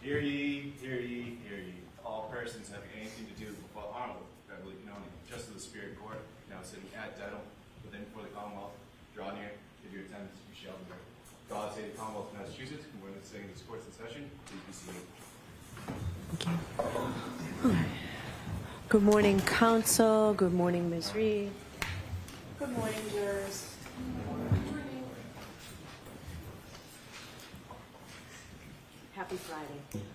Hear ye, hear ye, hear ye. All persons having anything to do with what honorable, federally known just as the Spirit Court, now sitting at Dedham, within for the Commonwealth, draw near, give your attendance, you shall be heard. God save the Commonwealth of Massachusetts, and when it's saying this court's in session, please be seated. Good morning, counsel. Good morning, Ms. Reed. Good morning, jurors. Happy Friday.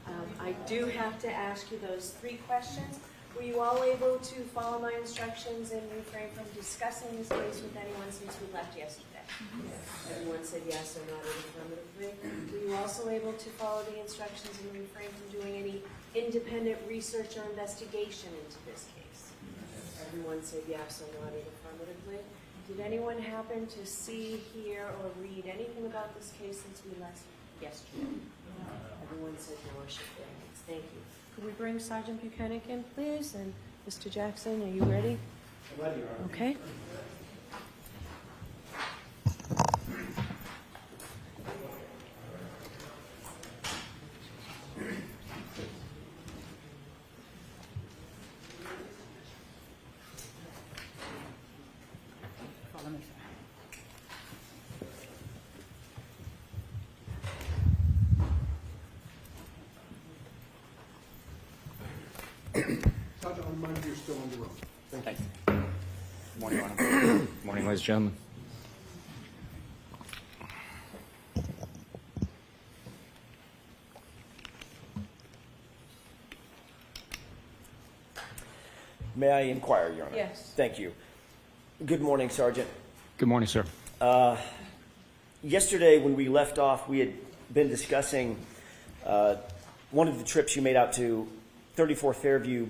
I do have to ask you those 3 questions. Were you all able to follow my instructions and refrain from discussing this case with anyone since we left yesterday? Yes. Everyone said yes or nodded affirmatively. Were you also able to follow the instructions and refrain from doing any independent research or investigation into this case? Yes. Everyone said yes or nodded affirmatively. Did anyone happen to see, hear, or read anything about this case since we left yesterday? No. Everyone said no or shook their heads. Thank you. Could we bring Sergeant Bukhenik in, please? And Mr. Jackson, are you ready? I'm ready, Your Honor. Okay. Sergeant, I'm reminded you're still on the road. Thank you. Good morning, Your Honor. Good morning, ladies and gentlemen. May I inquire, Your Honor? Yes. Thank you. Good morning, Sergeant. Good morning, sir. Yesterday, when we left off, we had been discussing one of the trips you made out to 34 Fairview,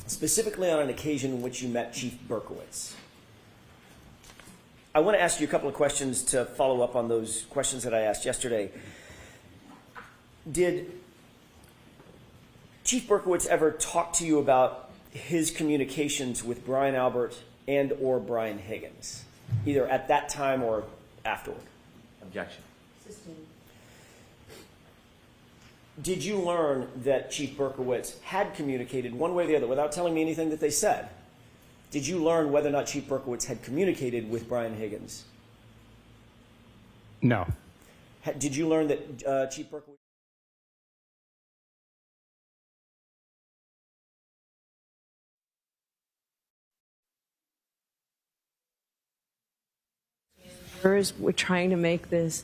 specifically on an occasion in which you met Chief Berkowitz. I want to ask you a couple of questions to follow up on those questions that I asked yesterday. Did Chief Berkowitz ever talk to you about his communications with Brian Albert and or Brian Higgins, either at that time or afterward? Objection. Sustained. Did you learn that Chief Berkowitz had communicated one way or the other, without telling me anything that they said? Did you learn whether or not Chief Berkowitz had communicated with Brian Higgins? No. Did you learn that Chief Berkowitz... We're trying to make this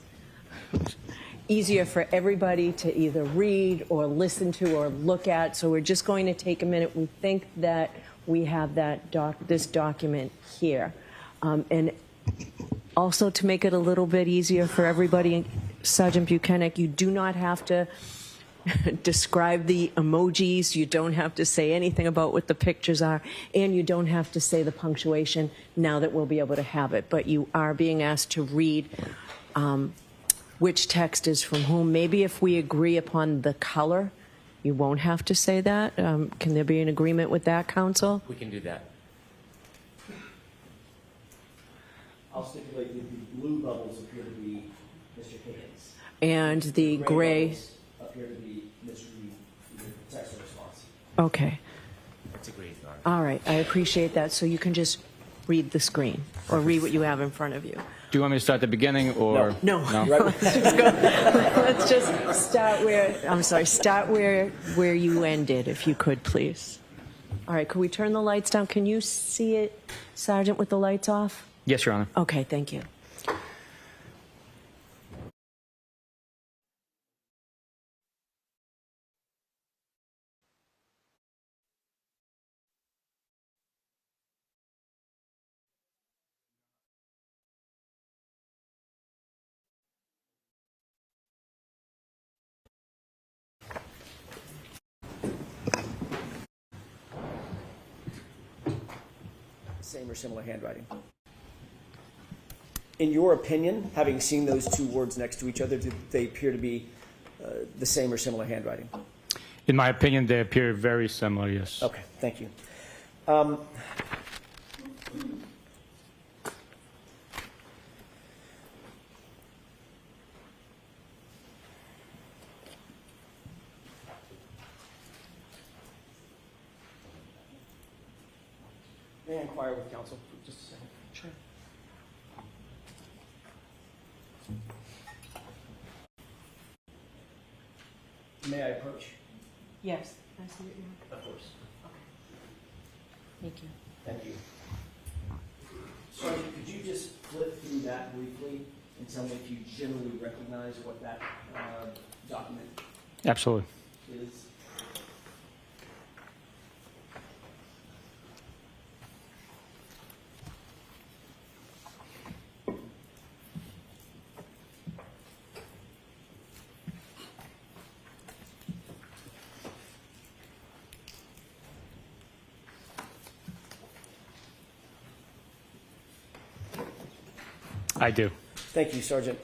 easier for everybody to either read or listen to or look at. So we're just going to take a minute. We think that we have this document here. And also to make it a little bit easier for everybody, Sergeant Bukhenik, you do not have to describe the emojis. You don't have to say anything about what the pictures are, and you don't have to say the punctuation now that we'll be able to have it. But you are being asked to read which text is from whom. Maybe if we agree upon the color, you won't have to say that. Can there be an agreement with that, counsel? We can do that. I'll stipulate that the blue bubbles appear to be Mr. Higgins. And the gray bubbles appear to be Mr. Text response. Okay. That's agreed, Your Honor. All right. I appreciate that. So you can just read the screen or read what you have in front of you. Do you want me to start at the beginning or No. Let's just start where you ended, if you could, please. All right. Could we turn the lights down? Can you see it, Sergeant, with the lights off? Yes, Your Honor. Okay. Thank you. Same or similar handwriting. In your opinion, having seen those two words next to each other, do they appear to be the same or similar handwriting? In my opinion, they appear very similar, yes. Okay, thank you. May I inquire with counsel for just a second? Sure. May I approach? Yes. Can I see it now? Of course. Thank you. Thank you. Sergeant, could you just flip through that briefly and tell me if you generally recognize what that document Absolutely. is? I do. Thank you, Sergeant.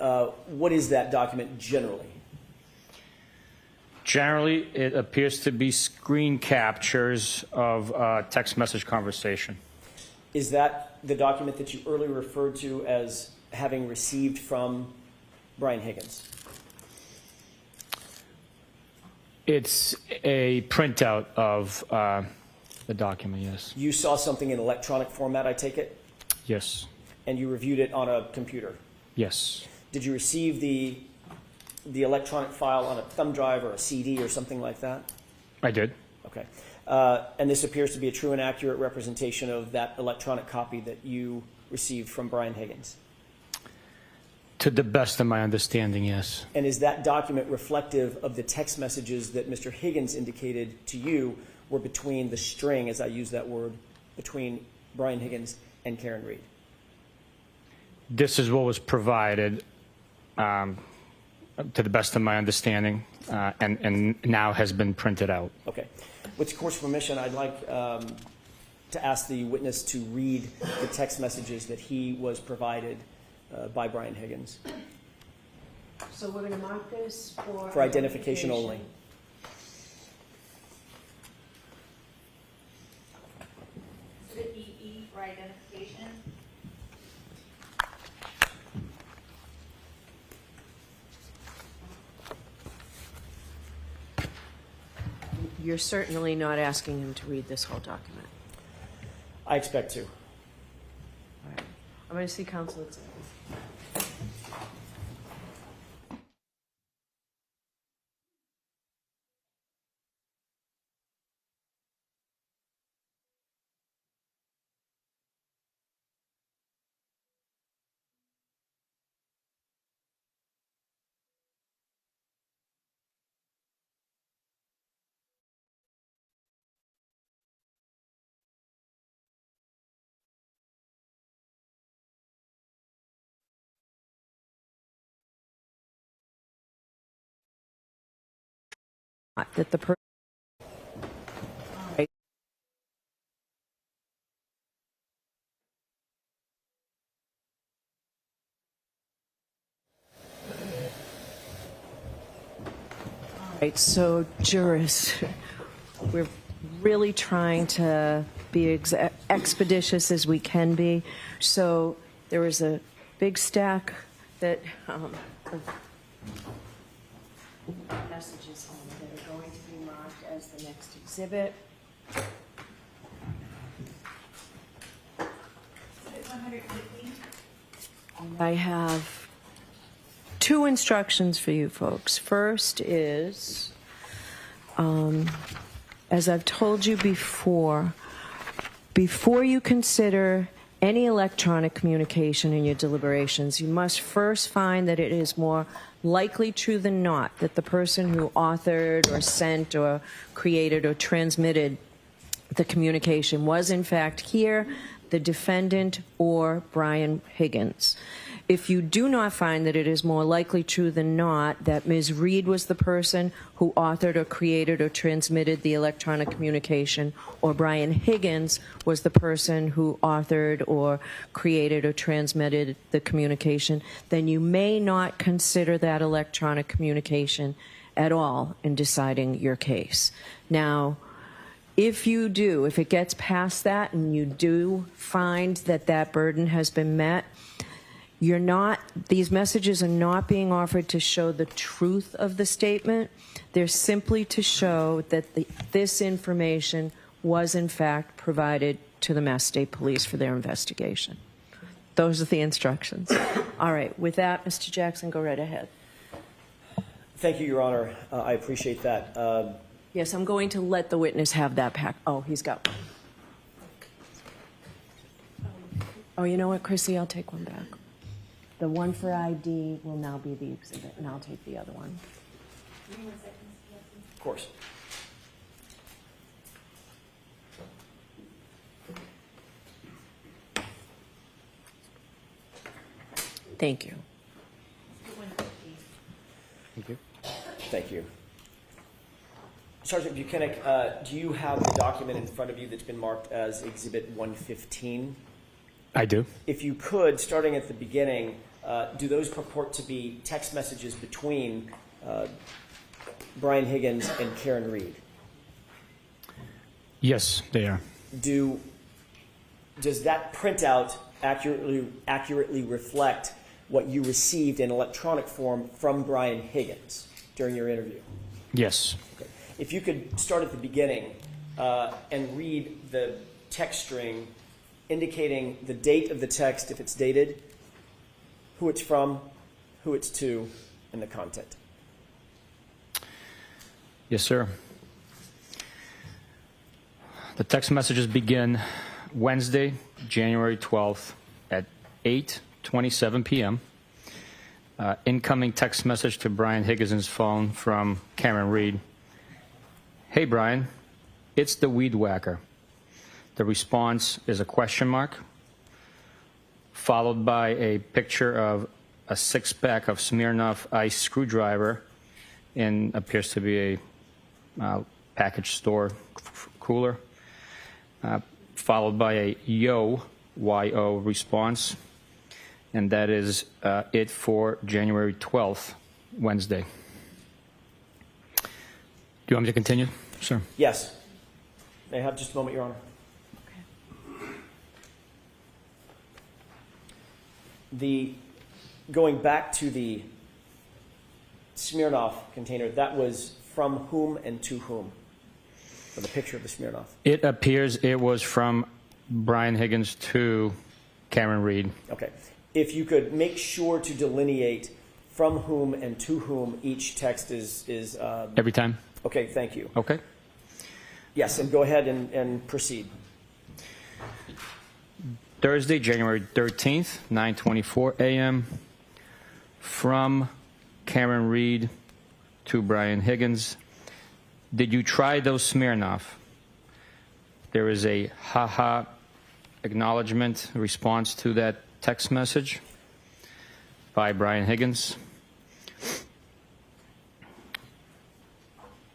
What is that document generally? Generally, it appears to be screen captures of text message conversation. Is that the document that you earlier referred to as having received from Brian Higgins? It's a printout of the document, yes. You saw something in electronic format, I take it, Yes. and you reviewed it on a computer. Yes. Did you receive the electronic file on a thumb drive or a CD or something like that? I did. Okay. And this appears to be a true and accurate representation of that electronic copy that you received from Brian Higgins. To the best of my understanding, yes. And is that document reflective of the text messages that Mr. Higgins indicated to you were between the string, as I use that word, between Brian Higgins and Karen Read? This is what was provided, to the best of my understanding, and now has been printed out. Okay. With the court's permission, I'd like to ask the witness to read the text messages that he was provided by Brian Higgins. So we're going to mark this For identification only. Should be E for identification. You're certainly not asking him to read this whole document. I expect to. All right. I'm going to see counsel at 7. That the person. All right, so jurors, we're really trying to be expeditious as we can be. So there was a big stack that of messages that are going to be marked as the next exhibit. 150. I have 2 instructions for you folks. First is, as I've told you before you consider any electronic communication in your deliberations, you must first find that it is more likely true than not that the person who authored or sent or created or transmitted the communication was in fact here, the defendant, or Brian Higgins. If you do not find that it is more likely true than not that Ms. Read was the person who authored or created or transmitted the electronic communication, or Brian Higgins was the person who authored or created or transmitted the communication, then you may not consider that electronic communication at all in deciding your case. Now, if you do, if it gets past that and you do find that that burden has been met, these messages are not being offered to show the truth of the statement. They're simply to show that this information was in fact provided to the Mass State Police for their investigation. Those are the instructions. All right, with that, Mr. Jackson, go right ahead. Thank you, Your Honor. I appreciate that. Yes, I'm going to let the witness have that pack. Oh, he's got one. Oh, you know what, Chrissy, I'll take one back. The one for ID will now be the exhibit, and I'll take the other one. Of course. Thank you. Thank you. Thank you. Sergeant Bukhenik, do you have the document in front of you that's been marked as Exhibit 115? I do. If you could, starting at the beginning, do those purport to be text messages between Brian Higgins and Karen Read? Yes, they are. Does that printout accurately reflect what you received in electronic form from Brian Higgins during your interview? Yes. Okay. If you could start at the beginning and read the text string indicating the date of the text, if it's dated, who it's from, who it's to, and the content. Yes, sir. The text messages begin Wednesday, January 12th at 8:27 p.m. Incoming text message to Brian Higgins' phone from Karen Read. Hey, Brian, it's the weed whacker. The response is a question mark, followed by a picture of a six-pack of Smirnoff Ice screwdriver in appears to be a package store cooler, followed by a Y-O response, and that is it for January 12th, Wednesday. Do you want me to continue, sir? Yes. May I have just a moment, Your Honor? Going back to the Smirnoff container, that was from whom and to whom? For the picture of the Smirnoff. It appears it was from Brian Higgins to Karen Read. Okay. If you could make sure to delineate from whom and to whom each text is Every time? okay, thank you. Okay. Yes, and go ahead and proceed. Thursday, January 13th, 9:24 a.m. From Karen Read to Brian Higgins. Did you try those Smirnoff? There is a ha-ha acknowledgement response to that text message by Brian Higgins.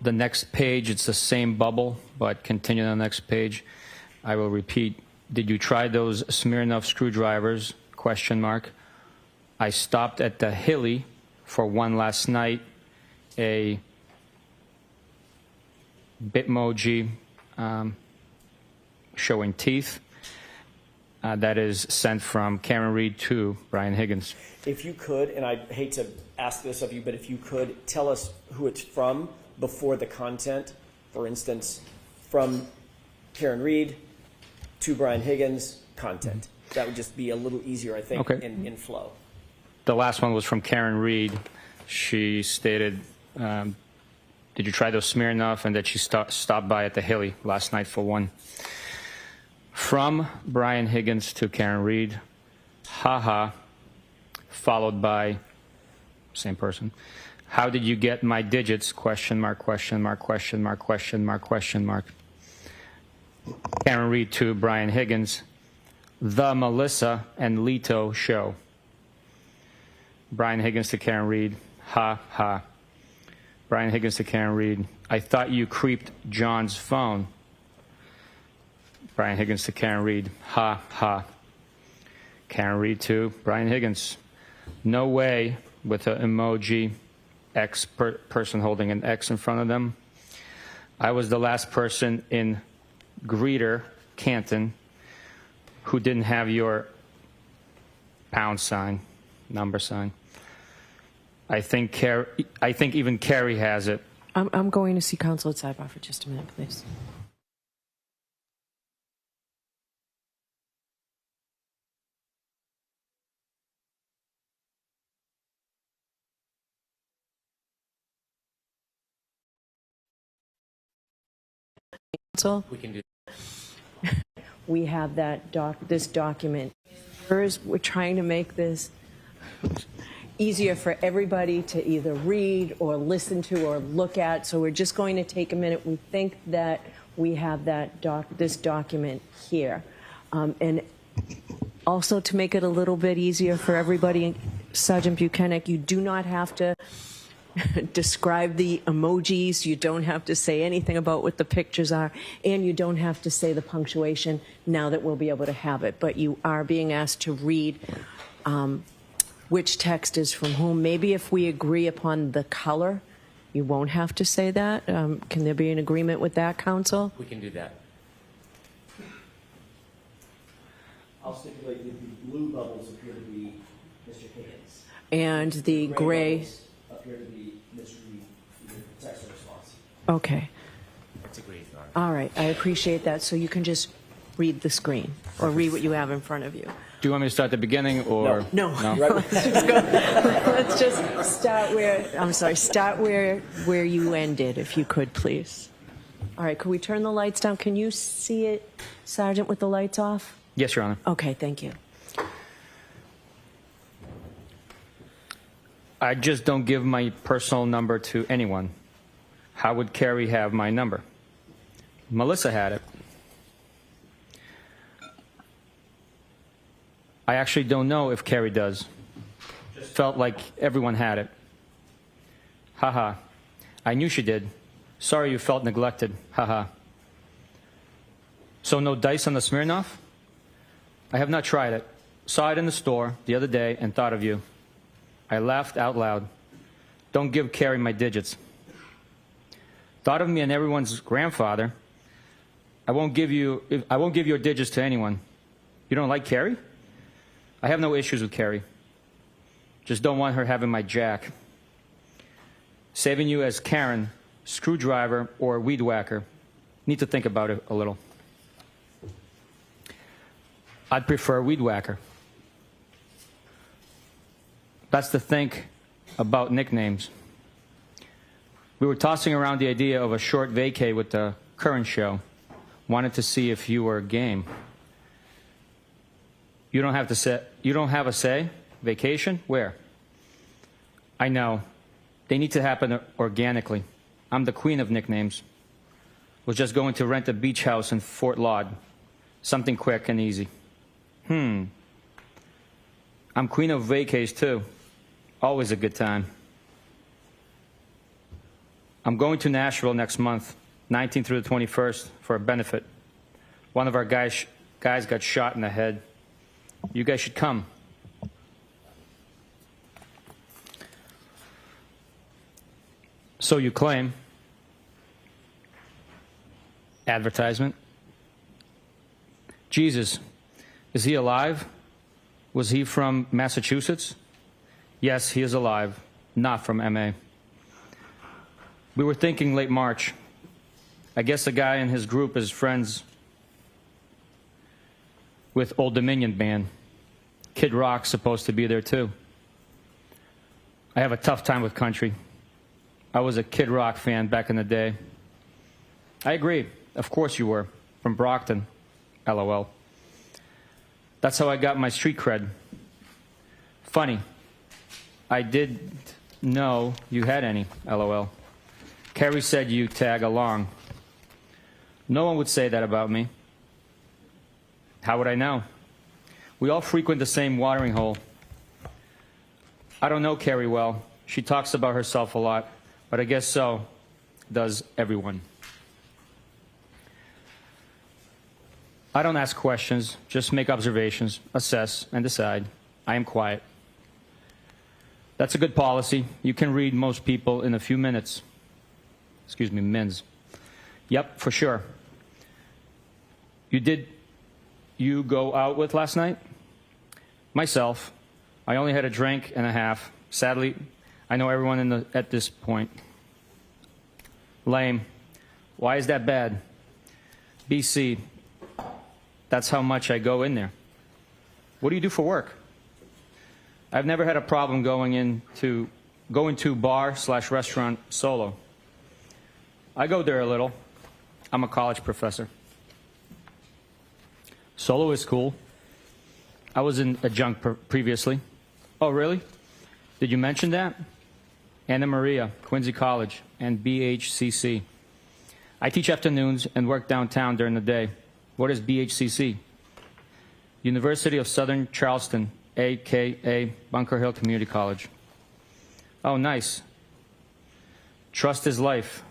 The next page, it's the same bubble, but continue on the next page. I will repeat. Did you try those Smirnoff screwdrivers? Question mark. I stopped at the Hilly for one last night. A Bitmoji showing teeth. That is sent from Karen Read to Brian Higgins. If you could, and I hate to ask this of you, but if you could tell us who it's from before the content. For instance, from Karen Read to Brian Higgins, content. That would just be a little easier, I think, Okay. in flow. The last one was from Karen Read. She stated, did you try those Smirnoff? And that she stopped by at the Hilly last night for one. From Brian Higgins to Karen Read, haha, followed by, same person. How did you get my digits? Question mark, question mark, question mark, question mark, question mark. Karen Read to Brian Higgins, the Melissa and Leto show. Brian Higgins to Karen Read, ha, ha. Brian Higgins to Karen Read, I thought you creeped John's phone. Brian Higgins to Karen Read, ha, ha. Karen Read to Brian Higgins, no way, with an emoji, X person holding an X in front of them. I was the last person in Greeter, Canton, who didn't have your pound sign, number sign. I think even Carrie has it. I'm going to see counsel at sidebar for just a minute, please. council. We can do. We have this document. We're trying to make this easier for everybody to either read or listen to or look at. So we're just going to take a minute. We think that we have this document here. And also to make it a little bit easier for everybody, Sergeant Bukhenik, you do not have to describe the emojis. You don't have to say anything about what the pictures are, and you don't have to say the punctuation now that we'll be able to have it. But you are being asked to read which text is from whom. Maybe if we agree upon the color, you won't have to say that. Can there be an agreement with that, council? We can do that. I'll stipulate that the blue bubbles appear to be Mr. Higgins. And the gray. Bubbles appear to be Mr. Reed, the text response. Okay. That's agreed. All right. I appreciate that. So you can just read the screen or read what you have in front of you. Do you want me to start at the beginning or No. Let's just start where you ended, if you could, please. All right. Could we turn the lights down? Can you see it, Sergeant, with the lights off? Yes, Your Honor. Okay. Thank you. I just don't give my personal number to anyone. How would Carrie have my number? Melissa had it. I actually don't know if Carrie does. Just felt like everyone had it. Haha. I knew she did. Sorry you felt neglected. Haha. So no dice on the Smirnoff? I have not tried it. Saw it in the store the other day and thought of you. I laughed out loud. Don't give Carrie my digits. Thought of me and everyone's grandfather. I won't give your digits to anyone. You don't like Carrie? I have no issues with Carrie. Just don't want her having my jack. Saving you as Karen, screwdriver, or weed whacker. Need to think about it a little. I'd prefer weed whacker. That's the think about nicknames. We were tossing around the idea of a short vacay with the current show. Wanted to see if you were game. You don't have a say? Vacation? Where? I know. They need to happen organically. I'm the queen of nicknames. Was just going to rent a beach house in Fort Laud. Something quick and easy. I'm queen of vacays too. Always a good time. I'm going to Nashville next month, 19th through the 21st, for a benefit. One of our guys got shot in the head. You guys should come. So you claim. Advertisement. Jesus, is he alive? Was he from Massachusetts? Yes, he is alive, not from MA. We were thinking late March. I guess the guy in his group is friends with Old Dominion Band. Kid Rock's supposed to be there too. I have a tough time with country. I was a Kid Rock fan back in the day. I agree. Of course you were. From Brockton. LOL. That's how I got my street cred. Funny. I didn't know you had any. LOL. Carrie said you tag along. No one would say that about me. How would I know? We all frequent the same watering hole. I don't know Carrie well. She talks about herself a lot, but I guess so does everyone. I don't ask questions, just make observations, assess, and decide. I am quiet. That's a good policy. You can read most people in a few minutes. Excuse me, mins. Yep, for sure. You go out with last night? Myself. I only had a drink and a half. Sadly, I know everyone at this point. Lame. Why is that bad? BC. That's how much I go in there. What do you do for work? I've never had a problem going to bar/restaurant solo. I go there a little. I'm a college professor. Solo is cool. I was in adjunct previously. Oh, really? Did you mention that? Anna Maria, Quincy College, and BHCC. I teach afternoons and work downtown during the day. What is BHCC? University of Southern Charleston, a.k.a. Bunker Hill Community College. Oh, nice. Trust is life.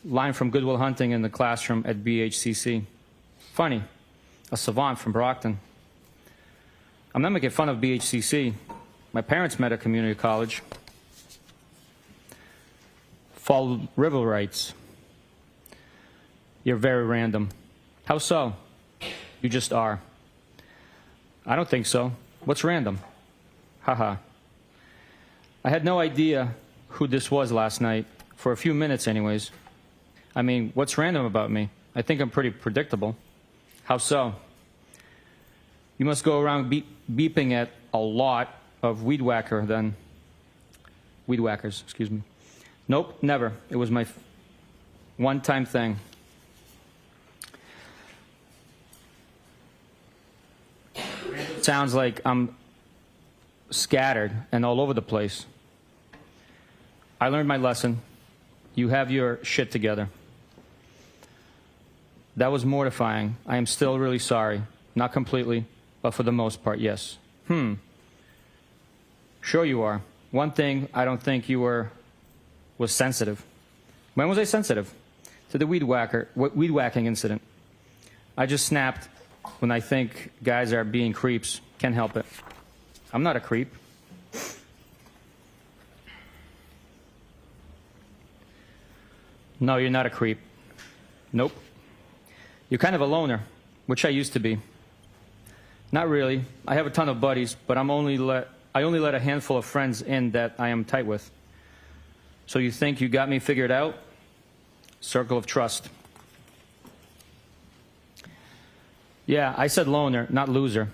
Line from Good Will Hunting in the classroom at BHCC. Funny, a savant from Brockton. I'm not making fun of BHCC. My parents met at community college. Fall River writes, you're very random. How so? You just are. I don't think so. What's random? Haha. I had no idea who this was last night, for a few minutes anyways. I mean, what's random about me? I think I'm pretty predictable. How so? You must go around beeping at a lot of weed whackers, excuse me. Nope, never. It was my one-time thing. Sounds like I'm scattered and all over the place. I learned my lesson. You have your shit together. That was mortifying. I am still really sorry. Not completely, but for the most part, yes. Sure you are. One thing I don't think you was sensitive. When was I sensitive? To the weed whacking incident. I just snapped when I think guys are being creeps. Can't help it. I'm not a creep. No, you're not a creep. Nope. You're kind of a loner, which I used to be. Not really. I have a ton of buddies, but I only let a handful of friends in that I am tight with. So you think you got me figured out? Circle of trust. Yeah, I said loner, not loser.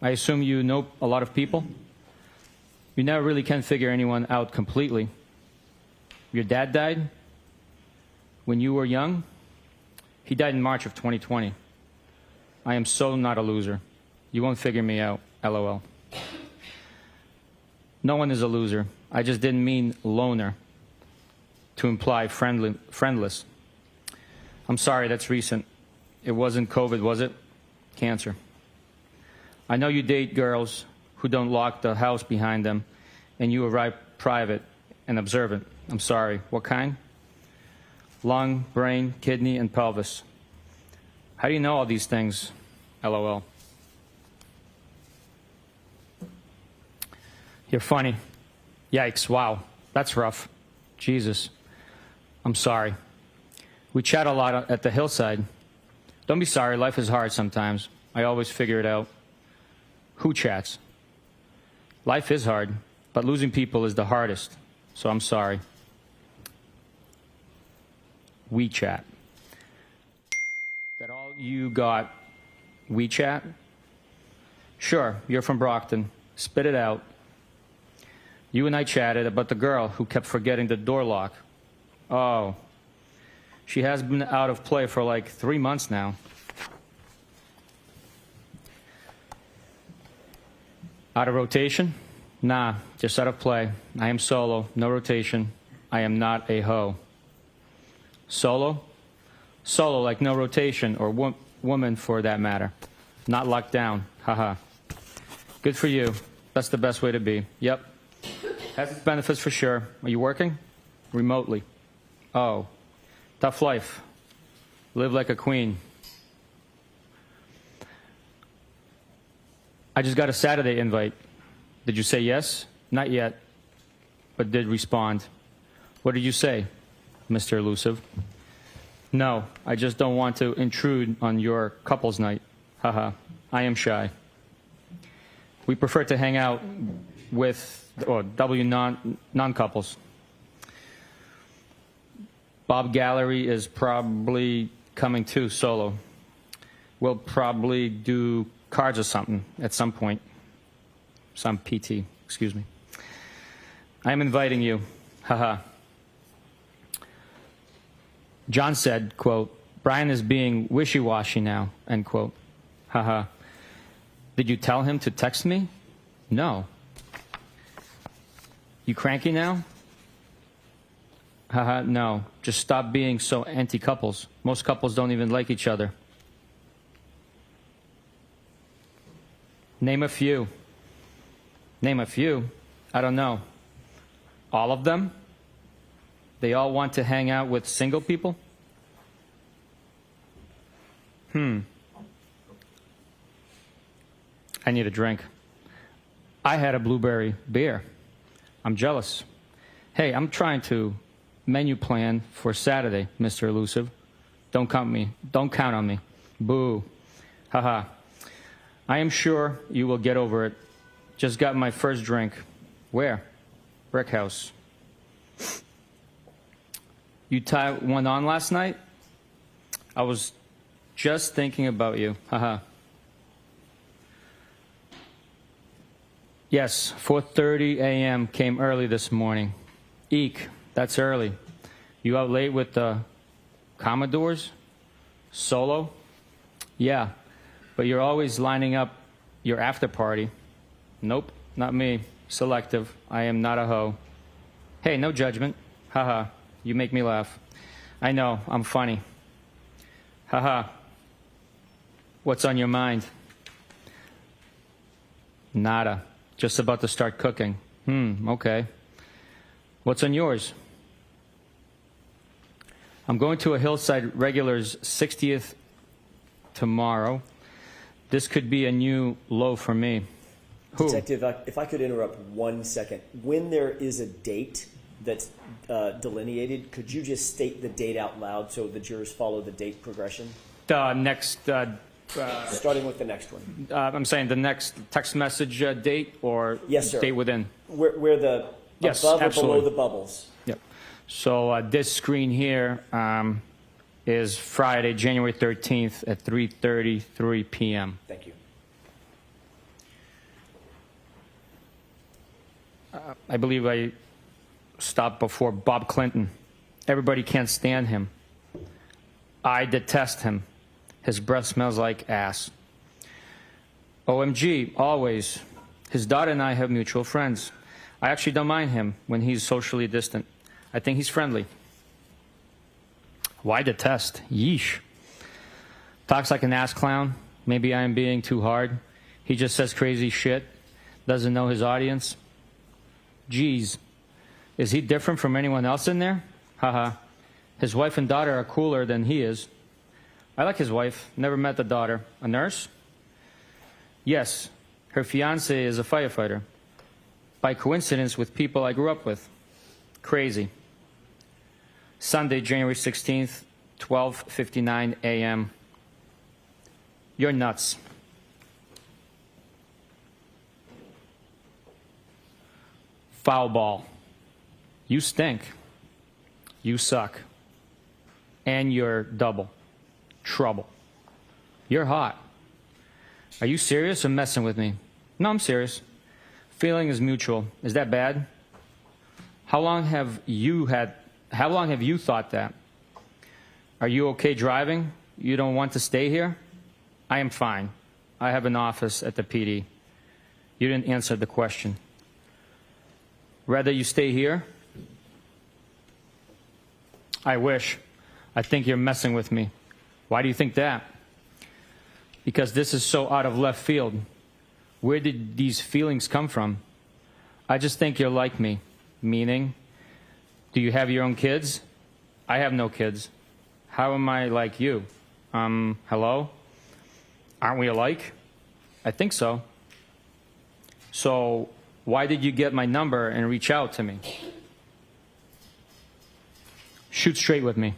I assume you know a lot of people? You never really can figure anyone out completely. Your dad died when you were young? He died in March of 2020. I am so not a loser. You won't figure me out, LOL. No one is a loser. I just didn't mean loner to imply friendless. I'm sorry, that's recent. It wasn't COVID, was it? Cancer. I know you date girls who don't lock the house behind them, and you arrive private and observant. I'm sorry. What kind? Lung, brain, kidney, and pelvis. How do you know all these things? LOL. You're funny. Yikes, wow. That's rough. Jesus. I'm sorry. We chat a lot at the hillside. Don't be sorry, life is hard sometimes. I always figure it out. Who chats? Life is hard, but losing people is the hardest, so I'm sorry. We chat. That all you got? We chat? Sure, you're from Brockton. Spit it out. You and I chatted about the girl who kept forgetting the door lock. Oh. She has been out of play for like 3 months now. Out of rotation? Nah, just out of play. I am solo, no rotation. I am not a hoe. Solo? Solo like no rotation, or woman for that matter. Not locked down, haha. Good for you. That's the best way to be. Yep. Has its benefits for sure. Are you working? Remotely. Oh. Tough life. Live like a queen. I just got a Saturday invite. Did you say yes? Not yet, but did respond. What did you say, Mr. Elusive? No, I just don't want to intrude on your couples night. Haha, I am shy. We prefer to hang out with non-couples. Bob Gallery is probably coming too, solo. We'll probably do cards or something at some point. Some PT, excuse me. I'm inviting you. Haha. John said, quote, Brian is being wishy-washy now, end quote. Haha. Did you tell him to text me? No. You cranky now? Haha, no. Just stop being so anti-couples. Most couples don't even like each other. Name a few. Name a few. I don't know. All of them? They all want to hang out with single people? I need a drink. I had a blueberry beer. I'm jealous. Hey, I'm trying to menu plan for Saturday, Mr. Elusive. Don't count on me. Boo. Haha. I am sure you will get over it. Just got my first drink. Where? Brick House. You tied one on last night? I was just thinking about you. Haha. Yes, 4:30 a.m. came early this morning. Eek, that's early. You out late with the Commodores? Solo? Yeah, but you're always lining up your after party. Nope, not me. Selective. I am not a hoe. Hey, no judgment. Haha, you make me laugh. I know, I'm funny. Haha. What's on your mind? Nada. Just about to start cooking. Okay. What's on yours? I'm going to a Hillside Regulars 60th tomorrow. This could be a new low for me. Who? Detective, if I could interrupt 1 second. When there is a date that's delineated, could you just state the date out loud so the jurors follow the date progression? Next, Starting with the next one. I'm saying the next text message date or Yes, sir. date within? Where the Yes, above or absolutely. below the bubbles. Yep. So this screen here is Friday, January 13th at 3:33 p.m. Thank you. I believe I stopped before Bob Clinton. Everybody can't stand him. I detest him. His breath smells like ass. OMG, always. His daughter and I have mutual friends. I actually don't mind him when he's socially distant. I think he's friendly. Why detest? Yeesh. Talks like an ass clown. Maybe I am being too hard. He just says crazy shit. Doesn't know his audience. Geez. Is he different from anyone else in there? Haha. His wife and daughter are cooler than he is. I like his wife. Never met the daughter. A nurse? Yes. Her fiancé is a firefighter. By coincidence with people I grew up with. Crazy. Sunday, January 16th, 12:59 a.m. You're nuts. Foul ball. You stink. You suck. And you're double. Trouble. You're hot. Are you serious or messing with me? No, I'm serious. Feeling is mutual. Is that bad? How long have you thought that? Are you okay driving? You don't want to stay here? I am fine. I have an office at the PD. You didn't answer the question. Rather you stay here? I wish. I think you're messing with me. Why do you think that? Because this is so out of left field. Where did these feelings come from? I just think you're like me. Meaning, do you have your own kids? I have no kids. How am I like you? Hello? Aren't we alike? I think so. So, why did you get my number and reach out to me? Shoot straight with me.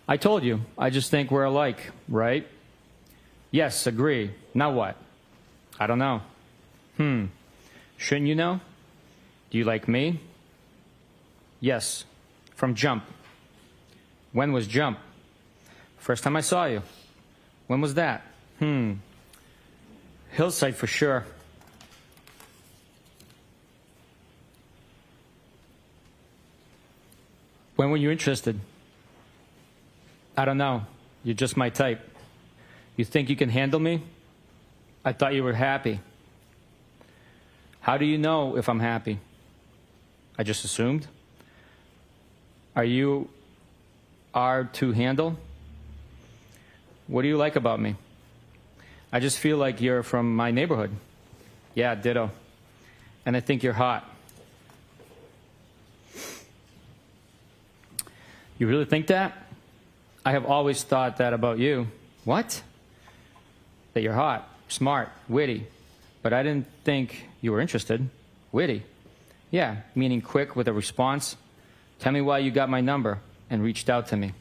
I told you, I just think we're alike, right? Yes, agree. Now what? I don't know. Shouldn't you know? Do you like me? Yes, from jump. When was jump? First time I saw you. When was that? Hillside for sure. When were you interested? I don't know. You're just my type. You think you can handle me? I thought you were happy. How do you know if I'm happy? I just assumed. Are you to handle? What do you like about me? I just feel like you're from my neighborhood. Yeah, ditto. And I think you're hot. You really think that? I have always thought that about you. What? That you're hot, smart, witty. But I didn't think you were interested. Witty. Yeah, meaning quick with a response. Tell me why you got my number and reached out to me.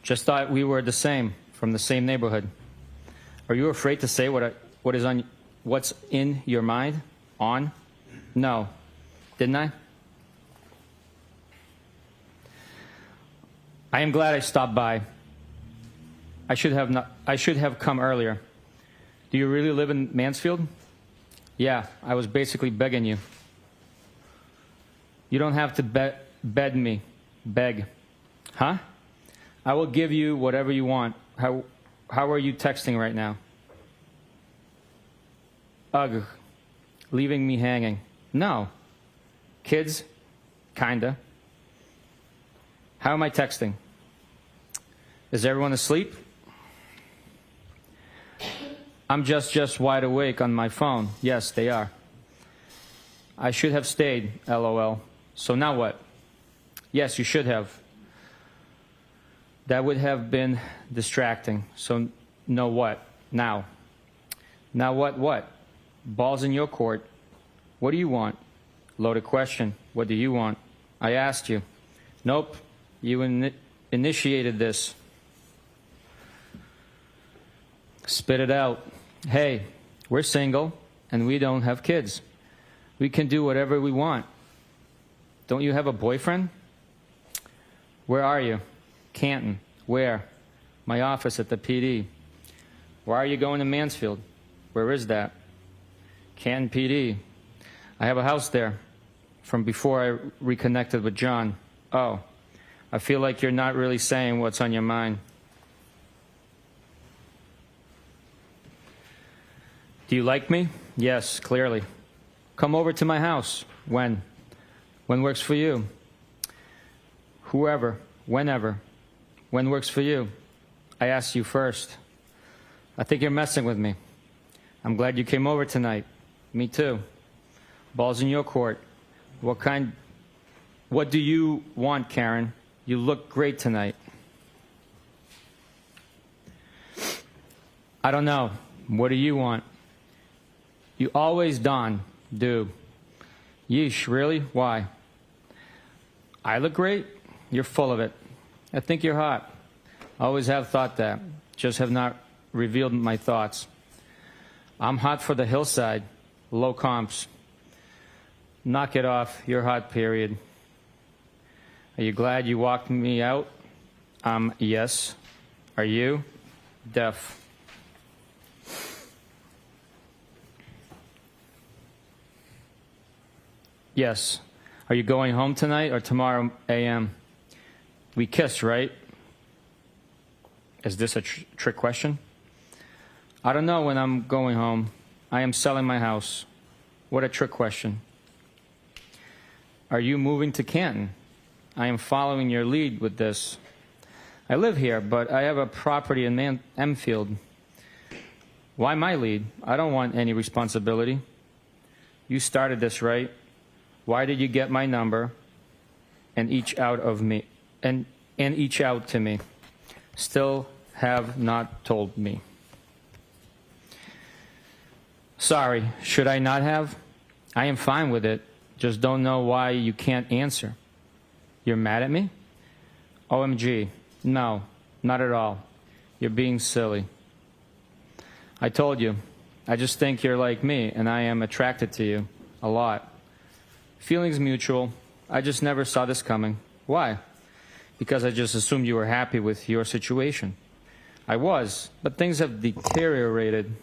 Just thought we were the same, from the same neighborhood. Are you afraid to say what's in your mind? On? No. Didn't I? I am glad I stopped by. I should have come earlier. Do you really live in Mansfield? Yeah, I was basically begging you. You don't have to beg me. Beg. Huh? I will give you whatever you want. How are you texting right now? Ugh. Leaving me hanging. No. Kids? Kinda. How am I texting? Is everyone asleep? I'm just wide awake on my phone. Yes, they are. I should have stayed, LOL. So now what? Yes, you should have. That would have been distracting. So no what? Now. Now what? Ball's in your court. What do you want? Loaded question. What do you want? I asked you. Nope. You initiated this. Spit it out. Hey, we're single and we don't have kids. We can do whatever we want. Don't you have a boyfriend? Where are you? Canton. Where? My office at the PD. Why are you going to Mansfield? Where is that? Canton PD. I have a house there from before I reconnected with John. Oh, I feel like you're not really saying what's on your mind. Do you like me? Yes, clearly. Come over to my house. When? When works for you? Whoever, whenever. When works for you? I asked you first. I think you're messing with me. I'm glad you came over tonight. Me too. Ball's in your court. What do you want, Karen? You look great tonight. I don't know. What do you want? You always do. Yeesh, really? Why? I look great? You're full of it. I think you're hot. I always have thought that. Just have not revealed my thoughts. I'm hot for the hillside. Low comps. Knock it off. You're hot, period. Are you glad you walked me out? Yes. Are you? Def. Yes. Are you going home tonight or tomorrow a.m.? We kissed, right? Is this a trick question? I don't know when I'm going home. I am selling my house. What a trick question. Are you moving to Canton? I am following your lead with this. I live here, but I have a property in Enfield. Why my lead? I don't want any responsibility. You started this, right? Why did you get my number and each out of me and each out to me? Still have not told me. Sorry, should I not have? I am fine with it. Just don't know why you can't answer. You're mad at me? OMG. No, not at all. You're being silly. I told you. I just think you're like me, and I am attracted to you. A lot. Feelings mutual. I just never saw this coming. Why? Because I just assumed you were happy with your situation. I was, but things have deteriorated.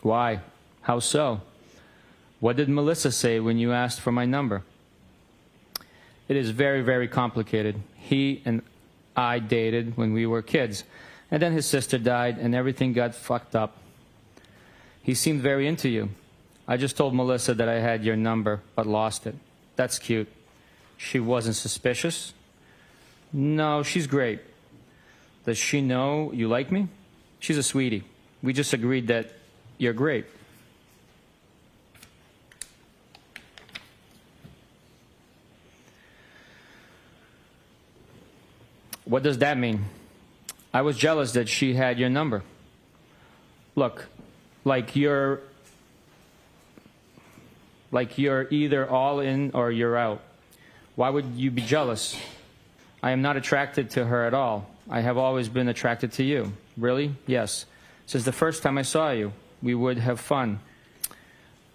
Why? How so? What did Melissa say when you asked for my number? It is very, very complicated. He and I dated when we were kids, and then his sister died, and everything got fucked up. He seemed very into you. I just told Melissa that I had your number, but lost it. That's cute. She wasn't suspicious? No, she's great. Does she know you like me? She's a sweetie. We just agreed that you're great. What does that mean? I was jealous that she had your number. Look, like you're either all in or you're out. Why would you be jealous? I am not attracted to her at all. I have always been attracted to you. Really? Yes. Since the first time I saw you, we would have fun.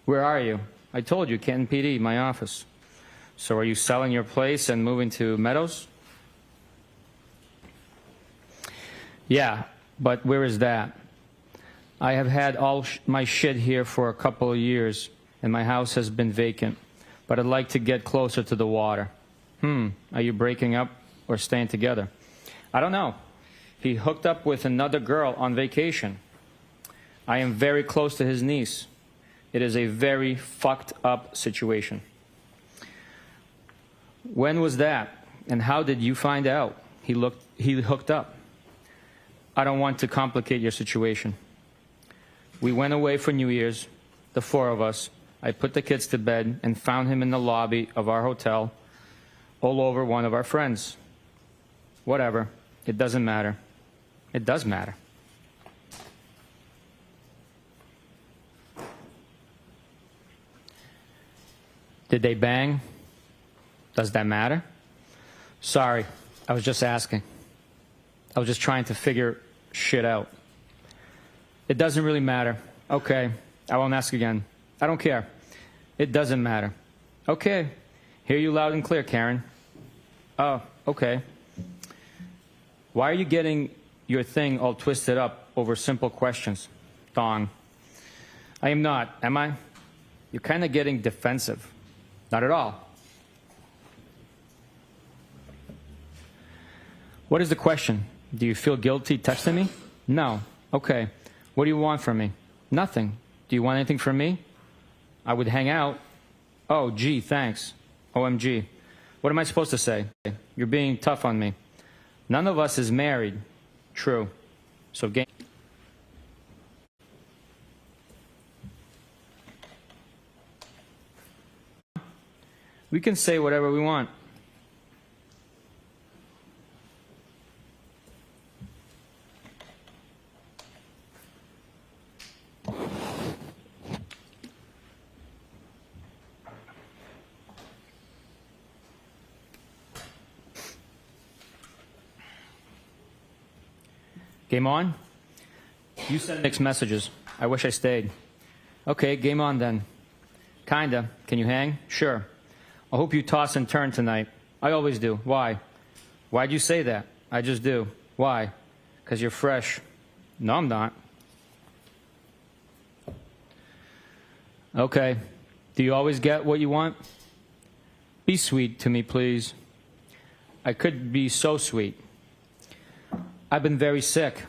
Where are you? I told you, Canton PD, my office. So are you selling your place and moving to Meadows? Yeah, but where is that? I have had all my shit here for a couple of years, and my house has been vacant, but I'd like to get closer to the water. Are you breaking up or staying together? I don't know. He hooked up with another girl on vacation. I am very close to his niece. It is a very fucked up situation. When was that? And how did you find out he hooked up? I don't want to complicate your situation. We went away for New Year's, the four of us. I put the kids to bed and found him in the lobby of our hotel, all over one of our friends. Whatever. It doesn't matter. It does matter. Did they bang? Does that matter? Sorry, I was just asking. I was just trying to figure shit out. It doesn't really matter. Okay, I won't ask again. I don't care. It doesn't matter. Okay, hear you loud and clear, Karen. Oh, okay. Why are you getting your thing all twisted up over simple questions? Dong. I am not, am I? You're kind of getting defensive. Not at all. What is the question? Do you feel guilty texting me? No. Okay. What do you want from me? Nothing. Do you want anything from me? I would hang out. Oh, gee, thanks. OMG. What am I supposed to say? You're being tough on me. None of us is married. True. So game. We can say whatever we want. Game on? You send mixed messages. I wish I stayed. Okay, game on then. Kinda. Can you hang? Sure. I hope you toss and turn tonight. I always do. Why? Why'd you say that? I just do. Why? 'Cause you're fresh. No, I'm not. Okay. Do you always get what you want? Be sweet to me, please. I could be so sweet. I've been very sick.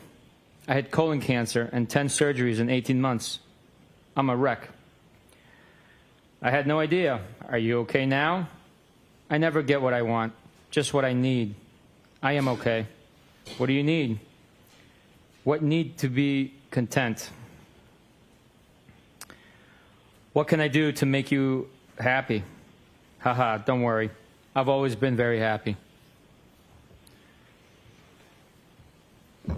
I had colon cancer and 10 surgeries in 18 months. I'm a wreck. I had no idea. Are you okay now? I never get what I want, just what I need. I am okay. What do you need? What need to be content? What can I do to make you happy? Haha, don't worry. I've always been very happy.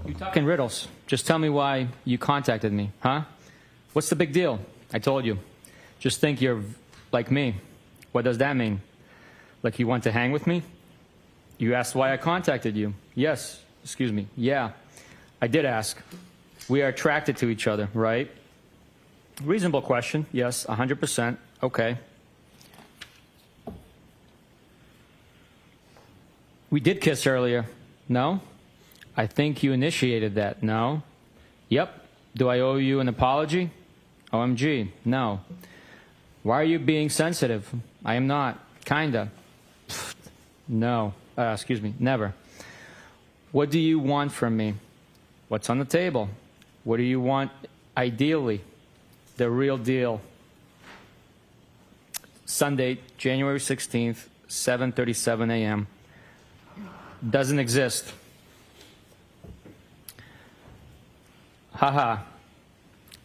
You talk in riddles. Just tell me why you contacted me, huh? What's the big deal? I told you. Just think you're like me. What does that mean? Like you want to hang with me? You asked why I contacted you. Yes. Excuse me. Yeah, I did ask. We are attracted to each other, right? Reasonable question. Yes, 100%. Okay. We did kiss earlier. No? I think you initiated that. No? Yep. Do I owe you an apology? OMG. No. Why are you being sensitive? I am not. Kinda. No. Never. What do you want from me? What's on the table? What do you want ideally? The real deal. Sunday, January 16th, 7:37 a.m. Doesn't exist. Haha.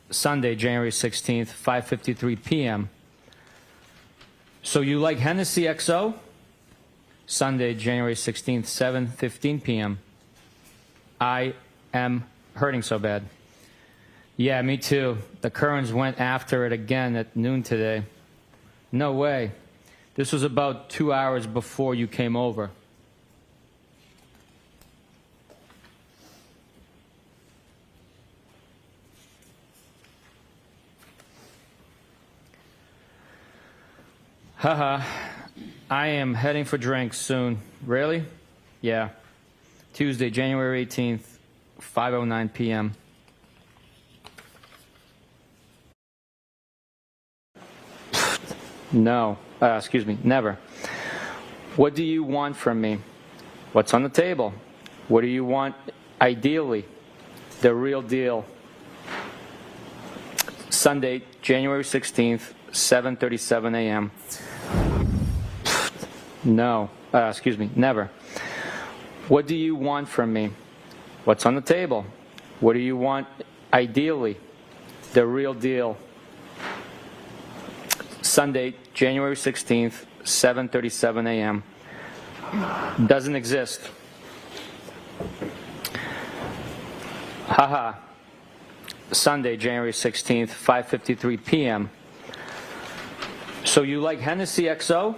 Sunday, January 16th, 5:53 p.m. So you like Hennessy XO? Sunday, January 16th, 7:15 p.m. I am hurting so bad. Yeah, me too. The Currens went after it again at noon today. No way. This was about 2 hours before you came over. Haha. I am heading for drinks soon. Really? Yeah. Tuesday, January 18th, 5:09 p.m. No. Never. What do you want from me? What's on the table? What do you want ideally? The real deal. Sunday, January 16th, 7:37 a.m. No. Never. What do you want from me? What's on the table? What do you want ideally? The real deal. Sunday, January 16th, 7:37 a.m. Doesn't exist. Haha. Sunday, January 16th, 5:53 p.m. So you like Hennessy XO?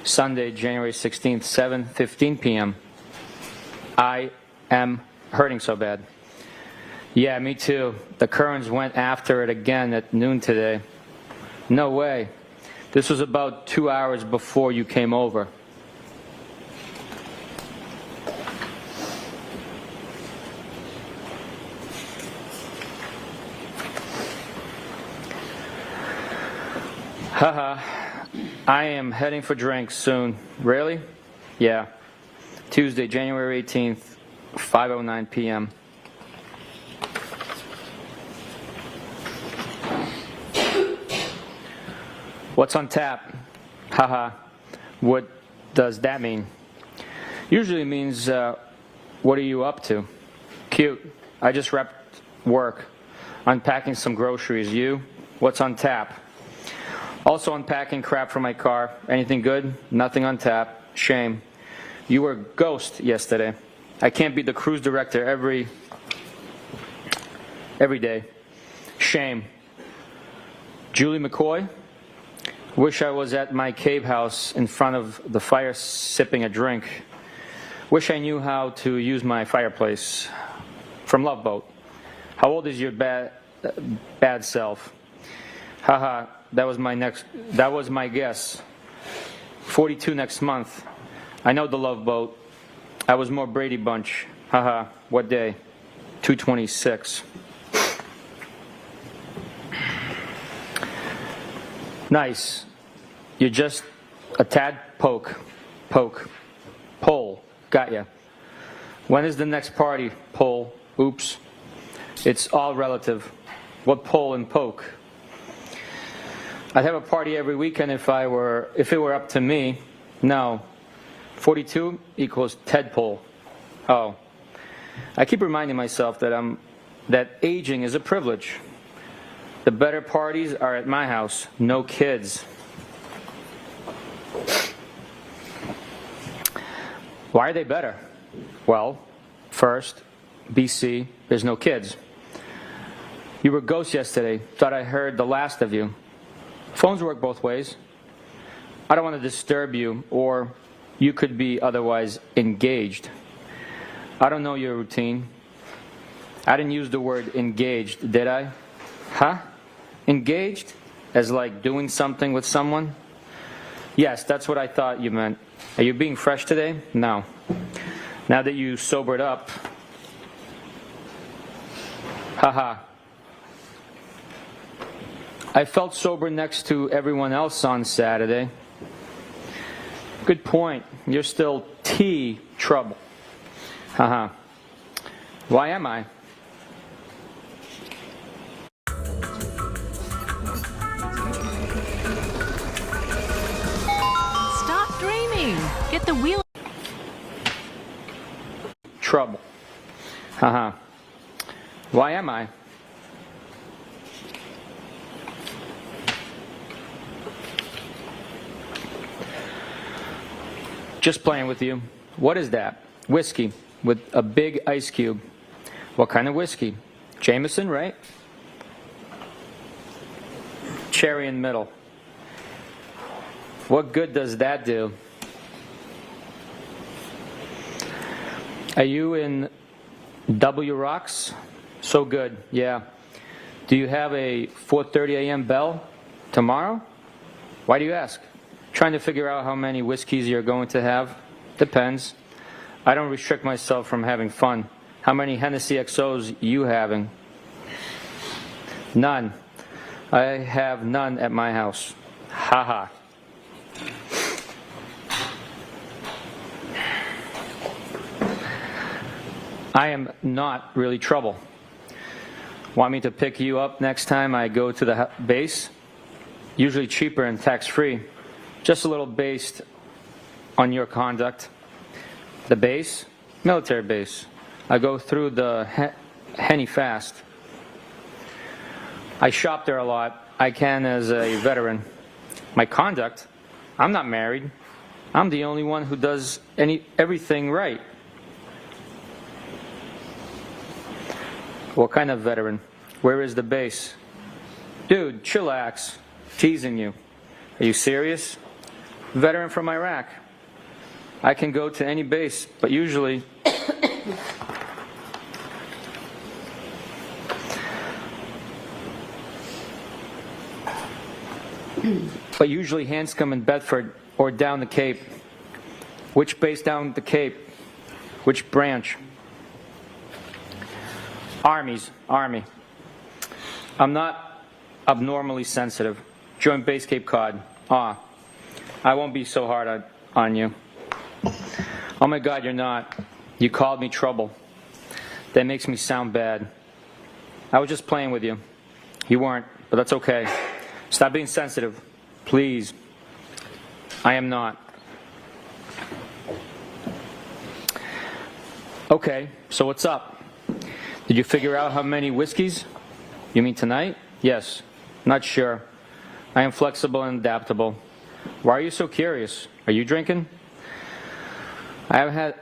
Sunday, January 16th, 7:15 p.m. I am hurting so bad. Yeah, me too. The Currens went after it again at noon today. No way. This was about 2 hours before you came over. Haha. I am heading for drinks soon. Really? Yeah. Tuesday, January 18th, 5:09 p.m. What's on tap? Haha. What does that mean? Usually means, what are you up to? Cute. I just wrapped work. Unpacking some groceries. You? What's on tap? Also unpacking crap from my car. Anything good? Nothing on tap. Shame. You were a ghost yesterday. I can't be the cruise director every day. Shame. Julie McCoy? Wish I was at my cave house in front of the fire sipping a drink. Wish I knew how to use my fireplace. From Love Boat. How old is your bad self? Haha. That was my guess. 42 next month. I know the Love Boat. I was more Brady Bunch. Haha. What day? 2/26. Nice. You're just a tad poke. Pole. Got ya. When is the next party? Pole. Oops. It's all relative. What pole and poke? I'd have a party every weekend if it were up to me. No. 42 equals Tedpole. Oh. I keep reminding myself that aging is a privilege. The better parties are at my house. No kids. Why are they better? Well, first, BC, there's no kids. You were a ghost yesterday. Thought I heard the last of you. Phones work both ways. I don't want to disturb you, or you could be otherwise engaged. I don't know your routine. I didn't use the word engaged, did I? Huh? Engaged? As like doing something with someone? Yes, that's what I thought you meant. Are you being fresh today? No. Now that you sobered up. Haha. I felt sober next to everyone else on Saturday. Good point. You're still T trouble. Haha. Why am I? Stop dreaming. Get the wheel. Trouble. Haha. Why am I? Just playing with you. What is that? Whiskey with a big ice cube. What kind of whiskey? Jameson, right? Cherry in middle. What good does that do? Are you in W Rocks? So good, yeah. Do you have a 4:30 a.m. bell tomorrow? Why do you ask? Trying to figure out how many whiskeys you're going to have? Depends. I don't restrict myself from having fun. How many Hennessy XOs you having? None. I have none at my house. Haha. I am not really trouble. Want me to pick you up next time I go to the base? Usually cheaper and tax-free. Just a little based on your conduct. The base? Military base. I go through the Henny fast. I shop there a lot. I can as a veteran. My conduct? I'm not married. I'm the only one who does everything right. What kind of veteran? Where is the base? Dude, chillax. Teasing you. Are you serious? Veteran from Iraq. I can go to any base, but usually Hanscom in Bedford or down the Cape. Which base down the Cape? Which branch? Army. I'm not abnormally sensitive. Joint Base Cape Cod. I won't be so hard on you. Oh my God, you're not. You called me trouble. That makes me sound bad. I was just playing with you. You weren't, but that's okay. Stop being sensitive, please. I am not. Okay, so what's up? Did you figure out how many whiskeys? You mean tonight? Yes. Not sure. I am flexible and adaptable. Why are you so curious? Are you drinking? I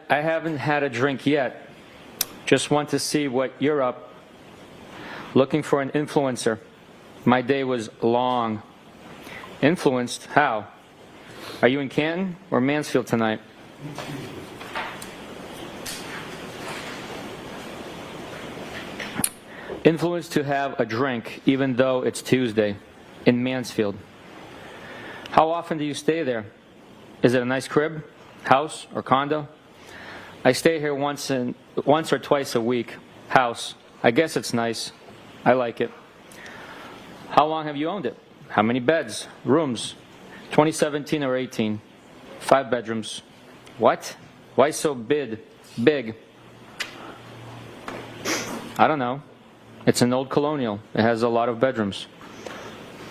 haven't had a drink yet. Just want to see what you're up. Looking for an influencer. My day was long. Influenced? How? Are you in Canton or Mansfield tonight? Influenced to have a drink, even though it's Tuesday, in Mansfield. How often do you stay there? Is it a nice crib, house, or condo? I stay here once or twice a week. House. I guess it's nice. I like it. How long have you owned it? How many beds? Rooms? 2017 or 18? 5 bedrooms. What? Why so big? I don't know. It's an old colonial. It has a lot of bedrooms.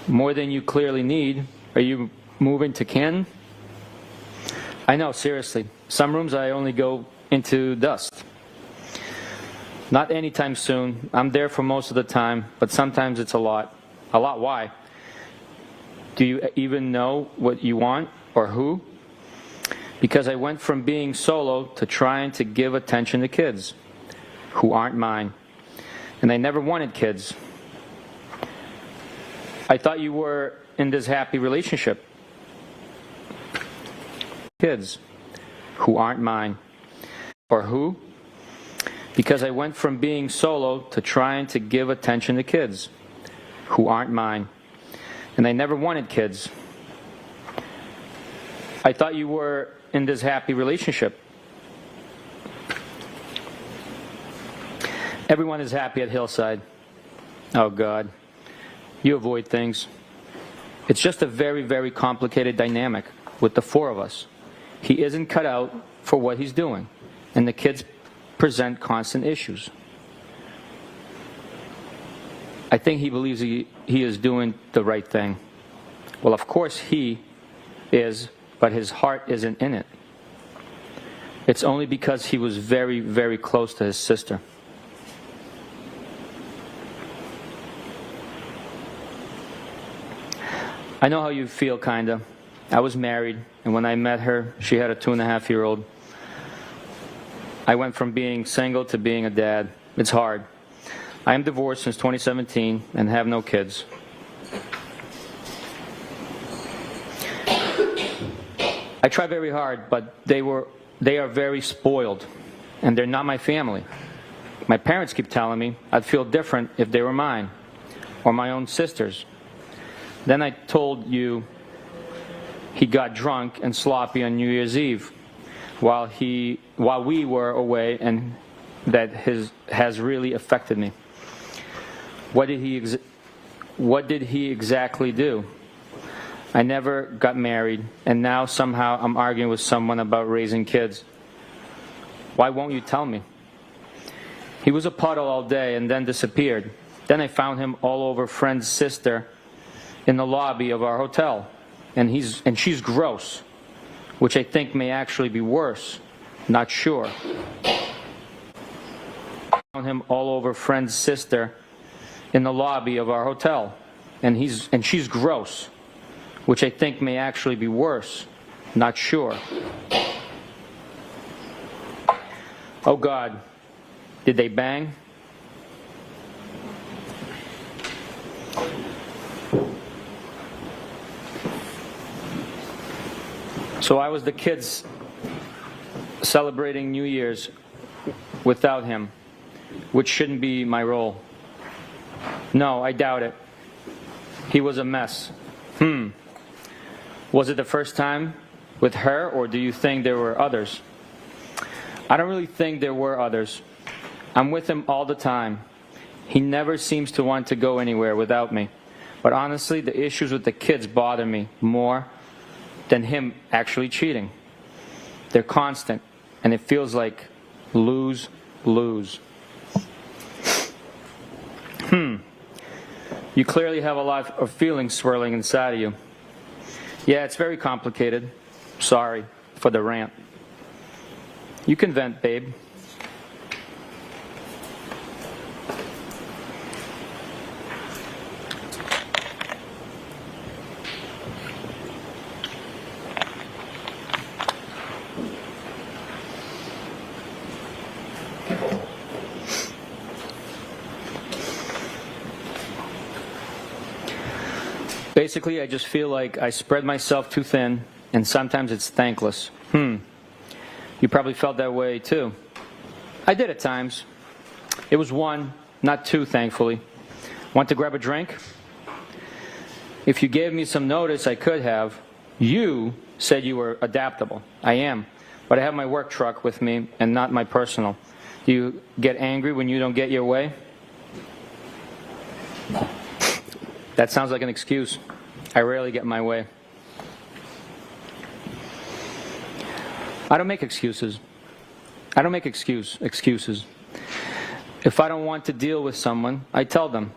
More than you clearly need. Are you moving to Canton? I know, seriously. Some rooms I only go into dust. Not anytime soon. I'm there for most of the time, but sometimes it's a lot. A lot, why? Do you even know what you want or who? Because I went from being solo to trying to give attention to kids who aren't mine. And I never wanted kids. I thought you were in this happy relationship. Kids who aren't mine. Or who? Because I went from being solo to trying to give attention to kids who aren't mine. And I never wanted kids. I thought you were in this happy relationship. Everyone is happy at Hillside. Oh, God. You avoid things. It's just a very, very complicated dynamic with the 4 of us. He isn't cut out for what he's doing, and the kids present constant issues. I think he believes he is doing the right thing. Well, of course he is, but his heart isn't in it. It's only because he was very, very close to his sister. I know how you feel, kinda. I was married, and when I met her, she had a 2.5-year-old. I went from being single to being a dad. It's hard. I am divorced since 2017 and have no kids. I try very hard, but they are very spoiled, and they're not my family. My parents keep telling me I'd feel different if they were mine, or my own sisters. Then I told you he got drunk and sloppy on New Year's Eve while we were away, and that has really affected me. What did he exactly do? I never got married, and now somehow I'm arguing with someone about raising kids. Why won't you tell me? He was a puddle all day and then disappeared. Then I found him all over friend's sister in the lobby of our hotel, and she's gross, which I think may actually be worse. Not sure. I found him all over friend's sister in the lobby of our hotel, and she's gross, which I think may actually be worse. Not sure. Oh God, did they bang? So I was the kids celebrating New Year's without him, which shouldn't be my role. No, I doubt it. He was a mess. Was it the first time with her, or do you think there were others? I don't really think there were others. I'm with him all the time. He never seems to want to go anywhere without me. But honestly, the issues with the kids bother me more than him actually cheating. They're constant, and it feels like lose-lose. You clearly have a lot of feelings swirling inside of you. Yeah, it's very complicated. Sorry for the rant. You can vent, babe. Basically, I just feel like I spread myself too thin, and sometimes it's thankless. You probably felt that way, too. I did at times. It was one, not two, thankfully. Want to grab a drink? If you gave me some notice, I could have. You said you were adaptable. I am. But I have my work truck with me and not my personal. Do you get angry when you don't get your way? That sounds like an excuse. I rarely get my way. I don't make excuses. I don't make excuses. If I don't want to deal with someone, I tell them.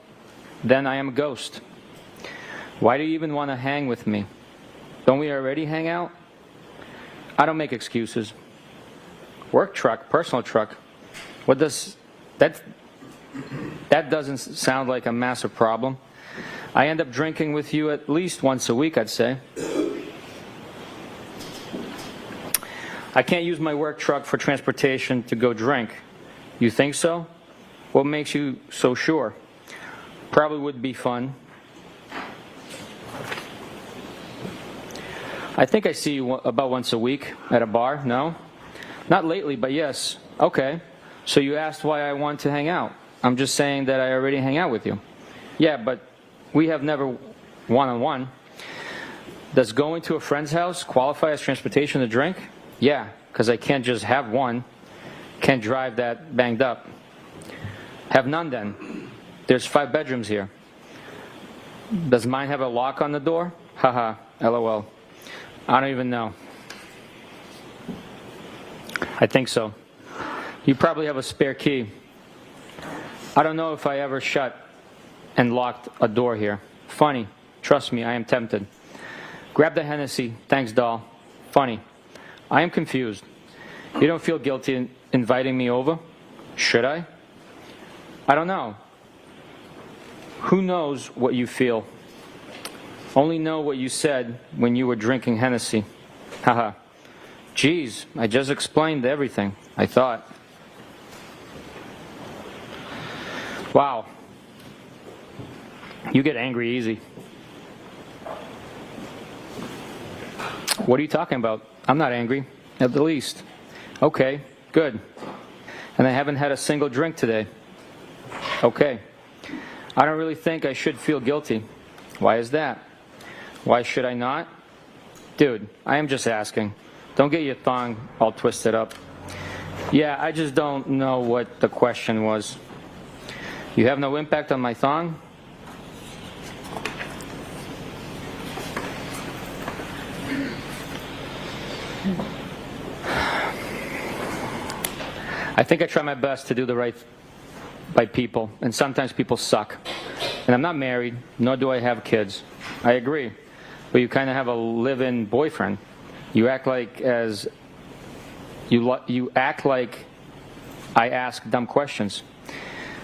Then I am a ghost. Why do you even want to hang with me? Don't we already hang out? I don't make excuses. Work truck, personal truck. What does that doesn't sound like a massive problem. I end up drinking with you at least once a week, I'd say. I can't use my work truck for transportation to go drink. You think so? What makes you so sure? Probably would be fun. I think I see you about once a week at a bar, no? Not lately, but yes. Okay. So you asked why I want to hang out. I'm just saying that I already hang out with you. Yeah, but we have never one-on-one. Does going to a friend's house qualify as transportation to drink? Yeah, because I can't just have one. Can't drive that banged up. Have none then. There's 5 bedrooms here. Does mine have a lock on the door? Haha, LOL. I don't even know. I think so. You probably have a spare key. I don't know if I ever shut and locked a door here. Funny. Trust me, I am tempted. Grab the Hennessy. Thanks, doll. Funny. I am confused. You don't feel guilty in inviting me over? Should I? I don't know. Who knows what you feel? Only know what you said when you were drinking Hennessy. Haha. Geez, I just explained everything, I thought. Wow. You get angry easy. What are you talking about? I'm not angry, at the least. Okay, good. And I haven't had a single drink today. Okay. I don't really think I should feel guilty. Why is that? Why should I not? Dude, I am just asking. Don't get your thong all twisted up. Yeah, I just don't know what the question was. You have no impact on my thong? I think I try my best to do the right by people, and sometimes people suck. And I'm not married, nor do I have kids. I agree. But you kind of have a live-in boyfriend. You act like you act like I ask dumb questions.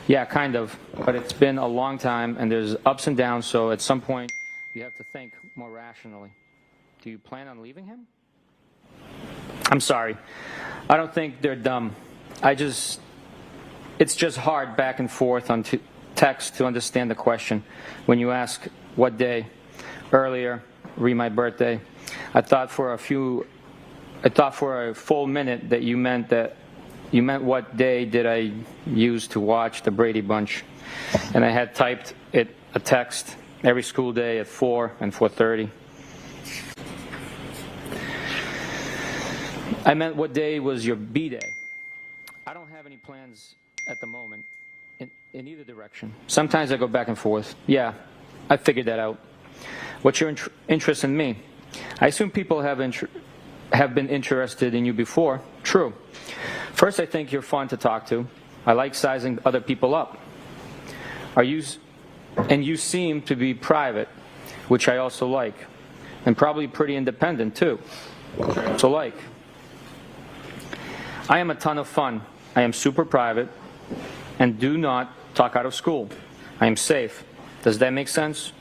Yeah, kind of. But it's been a long time, and there's ups and downs, so at some point you have to think more rationally. Do you plan on leaving him? I'm sorry. I don't think they're dumb. It's just hard back and forth on text to understand the question. When you ask what day, earlier, re my birthday, I thought for a full minute that you meant what day did I use to watch the Brady Bunch. And I had typed a text every school day at 4 and 4:30. I meant what day was your B-day. I don't have any plans at the moment in either direction. Sometimes I go back and forth. Yeah, I figured that out. What's your interest in me? I assume people have been interested in you before. True. First, I think you're fun to talk to. I like sizing other people up. And you seem to be private, which I also like. And probably pretty independent, too. So like. I am a ton of fun. I am super private and do not talk out of school. I am safe. Does that make sense?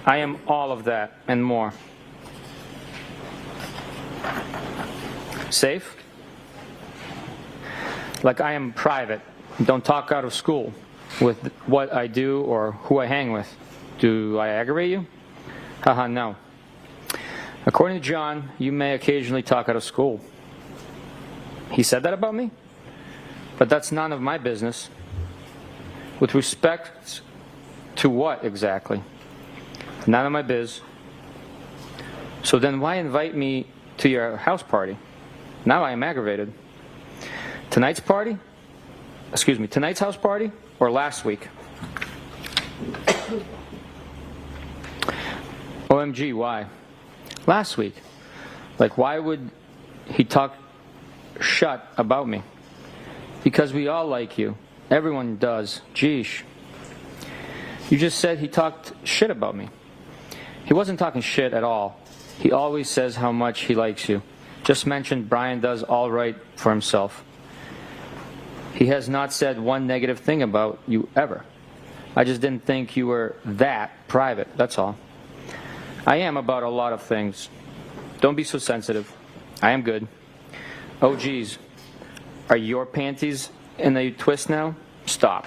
I am all of that and more. Safe? Like I am private. Don't talk out of school with what I do or who I hang with. Do I aggravate you? Haha, no. According to John, you may occasionally talk out of school. He said that about me? But that's none of my business. With respect to what exactly? None of my biz. So then why invite me to your house party? Now I am aggravated. Tonight's house party or last week? OMG, why? Last week. Like, why would he talk shut about me? Because we all like you. Everyone does. Geesh. You just said he talked shit about me. He wasn't talking shit at all. He always says how much he likes you. Just mentioned Brian does all right for himself. He has not said one negative thing about you ever. I just didn't think you were that private, that's all. I am about a lot of things. Don't be so sensitive. I am good. Oh, geez. Are your panties in a twist now? Stop.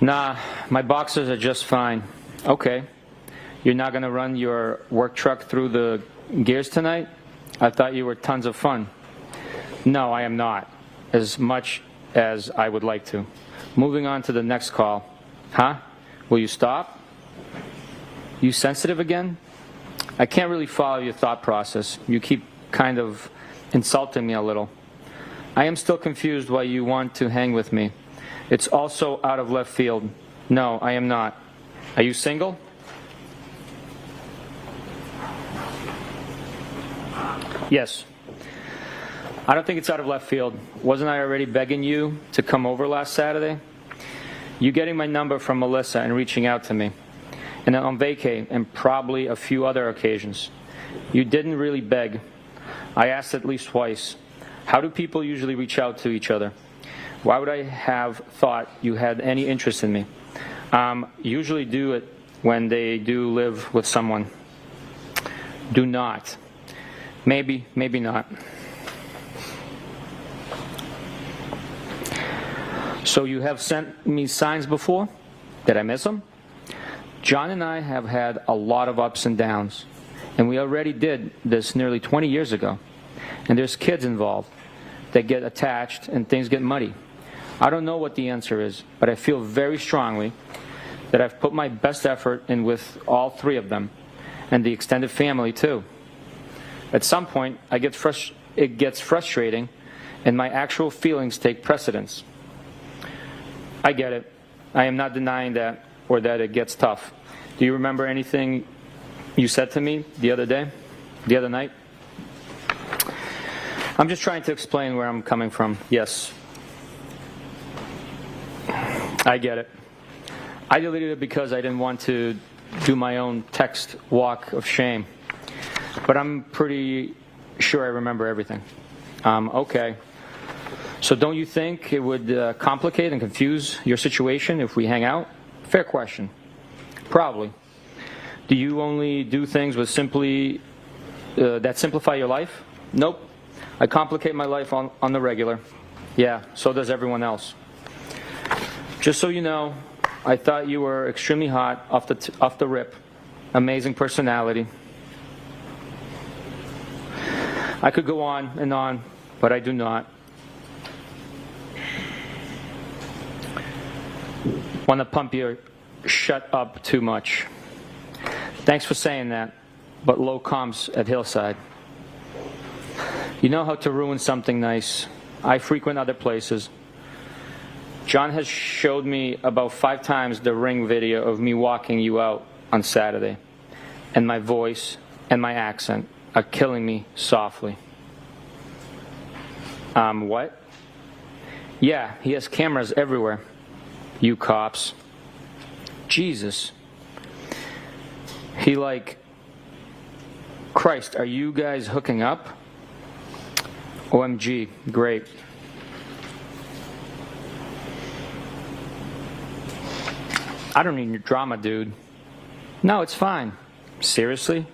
Nah, my boxers are just fine. Okay. You're not going to run your work truck through the gears tonight? I thought you were tons of fun. No, I am not. As much as I would like to. Moving on to the next call. Huh? Will you stop? You sensitive again? I can't really follow your thought process. You keep kind of insulting me a little. I am still confused why you want to hang with me. It's also out of left field. No, I am not. Are you single? Yes. I don't think it's out of left field. Wasn't I already begging you to come over last Saturday? You getting my number from Melissa and reaching out to me. And then on vacay and probably a few other occasions. You didn't really beg. I asked at least twice. How do people usually reach out to each other? Why would I have thought you had any interest in me? Usually do it when they do live with someone. Do not. Maybe, maybe not. So you have sent me signs before? Did I miss them? John and I have had a lot of ups and downs, and we already did this nearly 20 years ago. And there's kids involved that get attached and things get muddy. I don't know what the answer is, but I feel very strongly that I've put my best effort in with all three of them, and the extended family too. At some point, it gets frustrating, and my actual feelings take precedence. I get it. I am not denying that, or that it gets tough. Do you remember anything you said to me the other night? I'm just trying to explain where I'm coming from. Yes. I get it. I deleted it because I didn't want to do my own text walk of shame. But I'm pretty sure I remember everything. Okay. So don't you think it would complicate and confuse your situation if we hang out? Fair question. Probably. Do you only do things with that simplify your life? Nope. I complicate my life on the regular. Yeah, so does everyone else. Just so you know, I thought you were extremely hot off the rip. Amazing personality. I could go on and on, but I do not. Want to pump your shut up too much. Thanks for saying that, but low comps at Hillside. You know how to ruin something nice. I frequent other places. John has showed me about 5 times the Ring video of me walking you out on Saturday, and my voice and my accent are killing me softly. What? Yeah, he has cameras everywhere. You cops. Jesus. He Christ, are you guys hooking up? OMG, great. I don't need your drama, dude. No, it's fine. Seriously?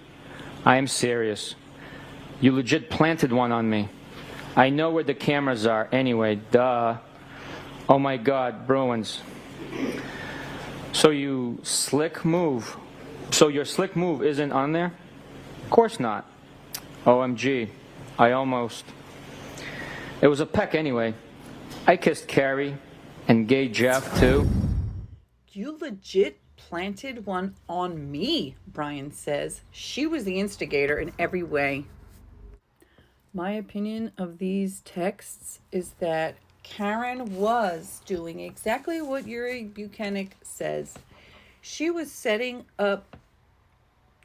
I am serious. You legit planted one on me. I know where the cameras are anyway, duh. Oh my God, Bruins. So your slick move isn't on there? Of course not. OMG, I almost. It was a peck anyway. I kissed Carrie and gay Jeff too. You legit planted one on me, Brian says. She was the instigator in every way. My opinion of these texts is that Karen was doing exactly what Yuri Bukhenik says. She was setting up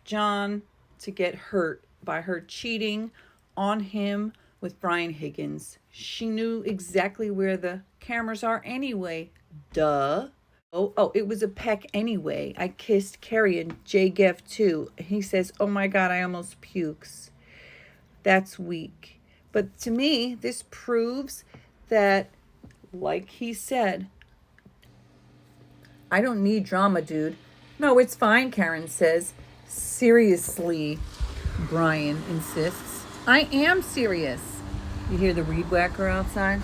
John to get hurt by her cheating on him with Brian Higgins. She knew exactly where the cameras are anyway. Duh. Oh, it was a peck anyway. I kissed Carrie and Jay Geff too. He says, oh my God, I almost pukes. That's weak. But to me, this proves that, like he said, I don't need drama, dude. No, it's fine, Karen says. Seriously, Brian insists. I am serious. You hear the reed whacker outside?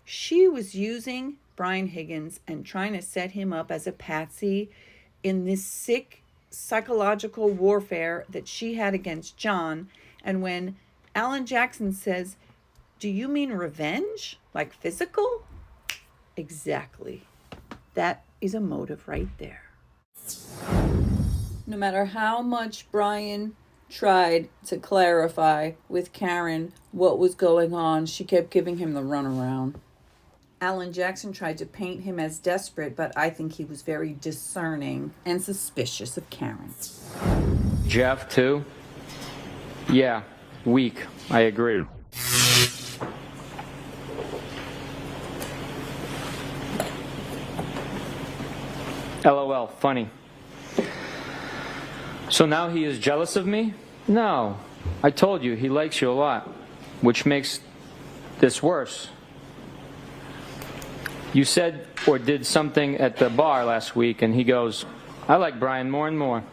She was using Brian Higgins and trying to set him up as a patsy in this sick psychological warfare that she had against John. And when Alan Jackson says, do you mean revenge? Like physical? Exactly. That is a motive right there. No matter how much Brian tried to clarify with Karen what was going on, she kept giving him the runaround. Alan Jackson tried to paint him as desperate, but I think he was very discerning and suspicious of Karen. Jeff, too? Yeah, weak. I agree. LOL, funny. So now he is jealous of me? No. I told you, he likes you a lot, which makes this worse. You said or did something at the bar last week, and he goes, I like Brian more and more.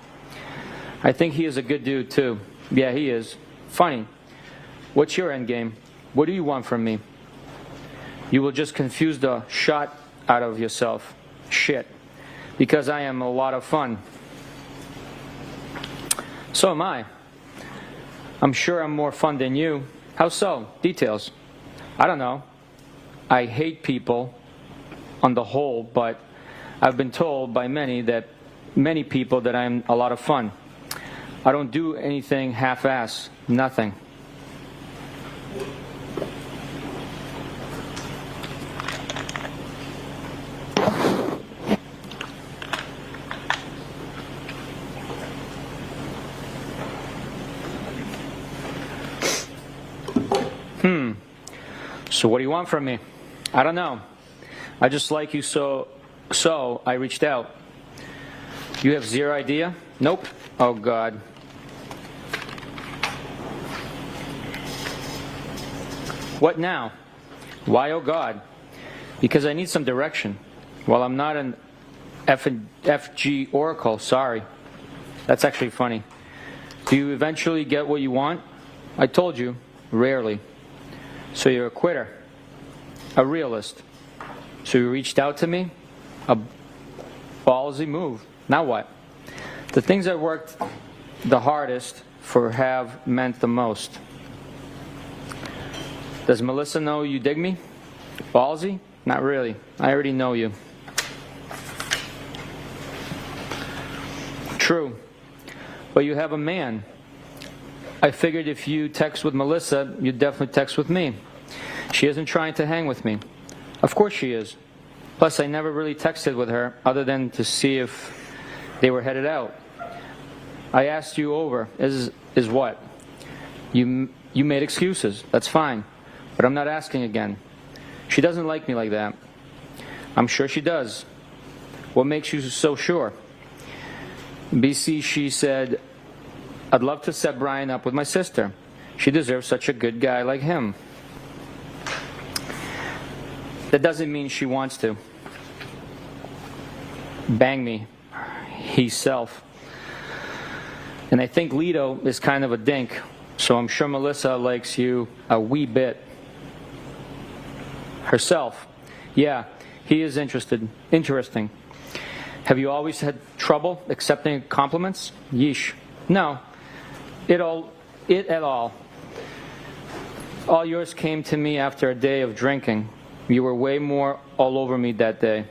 I think he is a good dude, too. Yeah, he is. Funny. What's your end game? What do you want from me? You will just confuse the shot out of yourself. Shit. Because I am a lot of fun. So am I. I'm sure I'm more fun than you. How so? Details. I don't know. I hate people on the whole, but I've been told by many people that I'm a lot of fun. I don't do anything half-ass. Nothing. So what do you want from me? I don't know. I just like you, so I reached out. You have zero idea? Nope. Oh, God. What now? Why, oh, God? Because I need some direction. Well, I'm not an FG oracle, sorry. That's actually funny. Do you eventually get what you want? I told you, rarely. So you're a quitter, a realist. So you reached out to me? A ballsy move. Now what? The things I worked the hardest for have meant the most. Does Melissa know you dig me? Ballsy? Not really. I already know you. True. But you have a man. I figured if you text with Melissa, you'd definitely text with me. She isn't trying to hang with me. Of course she is. Plus, I never really texted with her other than to see if they were headed out. I asked you over. Is what? You made excuses. That's fine. But I'm not asking again. She doesn't like me like that. I'm sure she does. What makes you so sure? BC, she said, I'd love to set Brian up with my sister. She deserves such a good guy like him. That doesn't mean she wants to. Bang me. Himself. And I think Lito is kind of a dink, so I'm sure Melissa likes you a wee bit. Herself. Yeah, he is interesting. Have you always had trouble accepting compliments? Yeesh. No. It at all. All yours came to me after a day of drinking. You were way more all over me that day.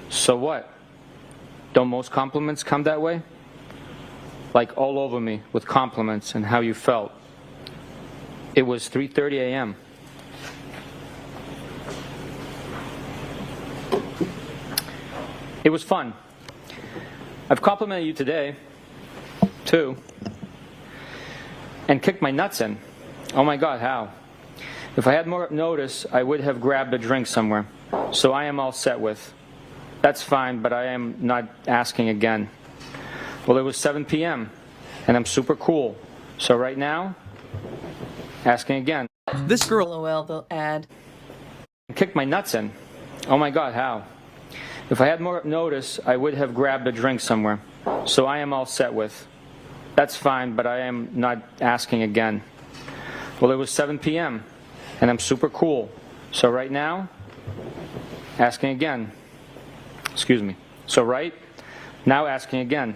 So what? Don't most compliments come that way? Like all over me with compliments and how you felt. It was 3:30 a.m. It was fun. I've complimented you today, too. And kicked my nuts in. Oh my God, how? If I had more notice, I would have grabbed a drink somewhere. So I am all set with. That's fine, but I am not asking again. Well, it was 7 p.m., and I'm super cool. So right now, asking again. This girl, LOL, they'll add. Kicked my nuts in. Oh my God, how? If I had more notice, I would have grabbed a drink somewhere. So I am all set with. That's fine, but I am not asking again. Well, it was 7 p.m., and I'm super cool. So right now, asking again. Excuse me. So right now, asking again.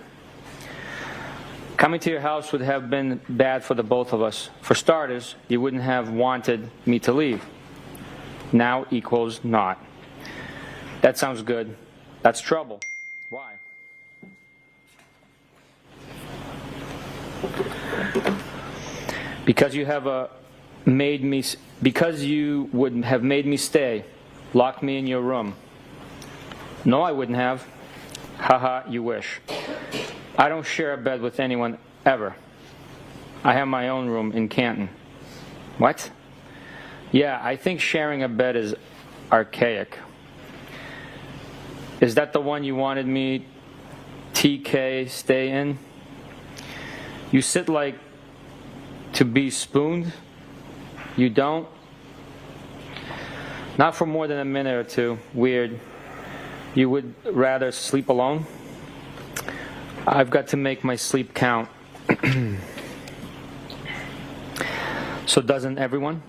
Coming to your house would have been bad for the both of us. For starters, you wouldn't have wanted me to leave. Now equals not. That sounds good. That's trouble. Why? Because you would have made me stay, locked me in your room. No, I wouldn't have. Haha, you wish. I don't share a bed with anyone ever. I have my own room in Canton. What? Yeah, I think sharing a bed is archaic. Is that the one you wanted me, TK, stay in? You sit like to be spooned? You don't? Not for more than a minute or two. Weird. You would rather sleep alone? I've got to make my sleep count. So doesn't everyone?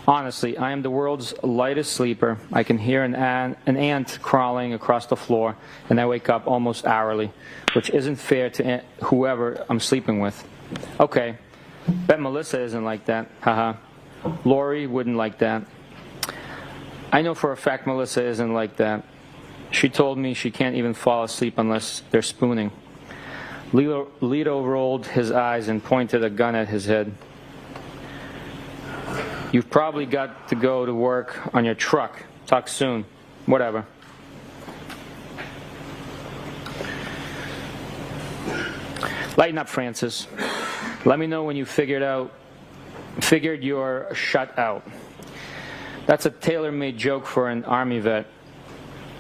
Honestly, I am the world's lightest sleeper. I can hear an ant crawling across the floor, and I wake up almost hourly, which isn't fair to whoever I'm sleeping with. Okay, bet Melissa isn't like that. Haha. Lori wouldn't like that. I know for a fact Melissa isn't like that. She told me she can't even fall asleep unless they're spooning. Lito rolled his eyes and pointed a gun at his head. You've probably got to go to work on your truck. Talk soon. Whatever. Lighten up, Francis. Let me know when you figured you're shut out. That's a tailor-made joke for an Army vet.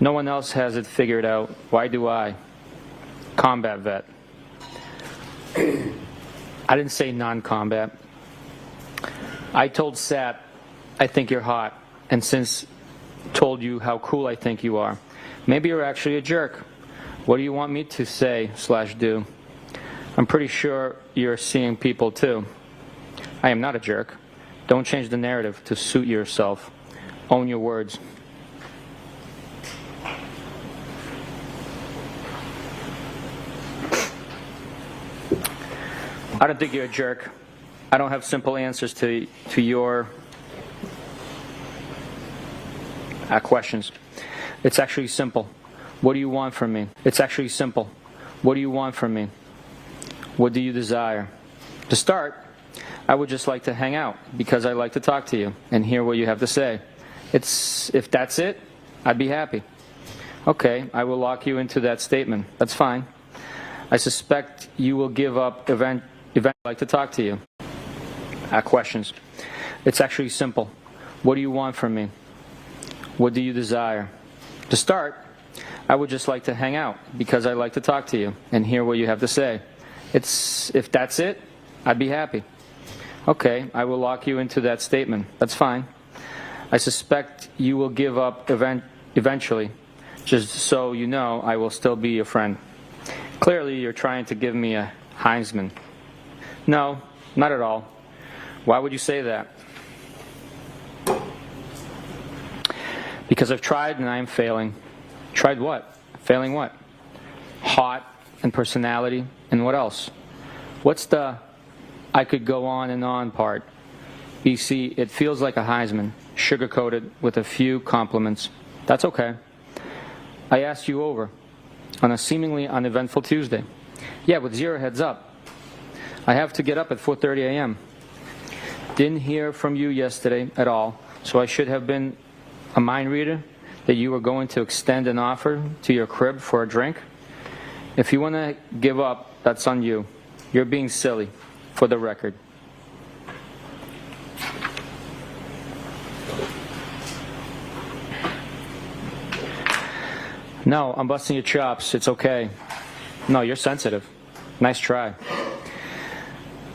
No one else has it figured out. Why do I? Combat vet. I didn't say non-combat. I told Sat, I think you're hot, and since told you how cool I think you are. Maybe you're actually a jerk. What do you want me to say / do? I'm pretty sure you're seeing people too. I am not a jerk. Don't change the narrative to suit yourself. Own your words. I don't think you're a jerk. I don't have simple answers to your questions. It's actually simple. What do you want from me? It's actually simple. What do you want from me? What do you desire? To start, I would just like to hang out because I like to talk to you and hear what you have to say. If that's it, I'd be happy. Okay, I will lock you into that statement. That's fine. I suspect you will give up eventually. I'd like to talk to you. Questions. It's actually simple. What do you want from me? What do you desire? To start, I would just like to hang out because I like to talk to you and hear what you have to say. If that's it, I'd be happy. Okay, I will lock you into that statement. That's fine. I suspect you will give up eventually. Just so you know, I will still be your friend. Clearly, you're trying to give me a Heisman. No, not at all. Why would you say that? Because I've tried and I am failing. Tried what? Failing what? Hot and personality and what else? What's the I could go on and on part? You see, it feels like a Heisman, sugar-coated with a few compliments. That's okay. I asked you over on a seemingly uneventful Tuesday. Yeah, with 0 heads up. I have to get up at 4:30 a.m. Didn't hear from you yesterday at all, so I should have been a mind reader that you were going to extend an offer to your crib for a drink. If you want to give up, that's on you. You're being silly, for the record. No, I'm busting your chops. It's okay. No, you're sensitive. Nice try.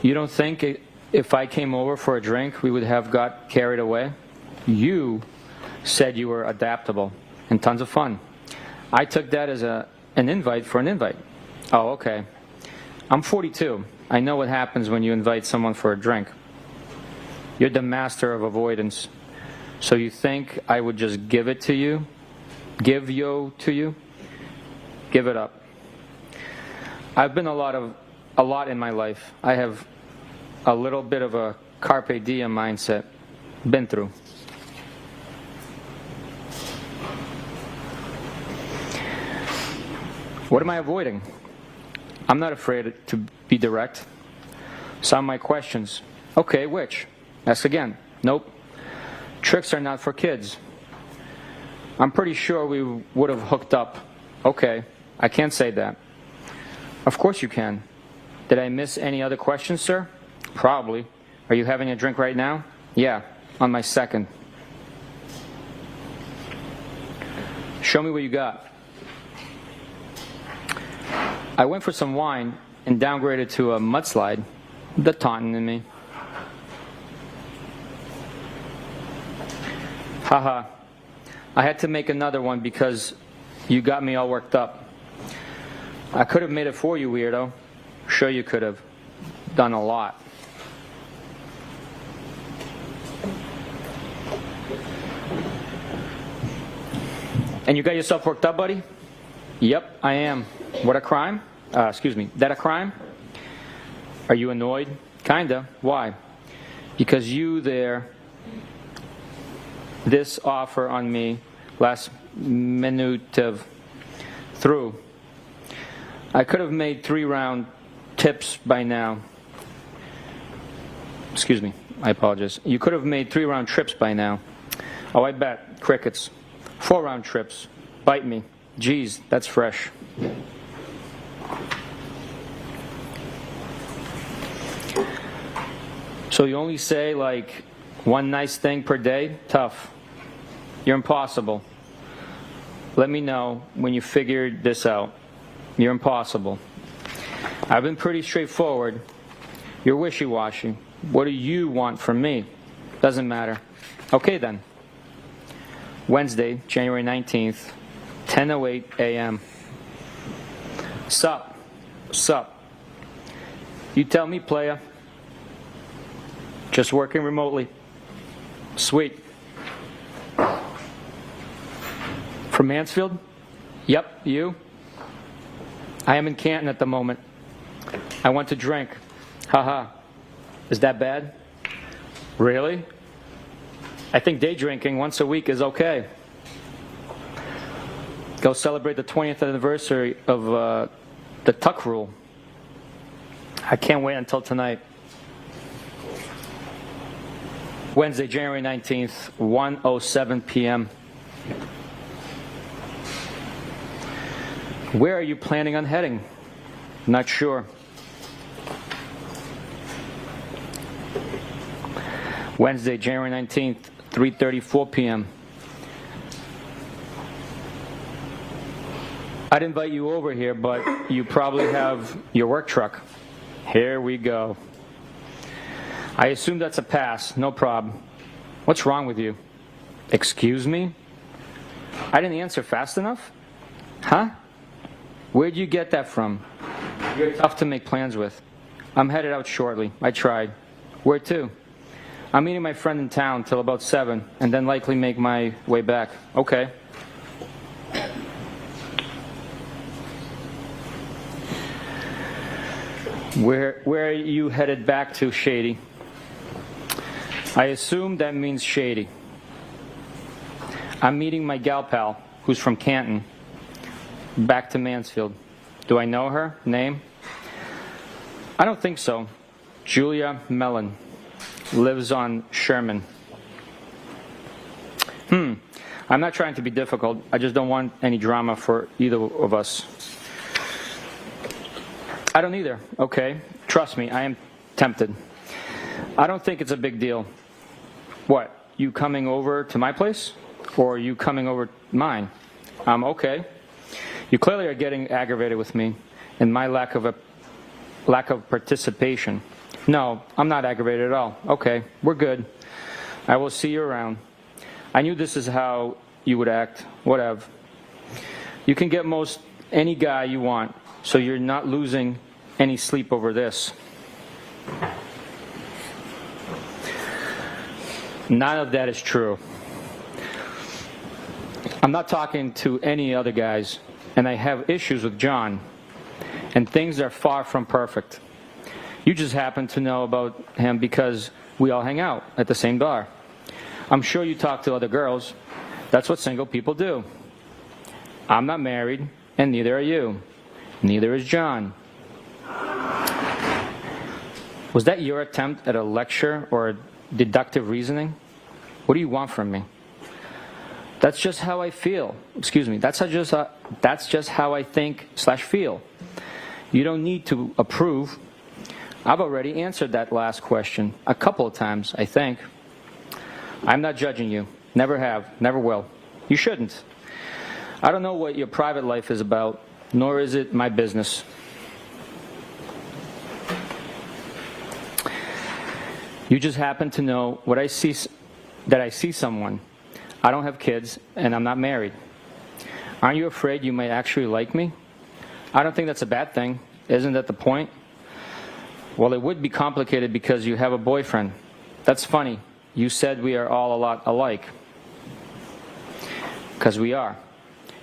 You don't think if I came over for a drink, we would have got carried away? You said you were adaptable and tons of fun. I took that as an invite for an invite. Oh, okay. I'm 42. I know what happens when you invite someone for a drink. You're the master of avoidance. So you think I would just give it to you? Give yo to you? Give it up. I've been a lot in my life. I have a little bit of a carpe diem mindset. Been through. What am I avoiding? I'm not afraid to be direct. Some of my questions. Okay, which? Ask again. Nope. Tricks are not for kids. I'm pretty sure we would have hooked up. Okay, I can't say that. Of course you can. Did I miss any other questions, sir? Probably. Are you having a drink right now? Yeah, on my second. Show me what you got. I went for some wine and downgraded to a mudslide. The taunting in me. Haha. I had to make another one because you got me all worked up. I could have made it for you, weirdo. Sure you could have. Done a lot. And you got yourself worked up, buddy? Yep, I am. What a crime? Excuse me. That a crime? Are you annoyed? Kinda. Why? Because you there, this offer on me last minute of through. I could have made 3-round tips by now. Excuse me. I apologize. You could have made 3-round trips by now. Oh, I bet. Crickets. 4-round trips. Bite me. Geez, that's fresh. So you only say like one nice thing per day? Tough. You're impossible. Let me know when you figured this out. You're impossible. I've been pretty straightforward. You're wishy-washy. What do you want from me? Doesn't matter. Okay then. Wednesday, January 19th, 10:08 a.m. Sup? Sup? You tell me, playa. Just working remotely. Sweet. From Mansfield? Yep, you? I am in Canton at the moment. I want to drink. Haha. Is that bad? Really? I think day drinking once a week is okay. Go celebrate the 20th anniversary of the Tuck Rule. I can't wait until tonight. Wednesday, January 19th, 1:07 p.m. Where are you planning on heading? Not sure. Wednesday, January 19th, 3:34 p.m. I'd invite you over here, but you probably have your work truck. Here we go. I assume that's a pass. No problem. What's wrong with you? Excuse me? I didn't answer fast enough? Huh? Where'd you get that from? You're tough to make plans with. I'm headed out shortly. I tried. Where to? I'm meeting my friend in town till about 7, and then likely make my way back. Okay. Where are you headed back to, Shady? I assume that means Shady. I'm meeting my gal pal, who's from Canton, back to Mansfield. Do I know her? Name? I don't think so. Julia Mellon. Lives on Sherman. I'm not trying to be difficult. I just don't want any drama for either of us. I don't either. Okay. Trust me, I am tempted. I don't think it's a big deal. What? You coming over to my place? Or you coming over mine? Okay. You clearly are getting aggravated with me and my lack of participation. No, I'm not aggravated at all. Okay, we're good. I will see you around. I knew this is how you would act. Whatever. You can get most any guy you want, so you're not losing any sleep over this. None of that is true. I'm not talking to any other guys, and I have issues with John, and things are far from perfect. You just happen to know about him because we all hang out at the same bar. I'm sure you talk to other girls. That's what single people do. I'm not married, and neither are you. Neither is John. Was that your attempt at a lecture or deductive reasoning? What do you want from me? That's just how I feel. Excuse me. That's just how I think/feel. You don't need to approve. I've already answered that last question a couple of times, I think. I'm not judging you. Never have. Never will. You shouldn't. I don't know what your private life is about, nor is it my business. You just happen to know what I see, that I see someone. I don't have kids, and I'm not married. Aren't you afraid you might actually like me? I don't think that's a bad thing. Isn't that the point? Well, it would be complicated because you have a boyfriend. That's funny. You said we are all a lot alike. Because we are.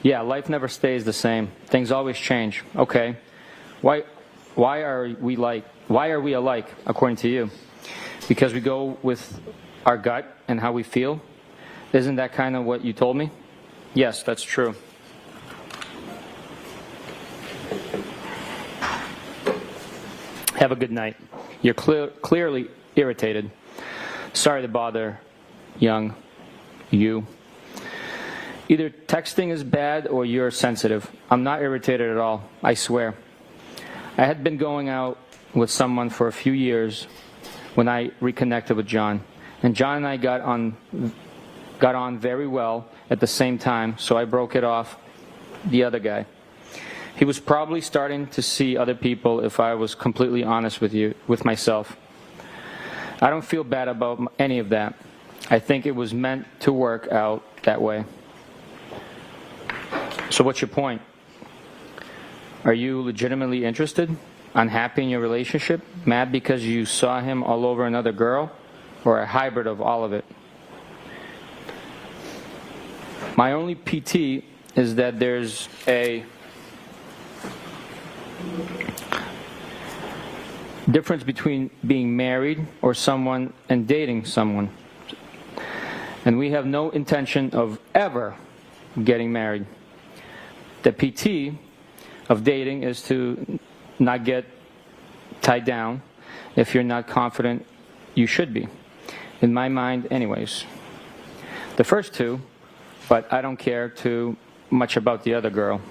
Yeah, life never stays the same. Things always change. Okay. Why are we alike, according to you? Because we go with our gut and how we feel? Isn't that kind of what you told me? Yes, that's true. Have a good night. You're clearly irritated. Sorry to bother, young you. Either texting is bad or you're sensitive. I'm not irritated at all, I swear. I had been going out with someone for a few years when I reconnected with John. And John and I got on very well at the same time, so I broke it off the other guy. He was probably starting to see other people, if I was completely honest with myself. I don't feel bad about any of that. I think it was meant to work out that way. So what's your point? Are you legitimately interested? Unhappy in your relationship? Mad because you saw him all over another girl? Or a hybrid of all of it? My only PT is that there's a difference between being married or someone and dating someone. And we have no intention of ever getting married. The PT of dating is to not get tied down if you're not confident you should be. In my mind, anyways. The first two, but I don't care too much about the other girl.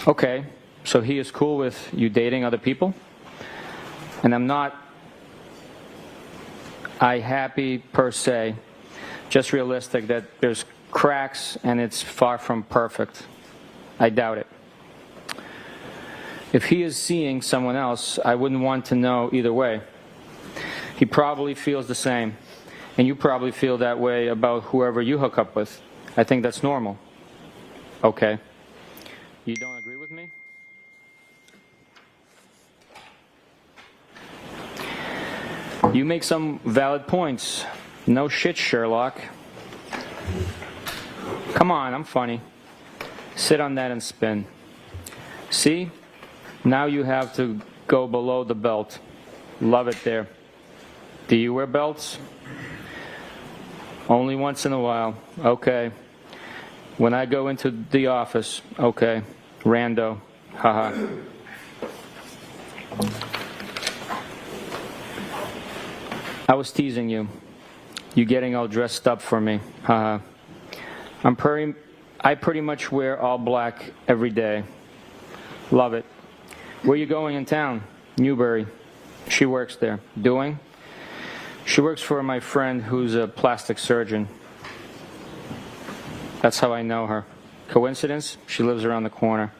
Okay, so he is cool with you dating other people? And I'm not happy per se, just realistic that there's cracks and it's far from perfect. I doubt it. If he is seeing someone else, I wouldn't want to know either way. He probably feels the same, and you probably feel that way about whoever you hook up with. I think that's normal. Okay. You don't agree with me? You make some valid points. No shit, Sherlock. Come on, I'm funny. Sit on that and spin. See? Now you have to go below the belt. Love it there. Do you wear belts? Only once in a while. Okay. When I go into the office. Okay. Rando. Haha. I was teasing you. You getting all dressed up for me. Haha. I pretty much wear all black every day. Love it. Where you going in town? Newbury. She works there. Doing? She works for my friend who's a plastic surgeon. That's how I know her. Coincidence? She lives around the corner.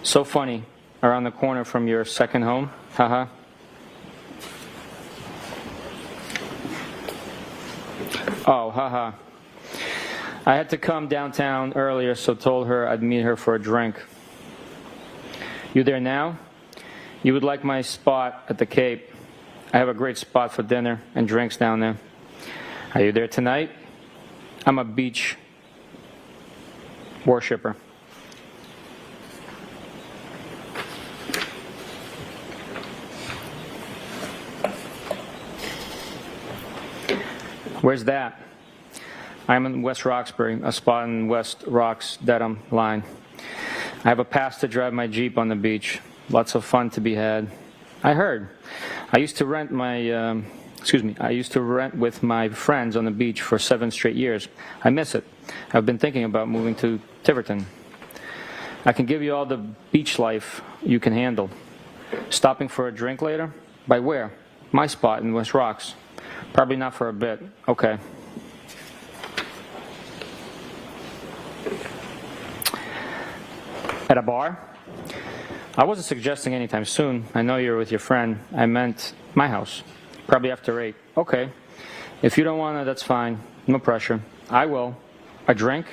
So funny. Around the corner from your second home? Haha. Oh, haha. I had to come downtown earlier, so told her I'd meet her for a drink. You there now? You would like my spot at the Cape. I have a great spot for dinner and drinks down there. Are you there tonight? I'm a beach worshiper. Where's that? I'm in West Roxbury, a spot in West Rocks, Dedham line. I have a pass to drive my Jeep on the beach. Lots of fun to be had. I heard. I used to rent with my friends on the beach for 7 straight years. I miss it. I've been thinking about moving to Tiverton. I can give you all the beach life you can handle. Stopping for a drink later? By where? My spot in West Rocks. Probably not for a bit. Okay. At a bar? I wasn't suggesting anytime soon. I know you're with your friend. I meant my house. Probably after 8. Okay. If you don't want to, that's fine. No pressure. I will. A drink?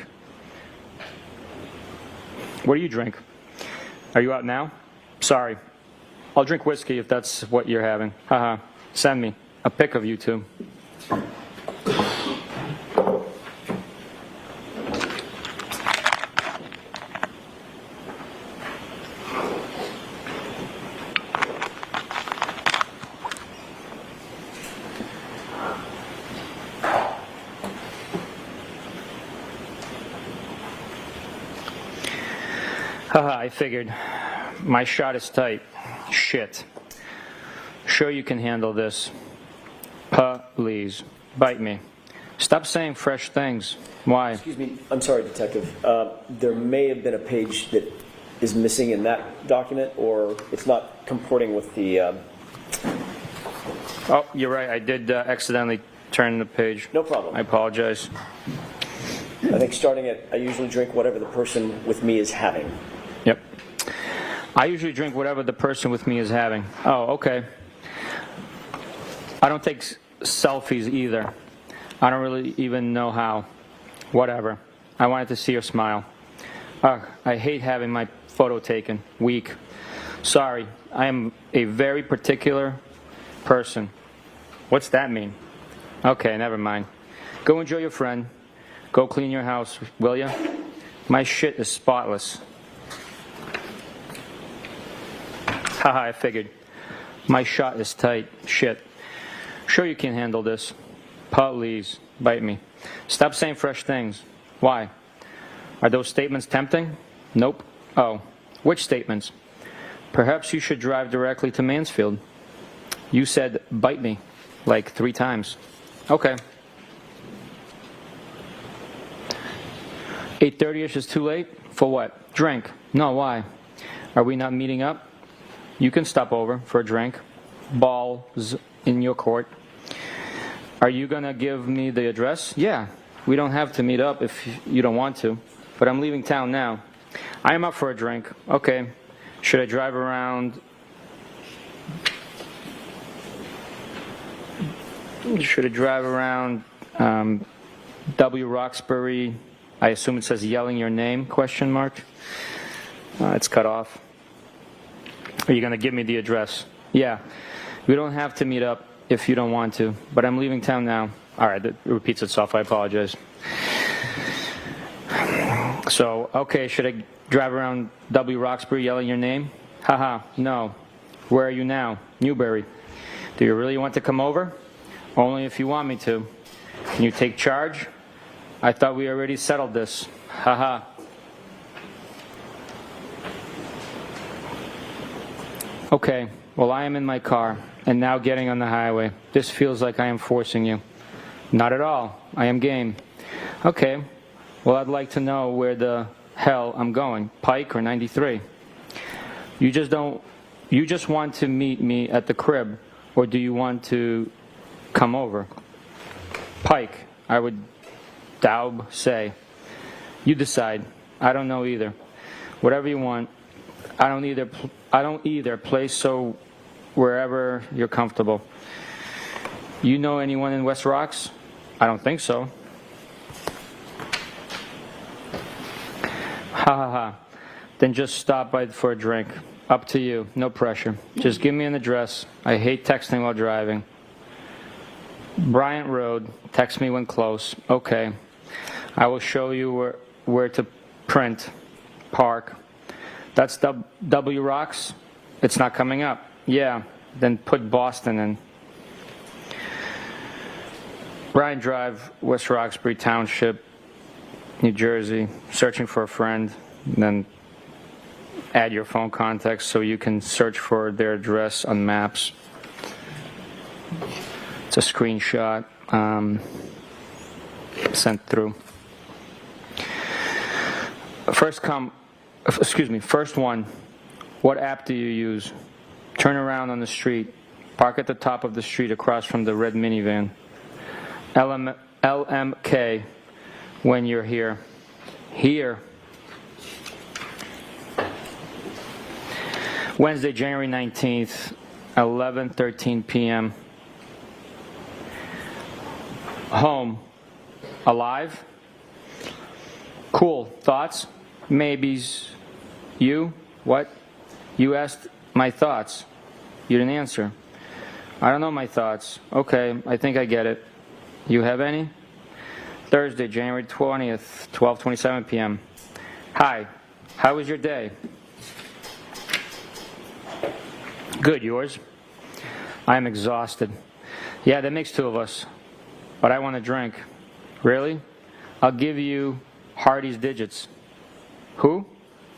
What do you drink? Are you out now? Sorry. I'll drink whiskey if that's what you're having. Haha. Send me a pic of you two. Haha, I figured. My shot is tight. Shit. Sure you can handle this. Please. Bite me. Stop saying fresh things. Why? Excuse me, I'm sorry, Detective. There may have been a page that is missing in that document, or it's not comporting with the... Oh, you're right. I did accidentally turn the page. No problem. I apologize. I think starting at, I usually drink whatever the person with me is having. Yep. I usually drink whatever the person with me is having. Oh, okay. I don't take selfies either. I don't really even know how. Whatever. I wanted to see her smile. Ugh, I hate having my photo taken. Weak. Sorry. I am a very particular person. What's that mean? Okay, never mind. Go enjoy your friend. Go clean your house, will ya? My shit is spotless. Haha, I figured. My shot is tight. Shit. Sure you can handle this. Please. Bite me. Stop saying fresh things. Why? Are those statements tempting? Nope. Oh. Which statements? Perhaps you should drive directly to Mansfield. You said, bite me, like 3 times. Okay. 8:30ish is too late? For what? Drink. No, why? Are we not meeting up? You can stop over for a drink. Balls in your court. Are you gonna give me the address? Yeah. We don't have to meet up if you don't want to. But I'm leaving town now. I am up for a drink. Okay. Should I drive around? Should I drive around W. Roxbury? I assume it says yelling your name, question mark. It's cut off. Are you going to give me the address? Yeah. We don't have to meet up if you don't want to, but I'm leaving town now. All right, that repeats itself. I apologize. So, okay, should I drive around W. Roxbury yelling your name? Haha, no. Where are you now? Newbury. Do you really want to come over? Only if you want me to. Can you take charge? I thought we already settled this. Haha. Okay, well, I am in my car and now getting on the highway. This feels like I am forcing you. Not at all. I am game. Okay, well, I'd like to know where the hell I'm going. Pike or 93? You just want to meet me at the crib, or do you want to come over? Pike, I would Daub say. You decide. I don't know either. Whatever you want. I don't either. Play so wherever you're comfortable. You know anyone in West Rocks? I don't think so. Ha ha ha. Then just stop by for a drink. Up to you. No pressure. Just give me an address. I hate texting while driving. Bryant Road. Text me when close. Okay. I will show you where to print. Park. That's W. Rocks? It's not coming up. Yeah. Then put Boston in. Bryant Drive, West Roxbury Township, New Jersey. Searching for a friend. And then add your phone contacts so you can search for their address on maps. It's a screenshot sent through. First one. What app do you use? Turn around on the street. Park at the top of the street across from the red minivan. LMK when you're here. Here. Wednesday, January 19th, 11:13 p.m. Home. Alive? Cool. Thoughts? Maybes. You? What? You asked my thoughts. You didn't answer. I don't know my thoughts. Okay, I think I get it. You have any? Thursday, January 20th, 12:27 p.m. Hi. How was your day? Good. Yours? I am exhausted. Yeah, that makes two of us. But I want a drink. Really? I'll give you Hardy's digits. Who?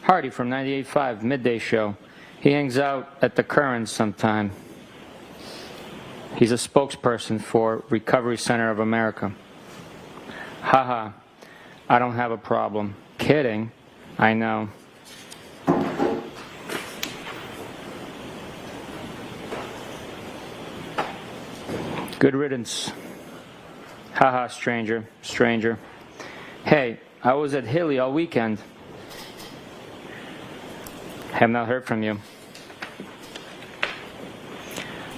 Hardy from 98.5, Midday Show. He hangs out at the Currents sometime. He's a spokesperson for Recovery Center of America. Haha, I don't have a problem. Kidding. I know. Good riddance. Haha, stranger, stranger. Hey, I was at Hilly all weekend. Have not heard from you.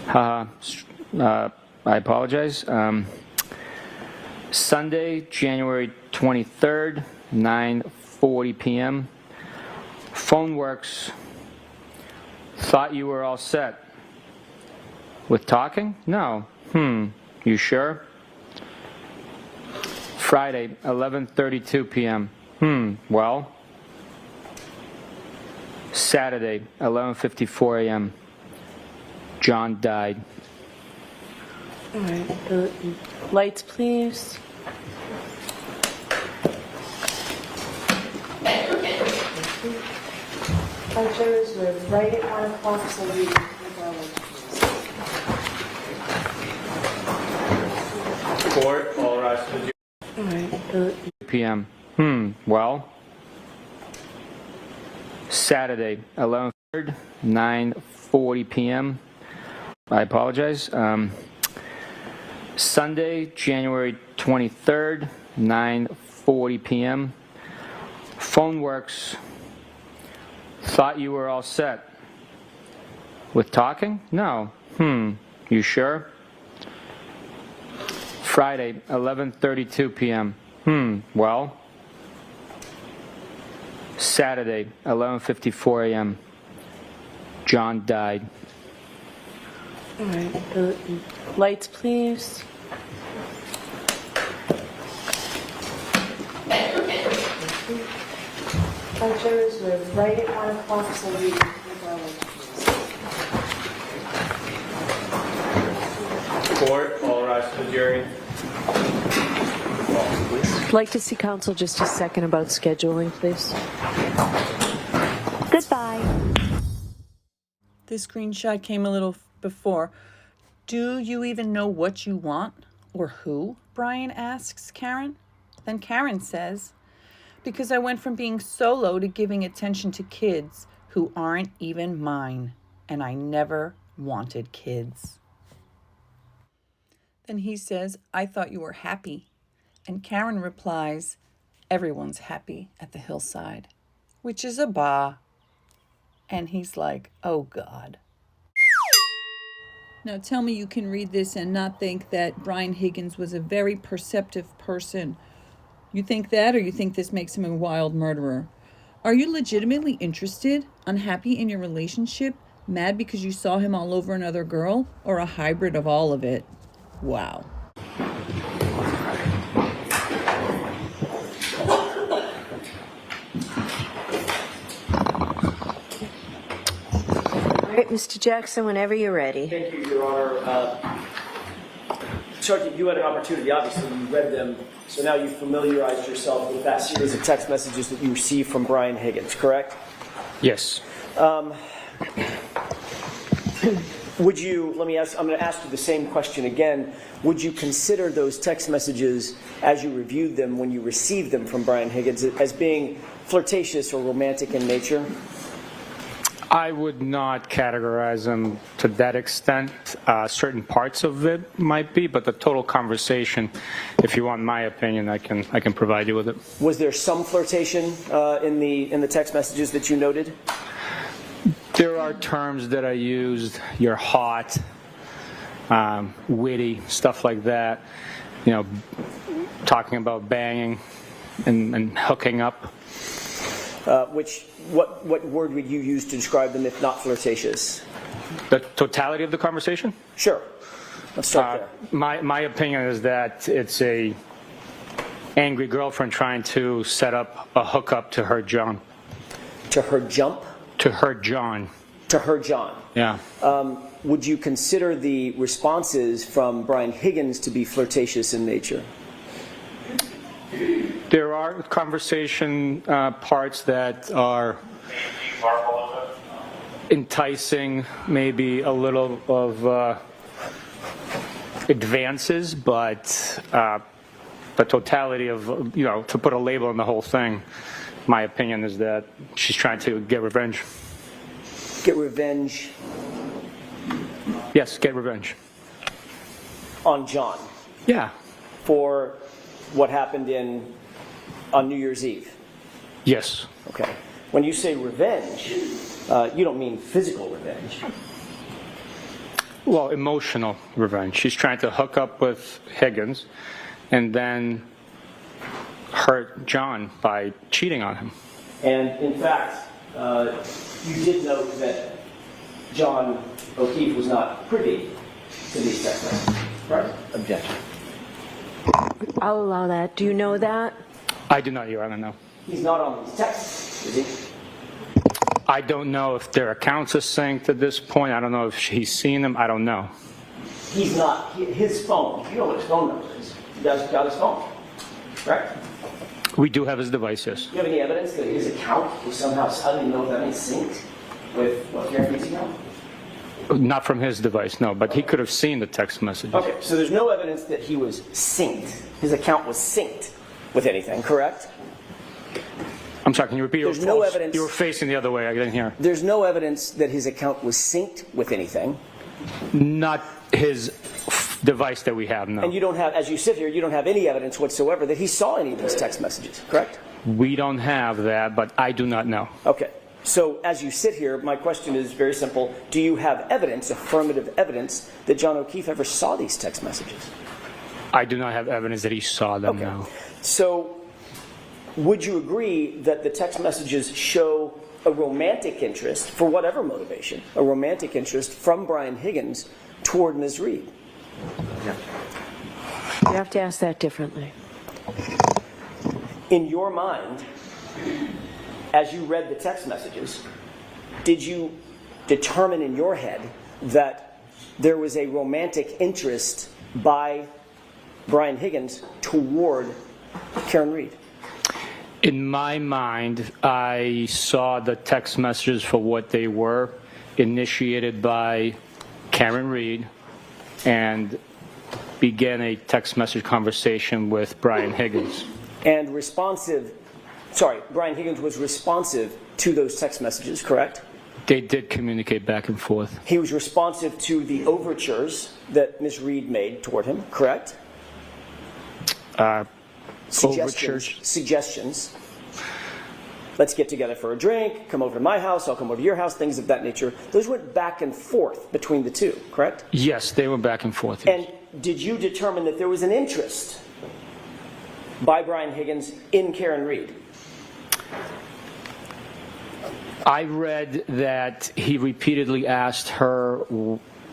Haha, I apologize. Sunday, January 23rd, 9:40 p.m. Phone works. Thought you were all set. With talking? No. You sure? Friday, 11:32 p.m. Well. Saturday, 11:54 a.m. John died. All right. Lights, please. Jurors, we're right at 1 o'clock, so we can take our lunch. Court, all rise to the All right. p.m. Well. Saturday, 11:03, 9:40 p.m. I apologize. Sunday, January 23rd, 9:40 p.m. Phone works. Thought you were all set. With talking? No. You sure? Friday, 11:32 p.m. Well. Saturday, 11:54 a.m. John died. All right. Lights, please. Jurors, we're right at 1 o'clock, so we can take our lunch. court, all rise to the jury. I'd like to see counsel just a second about scheduling, please. Goodbye. This screenshot came a little before. Do you even know what you want or who? Brian asks Karen. Then Karen says, because I went from being solo to giving attention to kids who aren't even mine, and I never wanted kids. Then he says, I thought you were happy. And Karen replies, everyone's happy at the hillside, which is a bah. And he's like, oh God. Now tell me you can read this and not think that Brian Higgins was a very perceptive person. You think that, or you think this makes him a wild murderer? Are you legitimately interested, unhappy in your relationship, mad because you saw him all over another girl, or a hybrid of all of it? Wow. All right, Mr. Jackson, whenever you're ready. Thank you, Your Honor. Sergeant, you had an opportunity, obviously, you read them, so now you've familiarized yourself with that series of text messages that you received from Brian Higgins, correct? Yes. Would you, I'm going to ask you the same question again. Would you consider those text messages, as you reviewed them when you received them from Brian Higgins, as being flirtatious or romantic in nature? I would not categorize them to that extent. Certain parts of it might be, but the total conversation, if you want my opinion, I can provide you with it. Was there some flirtation in the text messages that you noted? There are terms that I used. You're hot, witty, stuff like that. You know, talking about banging and hooking up. What word would you use to describe them if not flirtatious? The totality of the conversation? Sure. Let's start there. My opinion is that it's a angry girlfriend trying to set up a hookup to her John. To her jump? To her John. To her John. Yeah. Would you consider the responses from Brian Higgins to be flirtatious in nature? There are conversation parts that are enticing, maybe a little of advances, but the totality of, you know, to put a label on the whole thing, my opinion is that she's trying to get revenge. Get revenge Yes, get revenge. on John Yeah. for what happened on New Year's Eve. Yes. Okay. When you say revenge, you don't mean physical revenge. Well, emotional revenge. She's trying to hook up with Higgins and then hurt John by cheating on him. And in fact, you did note that John O'Keefe was not privy to these text messages, right? Objection. I'll allow that. Do you know that? I do not, Your Honor, no. He's not on these texts, is he? I don't know if their accounts are synced at this point. I don't know if he's seen them. I don't know. He's not. His phone, you know what his phone number is. You guys got his phone, right? We do have his device, yes. Do you have any evidence that his account was somehow, I don't even know if that means synced with Karen Read's account? Not from his device, no, but he could have seen the text messages. Okay, so there's no evidence that he was synced. His account was synced with anything, correct? I'm sorry, can you repeat? There's no evidence. You were facing the other way. I didn't hear. There's no evidence that his account was synced with anything. Not his device that we have, no. And you don't have, as you sit here, you don't have any evidence whatsoever that he saw any of these text messages, correct? We don't have that, but I do not know. Okay. So as you sit here, my question is very simple. Do you have evidence, affirmative evidence, that John O'Keefe ever saw these text messages? I do not have evidence that he saw them, Okay. no. So would you agree that the text messages show a romantic interest, for whatever motivation, a romantic interest from Brian Higgins toward Ms. Read? You have to ask that differently. In your mind, as you read the text messages, did you determine in your head that there was a romantic interest by Brian Higgins toward Karen Read? In my mind, I saw the text messages for what they were, initiated by Karen Read, and began a text message conversation with Brian Higgins. And Brian Higgins was responsive to those text messages, correct? They did communicate back and forth. He was responsive to the overtures that Ms. Read made toward him, correct? Suggestions. Let's get together for a drink, come over to my house, I'll come over to your house, things of that nature. Those went back and forth between the two, correct? Yes, they went back and forth. Yes. And did you determine that there was an interest by Brian Higgins in Karen Read? I read that he repeatedly asked her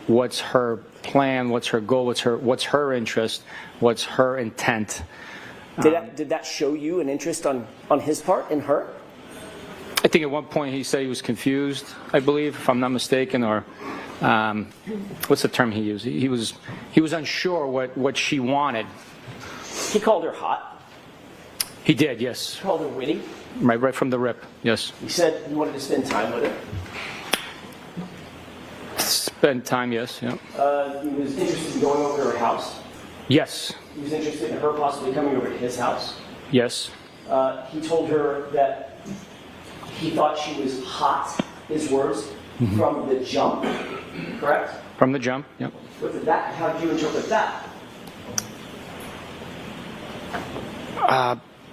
what's her plan, what's her goal, what's her interest, what's her intent. Did that show you an interest on his part, in her? I think at one point he said he was confused, I believe, if I'm not mistaken, or what's the term he used? He was unsure what she wanted. He called her hot. He did, yes. He called her witty. Right from the rip, yes. He said he wanted to spend time with her. Spend time, yes, yeah. He was interested in going over to her house. Yes. He was interested in her possibly coming over to his house. Yes. He told her that he thought she was hot his words, from the jump, correct? From the jump, yep. What did that, how did you interpret that?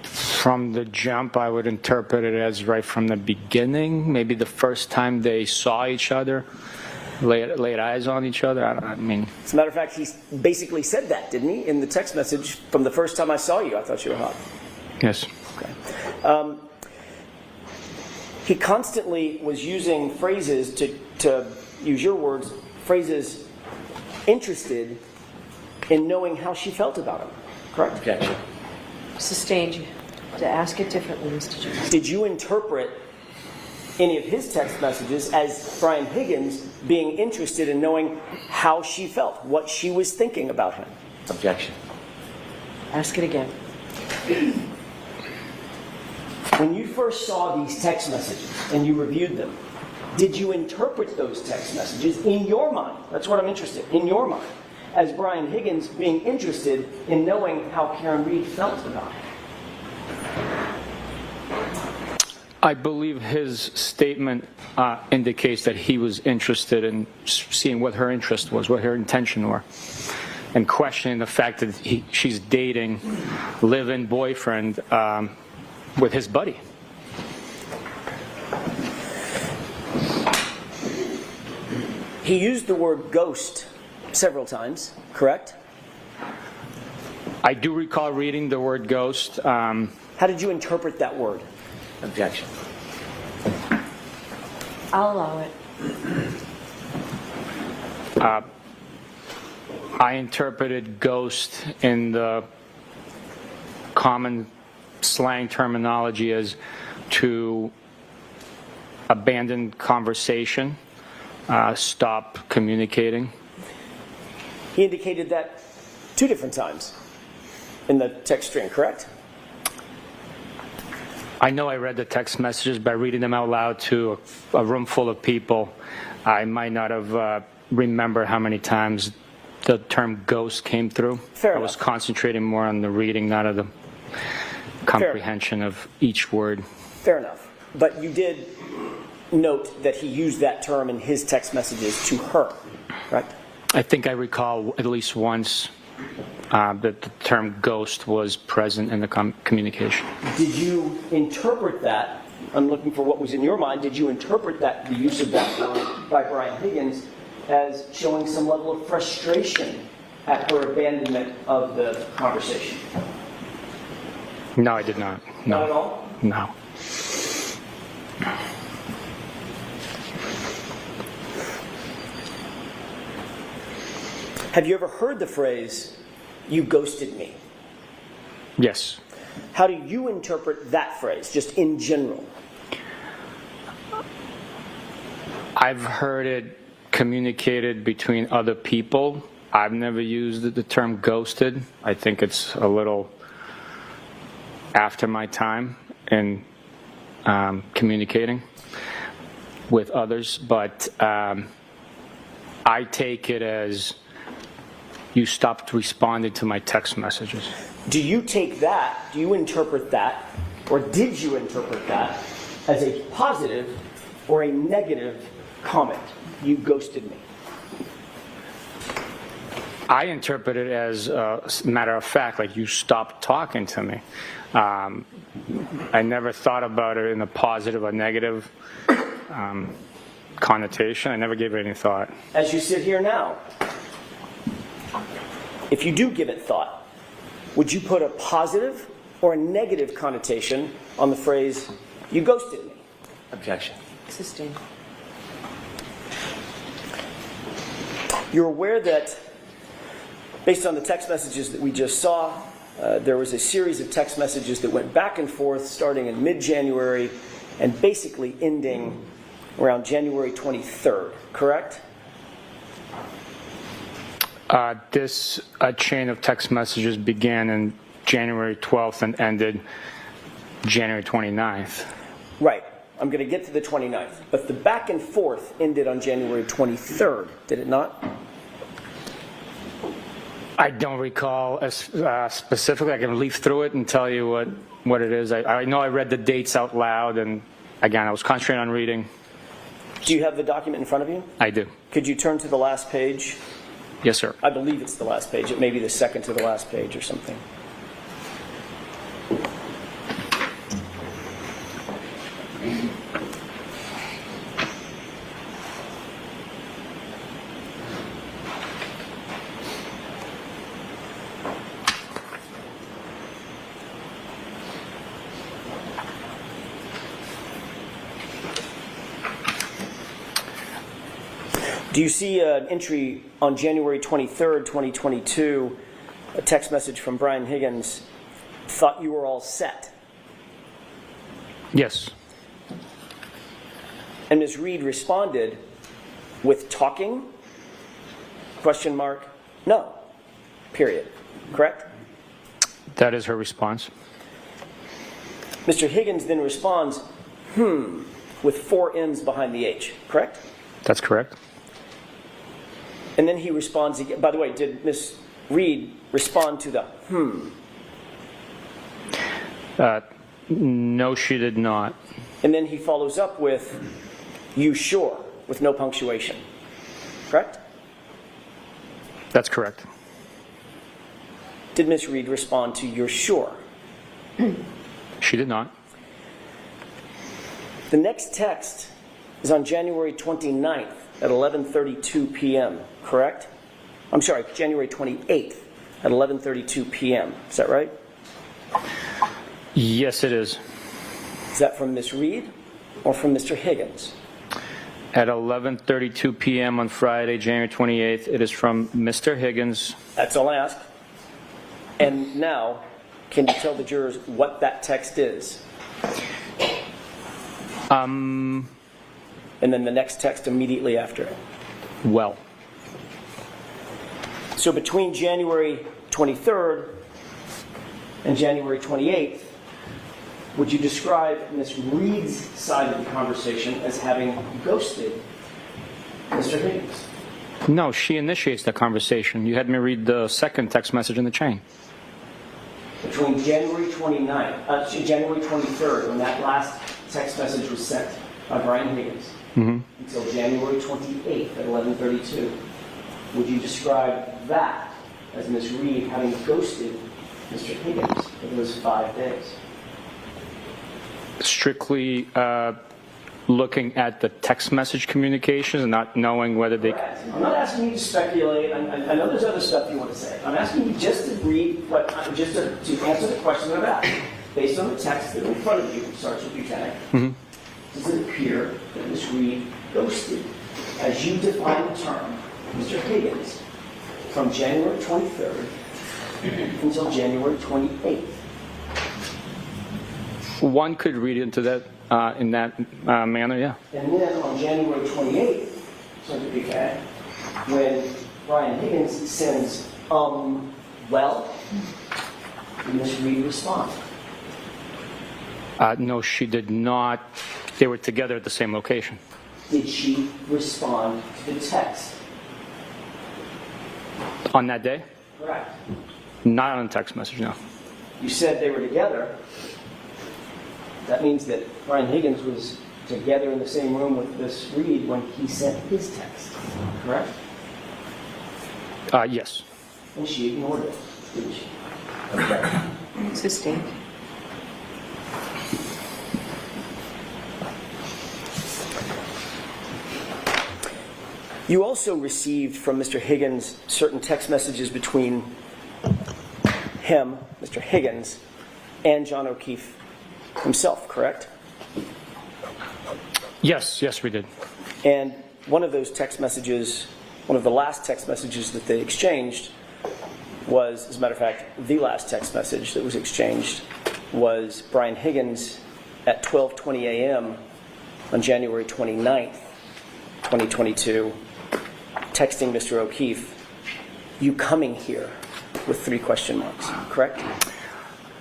From the jump, I would interpret it as right from the beginning, maybe the first time they saw each other, laid eyes on each other. I mean, As a matter of fact, he basically said that, didn't he, in the text message? From the first time I saw you, I thought you were hot. yes. Okay. He constantly was using phrases, to use your words, phrases interested in knowing how she felt about him, correct? Objection. Sustained. To ask it differently, Mr. Jones. Did you interpret any of his text messages as Brian Higgins being interested in knowing how she felt, what she was thinking about him? Objection. Ask it again. When you first saw these text messages and you reviewed them, did you interpret those text messages in your mind? That's what I'm interested in your mind, as Brian Higgins being interested in knowing how Karen Read felt about him. I believe his statement indicates that he was interested in seeing what her interest was, what her intention were, and questioning the fact that she's dating live-in boyfriend with his buddy. He used the word ghost several times, correct? I do recall reading the word ghost. How did you interpret that word? Objection. I'll allow it. I interpreted ghost in the common slang terminology as to abandon conversation, stop communicating. He indicated that 2 different times in the text string, correct? I know I read the text messages, by reading them out loud to a room full of people, I might not have remembered how many times the term ghost came through. Fair I enough. was concentrating more on the reading, not on the comprehension of each word. Fair enough. But you did note that he used that term in his text messages to her, correct? I think I recall at least once that the term ghost was present in the communication. Did you interpret that? I'm looking for what was in your mind. Did you interpret that, the use of that word by Brian Higgins, as showing some level of frustration at her abandonment of the conversation? No, I did not. No. Not at all? No. Have you ever heard the phrase, "you ghosted me"? Yes. How do you interpret that phrase, just in general? I've heard it communicated between other people. I've never used the term ghosted. I think it's a little after my time in communicating with others, but I take it as you stopped responding to my text messages. Do you take that, do you interpret that, or did you interpret that as a positive or a negative comment? You ghosted me. I interpret it as a matter of fact, like you stopped talking to me. I never thought about it in a positive or negative connotation. I never gave it any thought. As you sit here now, if you do give it thought, would you put a positive or a negative connotation on the phrase, "you ghosted me"? Objection. Sustained. You're aware that, based on the text messages that we just saw, there was a series of text messages that went back and forth starting in mid-January and basically ending around January 23rd, correct? This chain of text messages began in January 12th and ended January 29th. Right. I'm going to get to the 29th. But the back and forth ended on January 23rd, did it not? I don't recall as specifically. I can leaf through it and tell you what it is. I know I read the dates out loud, and again, I was concentrating on reading. Do you have the document in front of you? I do. Could you turn to the last page? Yes, sir. I believe it's the last page. It may be the second to the last page or something. Do you see an entry on January 23rd, 2022, a text message from Brian Higgins, thought you were all set? Yes. And Ms. Reed responded with talking? Question mark. No. Period. Correct? That is her response. Mr. Higgins then responds, with 4 M's behind the H. Correct? That's correct. And then he responds again. By the way, did Ms. Reed respond to the No, she did not. And then he follows up with, you sure, with no punctuation. Correct? That's correct. Did Ms. Reed respond to you're sure? She did not. The next text is on January 29th at 11:32 p.m., correct? I'm sorry, January 28th at 11:32 p.m. Is that right? Yes, it is. Is that from Ms. Reed or from Mr. Higgins? At 11:32 p.m. on Friday, January 28th, it is from Mr. Higgins. That's all I ask. And now, can you tell the jurors what that text is? And then the next text immediately after it. Well, So between January 23rd and January 28th, would you describe Ms. Reed's side of the conversation as having ghosted Mr. Higgins? no, she initiates the conversation. You had me read the second text message in the chain. Between January 23rd, when that last text message was sent by Brian Higgins, until January 28th at 11:32, would you describe that as Ms. Reed having ghosted Mr. Higgins for those 5 days? Strictly looking at the text message communications and not knowing whether they... Correct. I'm not asking you to speculate. I know there's other stuff you want to say. I'm asking you just to read, just to answer the question I've asked. Based on the text that are in front of you, Sergeant Bukhenik, does it appear that Ms. Reed ghosted, as you define the term, Mr. Higgins, from January 23rd until January 28th? One could read into that in that manner, yeah. And then on January 28th, Sergeant Bukhenik, when Brian Higgins sends, well, did Ms. Reed respond? No, she did not. They were together at the same location. Did she respond to the text? On that day? Correct. Not on a text message, no. You said they were together. That means that Brian Higgins was together in the same room with Ms. Reed when he sent his text. Correct? Yes. And she ignored it, didn't she? Sustained. You also received from Mr. Higgins certain text messages between him, Mr. Higgins, and John O'Keefe himself, correct? Yes, we did. And one of those text messages, one of the last text messages that they exchanged was, as a matter of fact, the last text message that was exchanged was Brian Higgins at 12:20 a.m. on January 29th, 2022, texting Mr. O'Keefe, "You coming here?" with 3 question marks, correct?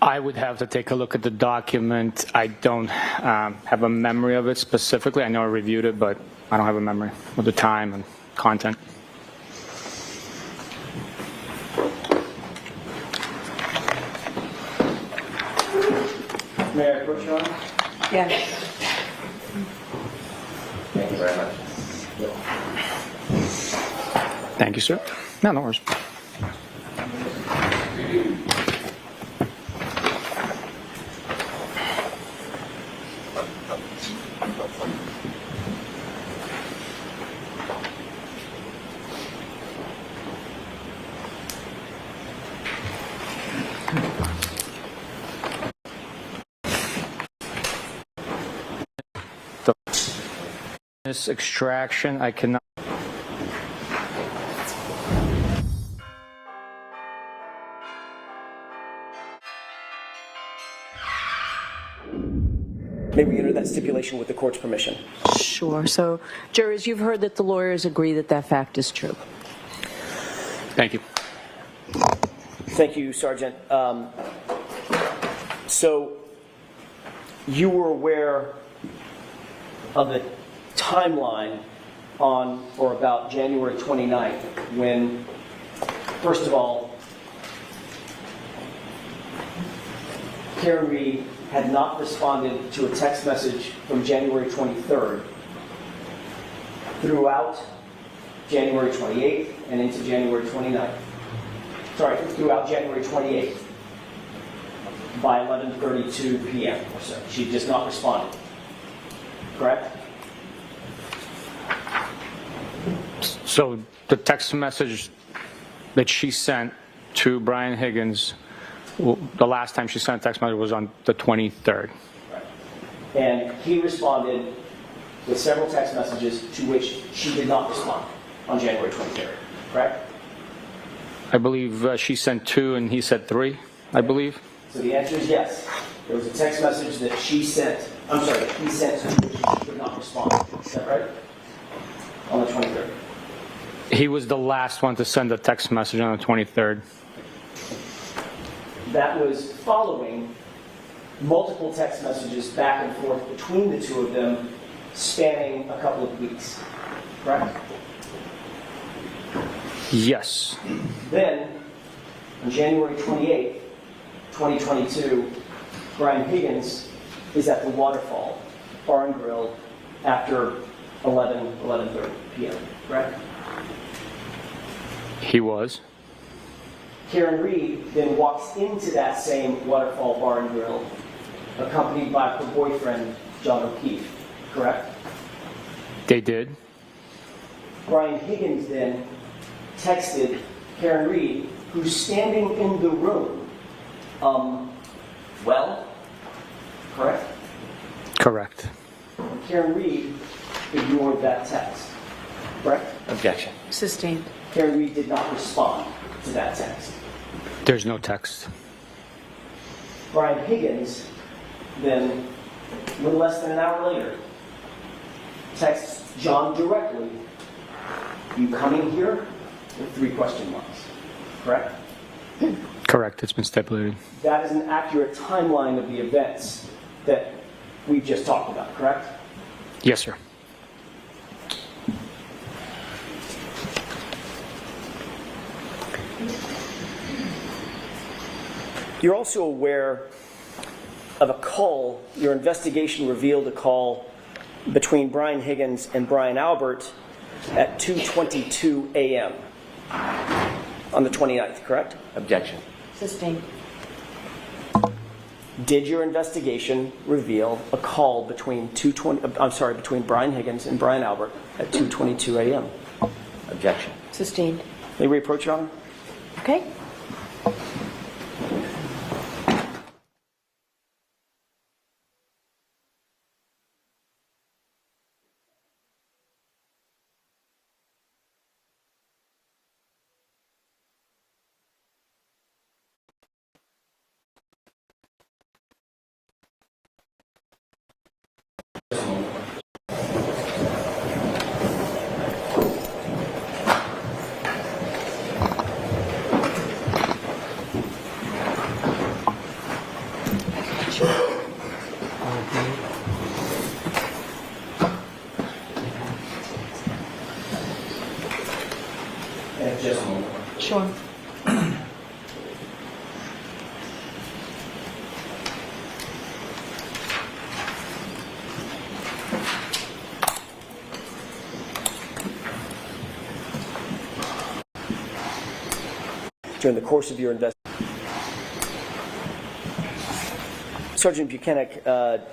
I would have to take a look at the document. I don't have a memory of it specifically. I know I reviewed it, but I don't have a memory of the time and content. May I approach, Your Honor? Yes. Thank you. you very much. Thank you, sir. No, no worries. This extraction, I cannot. May we enter that stipulation with the court's permission? Sure. So, jurors, you've heard that the lawyers agree that that fact is true. Thank you. Thank you, Sergeant. So you were aware of the timeline on or about January 29th when, first of all, Karen Read had not responded to a text message from January 23rd throughout January 28th and into January 29th. Sorry, throughout January 28th by 11:32 p.m. or so. She just not responded. Correct? So the text message that she sent to Brian Higgins, the last time she sent a text message was on the 23rd. Right. And he responded with several text messages to which she did not respond on January 23rd. Correct? I believe she sent 2 and he said 3, I believe. So the answer is yes. There was a text message that she sent, that he sent to which she did not respond. Is that right? On the 23rd. He was the last one to send a text message on the 23rd. That was following multiple text messages back and forth between the two of them, spanning a couple of weeks. Correct? Yes. Then, on January 28th, 2022, Brian Higgins is at the Waterfall Bar and Grill after 11:30 p.m. Correct? He was. Karen Read then walks into that same Waterfall Bar and Grill, accompanied by her boyfriend, John O'Keefe. Correct? They did. Brian Higgins then texted Karen Read, who's standing in the room. Well, correct? Correct. Karen Read ignored that text. Correct? Objection. Sustained. Karen Read did not respond to that text. There's no text. Brian Higgins then, a little less than an hour later, texts John directly, "You coming here?" with 3 question marks. Correct? Correct. It's been stipulated. That is an accurate timeline of the events that we've just talked about, correct? Yes, sir. You're also aware of a call. Your investigation revealed a call between Brian Higgins and Brian Albert at 2:22 a.m. on the 29th, correct? Objection. Sustained. Did your investigation reveal a call between between Brian Higgins and Brian Albert at 2:22 a.m.? Objection. Sustained. May we approach, Your Honor? Okay. Just a moment. Sure. during the course of your investigation. Sergeant Bukhenik,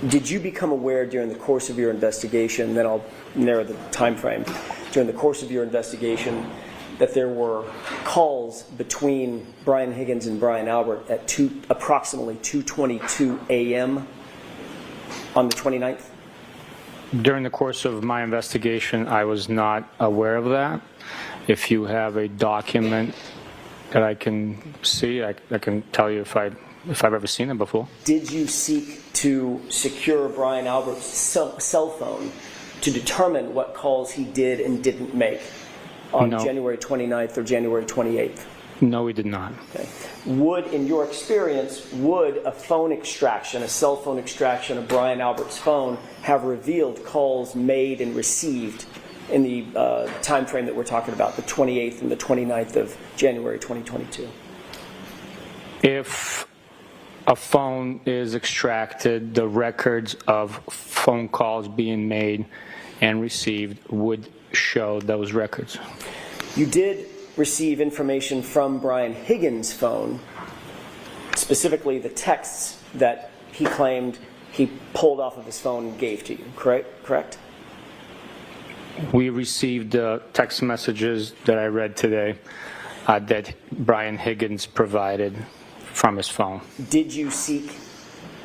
did you become aware during the course of your investigation, then I'll narrow the time frame, during the course of your investigation, that there were calls between Brian Higgins and Brian Albert at approximately 2:22 a.m. on the 29th? During the course of my investigation, I was not aware of that. If you have a document that I can see, I can tell you if I've ever seen it before. Did you seek to secure Brian Albert's cell phone to determine what calls he did and didn't make on No. January 29th or January 28th? No, we did not. Okay. Would, in your experience, would a phone extraction, a cell phone extraction of Brian Albert's phone, have revealed calls made and received in the time frame that we're talking about, the 28th and the 29th of January 2022? If a phone is extracted, the records of phone calls being made and received would show those records. You did receive information from Brian Higgins' phone, specifically the texts that he claimed he pulled off of his phone and gave to you, correct? We received the text messages that I read today that Brian Higgins provided from his phone. Did you seek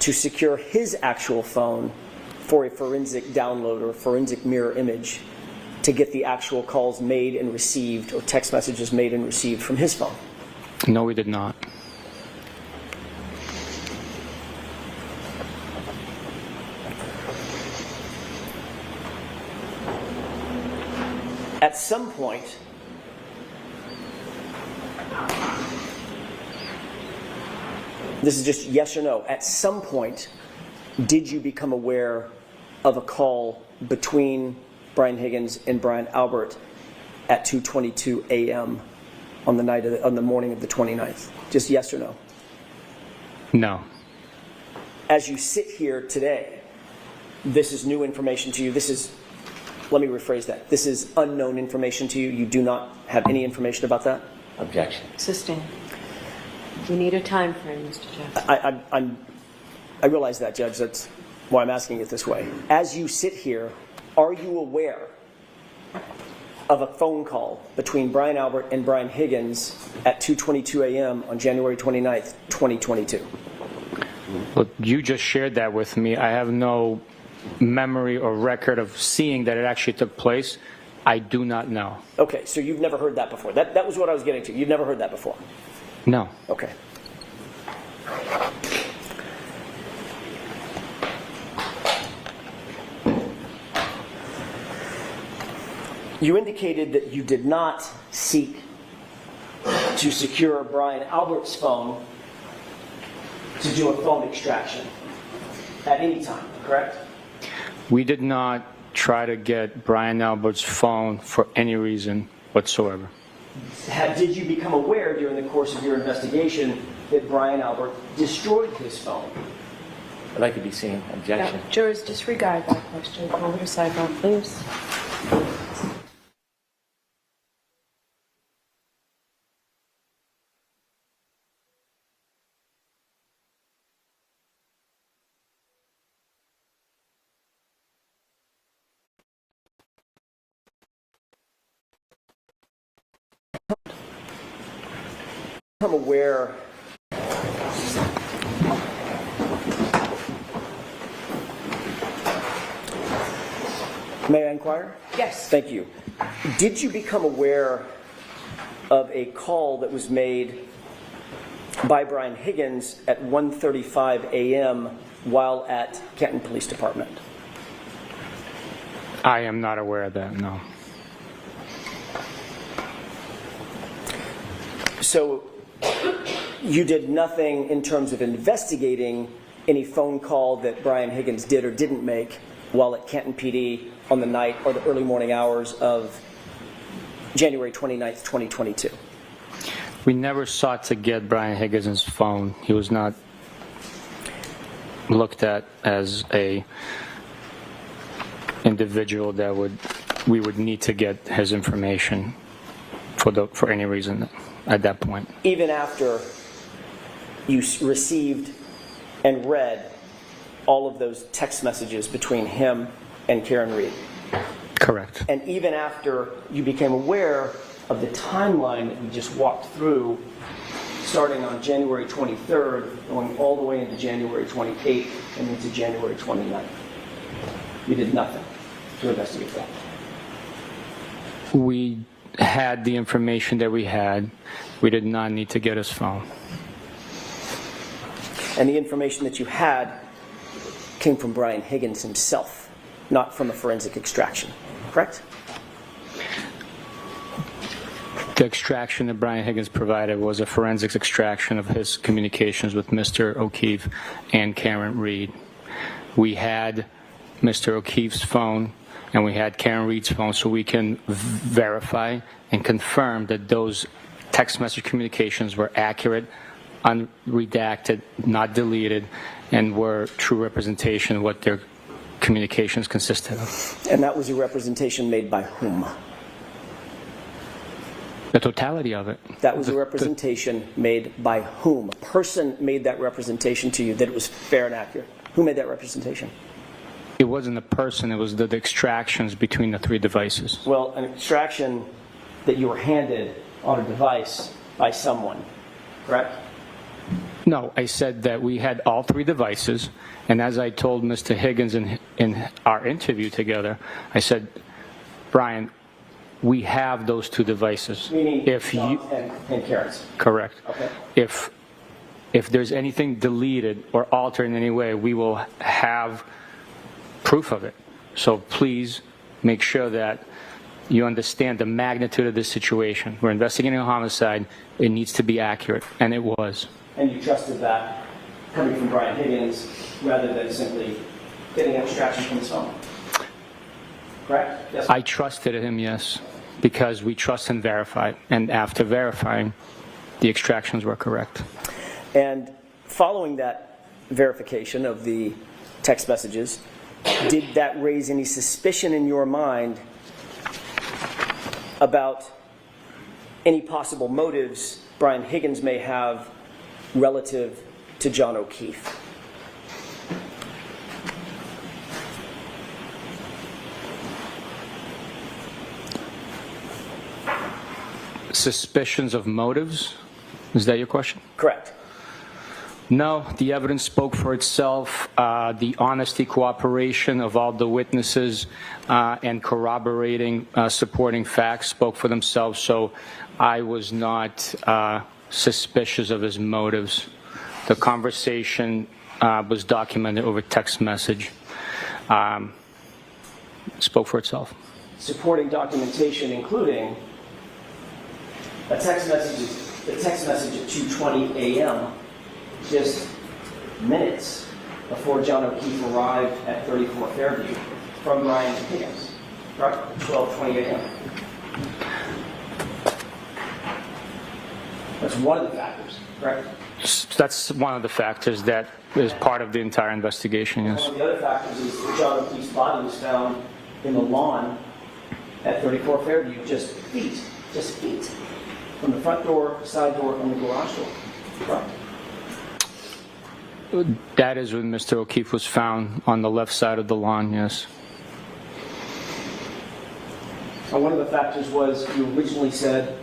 to secure his actual phone for a forensic download or forensic mirror image to get the actual calls made and received or text messages made and received from his phone? No, we did not. At some point, this is just yes or no, at some point, did you become aware of a call between Brian Higgins and Brian Albert at 2:22 a.m. on the morning of the 29th? Just yes or no? No. As you sit here today, this is new information to you. Let me rephrase that. This is unknown information to you. You do not have any information about that? Objection. Sustain. We need a time frame, Mr. Jackson. I realize that, Judge. That's why I'm asking it this way. As you sit here, are you aware of a phone call between Brian Albert and Brian Higgins at 2:22 a.m. on January 29th, 2022? Look, you just shared that with me. I have no memory or record of seeing that it actually took place. I do not know. Okay, so you've never heard that before. That was what I was getting to. You've never heard that before. No. Okay. You indicated that you did not seek to secure Brian Albert's phone to do a phone extraction at any time, correct? We did not try to get Brian Albert's phone for any reason whatsoever. Did you become aware during the course of your investigation that Brian Albert destroyed his phone? I'd like to be seen. Objection. No, jurors, disregard that question. Over to sidebar, please. I'm aware May I inquire? Yes. Thank you. Did you become aware of a call that was made by Brian Higgins at 1:35 a.m. while at Canton Police Department? I am not aware of that, no. So you did nothing in terms of investigating any phone call that Brian Higgins did or didn't make while at Canton PD on the night or the early morning hours of January 29th, 2022? We never sought to get Brian Higgins' phone. He was not looked at as a individual that we would need to get his information for any reason. at that point. Even after you received and read all of those text messages between him and Karen Read. Correct. And even after you became aware of the timeline that we just walked through, starting on January 23rd, going all the way into January 28th and into January 29th. You did nothing to investigate that. We had the information that we had. We did not need to get his phone. And the information that you had came from Brian Higgins himself, not from a forensic extraction, correct? The extraction that Brian Higgins provided was a forensics extraction of his communications with Mr. O'Keefe and Karen Read. We had Mr. O'Keefe's phone and we had Karen Read's phone, so we can verify and confirm that those text message communications were accurate, unredacted, not deleted, and were true representation of what their communications consisted of. And that was a representation made by whom? The totality of it. That was a representation made by whom? A person made that representation to you that it was fair and accurate. Who made that representation? It wasn't a person, it was the extractions between the three devices. Well, an extraction that you were handed on a device by someone, correct? No, I said that we had all three devices, and as I told Mr. Higgins in our interview together, I said, Brian, we have those two devices. Meaning if you and Karen's. Correct. Okay. If there's anything deleted or altered in any way, we will have proof of it. So please make sure that you understand the magnitude of this situation. We're investigating a homicide. It needs to be accurate, and it was. And you trusted that coming from Brian Higgins rather than simply getting an extraction from his phone. Correct? Yes. I trusted him, yes, because we trust and verify. And after verifying, the extractions were correct. And following that verification of the text messages, did that raise any suspicion in your mind about any possible motives Brian Higgins may have relative to John O'Keefe? Suspicions of motives? Is that your question? Correct. No, the evidence spoke for itself. The honesty, cooperation of all the witnesses and corroborating, supporting facts spoke for themselves. So I was not suspicious of his motives. The conversation was documented over text message. Spoke for itself. Supporting documentation, including a text message at 2:20 a.m., just minutes before John O'Keefe arrived at 34 Fairview from Brian Higgins, right? 12:20 a.m. That's one of the factors, correct? That's one of the factors that is part of the entire investigation, yes. One of the other factors is that John O'Keefe's body was found in the lawn at 34 Fairview, just feet from the front door, side door, and the garage door, correct? That is when Mr. O'Keefe was found, on the left side of the lawn, yes. And one of the factors was you originally said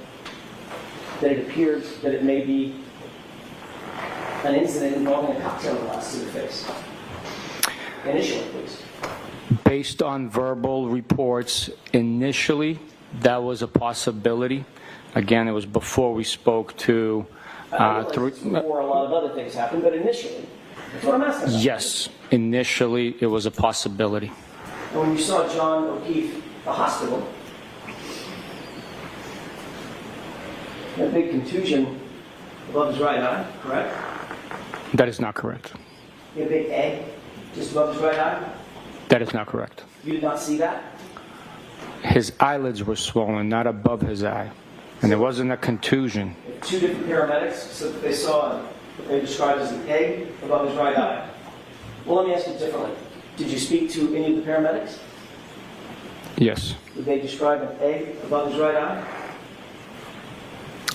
that it appeared that it may be an incident involving a cocktail glass to the face. Initially, please. Based on verbal reports, initially, that was a possibility. Again, it was before we spoke to... before a lot of other things happened, but initially, that's what I'm asking about. Yes, initially, it was a possibility. And when you saw John O'Keefe at the hospital, he had a big contusion above his right eye, correct? That is not correct. He had a big egg just above his right eye? That is not correct. You did not see that? His eyelids were swollen, not above his eye. And there wasn't a contusion. Two different paramedics said that they saw what they described as an egg above his right eye. Well, let me ask you differently. Did you speak to any of the paramedics? Yes. Did they describe an egg above his right eye?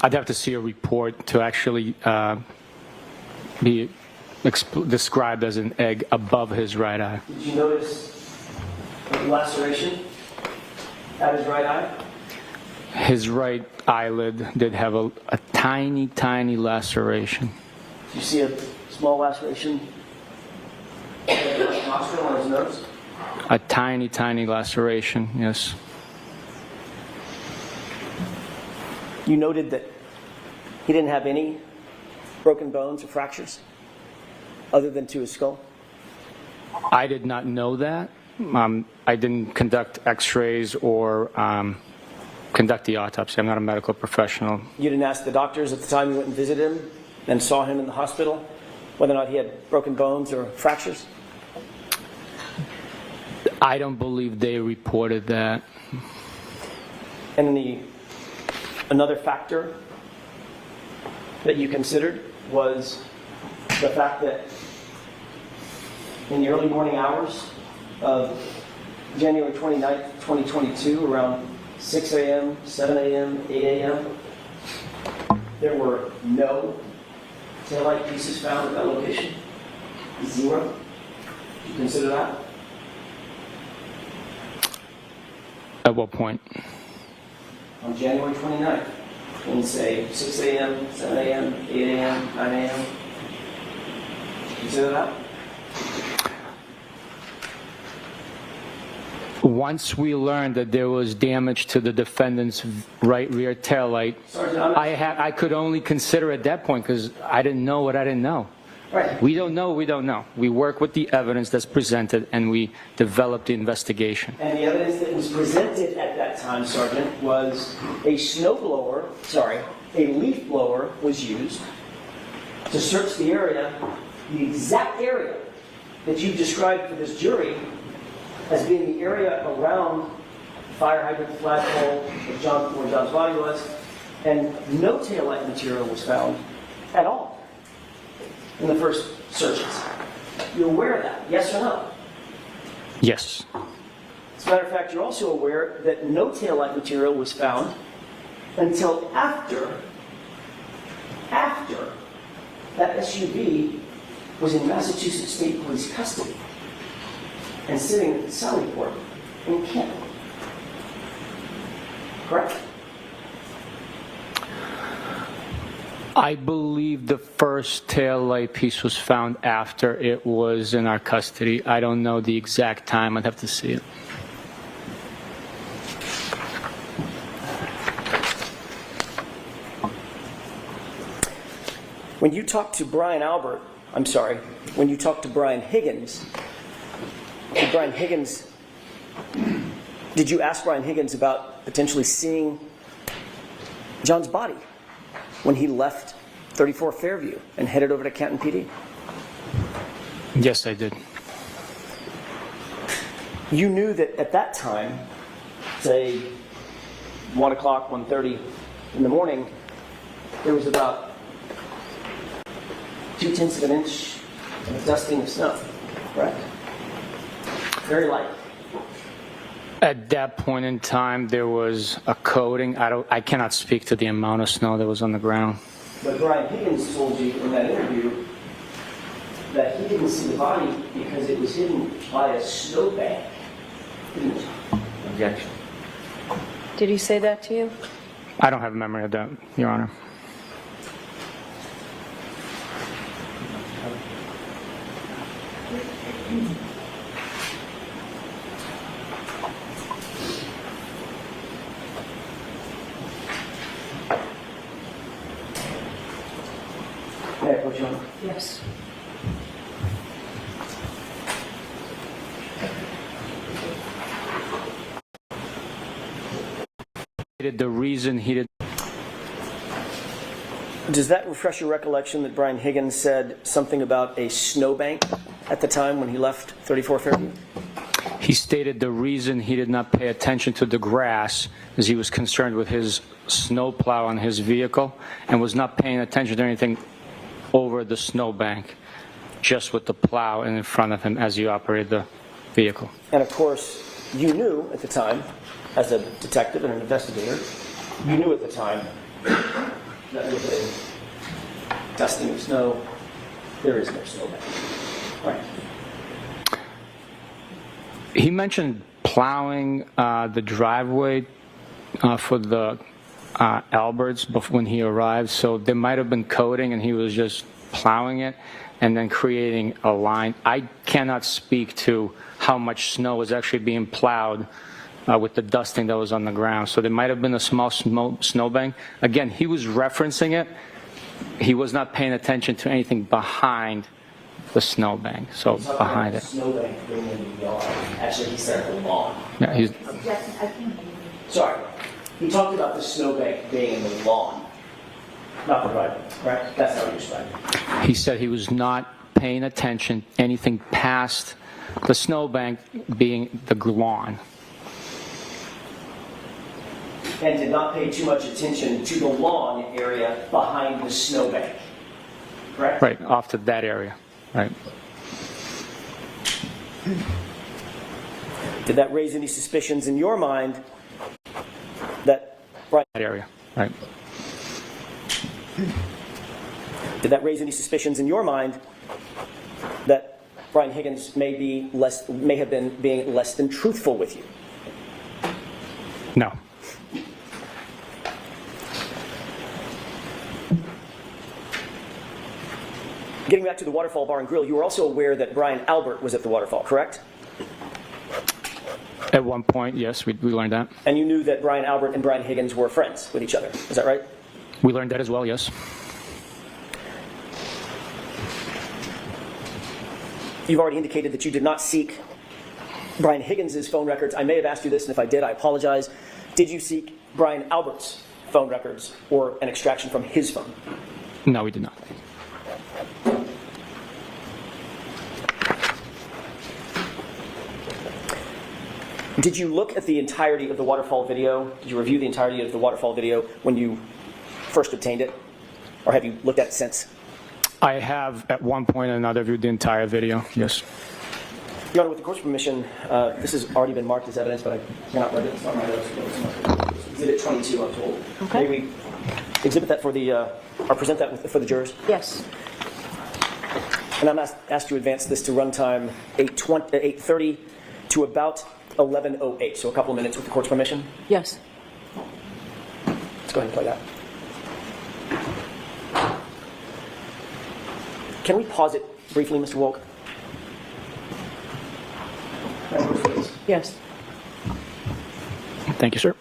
I'd have to see a report to actually be described as an egg above his right eye. Did you notice a laceration at his right eye? His right eyelid did have a tiny, tiny laceration. Did you see a small laceration at the right nostril on his nose? A tiny, tiny laceration, yes. You noted that he didn't have any broken bones or fractures other than to his skull? I did not know that. I didn't conduct x-rays or conduct the autopsy. I'm not a medical professional. You didn't ask the doctors at the time you went and visited him and saw him in the hospital whether or not he had broken bones or fractures? I don't believe they reported that. And another factor that you considered was the fact that in the early morning hours of January 29th, 2022, around 6 a.m., 7 a.m., 8 a.m., there were no taillight pieces found at that location? Zero? Did you consider that? At what point? On January 29th, when you say 6 a.m., 7 a.m., 8 a.m., 9 a.m., consider that? Once we learned that there was damage to the defendant's right rear taillight, Sergeant, I could only consider at that point because I didn't know what I didn't know. right. We don't know, we don't know. We work with the evidence that's presented and we develop the investigation. And the evidence that was presented at that time, Sergeant, was a a leaf blower was used to search the area, the exact area that you've described for this jury as being the area around the fire hydrant, flagpole, where John's body was, and no taillight material was found at all in the first searches. You're aware of that, yes or no? Yes. As a matter of fact, you're also aware that no taillight material was found until after that SUV was in Massachusetts State Police custody and sitting at the Sallyport in Canton. Correct? I believe the first taillight piece was found after it was in our custody. I don't know the exact time. I'd have to see it. When you talked to Brian Higgins, did you ask Brian Higgins about potentially seeing John's body when he left 34 Fairview and headed over to Canton PD? Yes, I did. You knew that at that time, say 1 o'clock, 1:30 in the morning, there was about 0.2 of an inch of dusting of snow, correct? Very light. At that point in time, there was a coating. I cannot speak to the amount of snow that was on the ground. But Brian Higgins told you in that interview that he didn't see the body because it was hidden by a snowbank. Didn't he? Objection. Did he say that to you? I don't have a memory of that, Your Honor. May I put you on? Yes. The reason he did. Does that refresh your recollection that Brian Higgins said something about a snowbank at the time when he left 34 Fairview? He stated the reason he did not pay attention to the grass is he was concerned with his snowplow on his vehicle and was not paying attention to anything over the snowbank, just with the plow in front of him as he operated the vehicle. And of course, you knew at the time, as a detective and an investigator, you knew at the time that would have been dusting of snow. There is no snowbank. Right. He mentioned plowing the driveway for the Alberts when he arrived, so there might have been coating and he was just plowing it and then creating a line. I cannot speak to how much snow was actually being plowed with the dusting that was on the ground. So there might have been a small snowbank. Again, he was referencing it. He was not paying attention to anything behind the snowbank. So behind it. Snowbank being in the yard. Actually, he said the lawn. Yeah, he's, Objection, I can't hear you. Sorry. He talked about the snowbank being in the lawn. Not the driveway, right? That's how he described it. he said he was not paying attention anything past the snowbank being the lawn. And did not pay too much attention to the lawn area behind the snowbank. Correct? Right, off to that area. Right. Did that raise any suspicions in your mind that Brian? That area. Right. Did that raise any suspicions in your mind that Brian Higgins may have been being less than truthful with you? No. Getting back to the Waterfall Bar and Grill, you were also aware that Brian Albert was at the Waterfall, correct? At one point, yes, we learned that. And you knew that Brian Albert and Brian Higgins were friends with each other. Is that right? We learned that as well, yes. You've already indicated that you did not seek Brian Higgins' phone records. I may have asked you this, and if I did, I apologize. Did you seek Brian Albert's phone records or an extraction from his phone? No, we did not. Did you look at the entirety of the waterfall video? Did you review the entirety of the waterfall video when you first obtained it? Or have you looked at it since? I have, at one point or another, viewed the entire video, yes. Your Honor, with the court's permission, this has already been marked as evidence, but I cannot read it. It's not my notes. Exhibit 22, I'm told. Okay. May we exhibit that for the, or present that for the jurors? Yes. And I'm asked to advance this to runtime 8:30 to about 11:08, so a couple of minutes with the court's permission. Yes. Let's go ahead and play that. Can we pause it briefly, Mr. Wolk? Yes. Thank you, sir.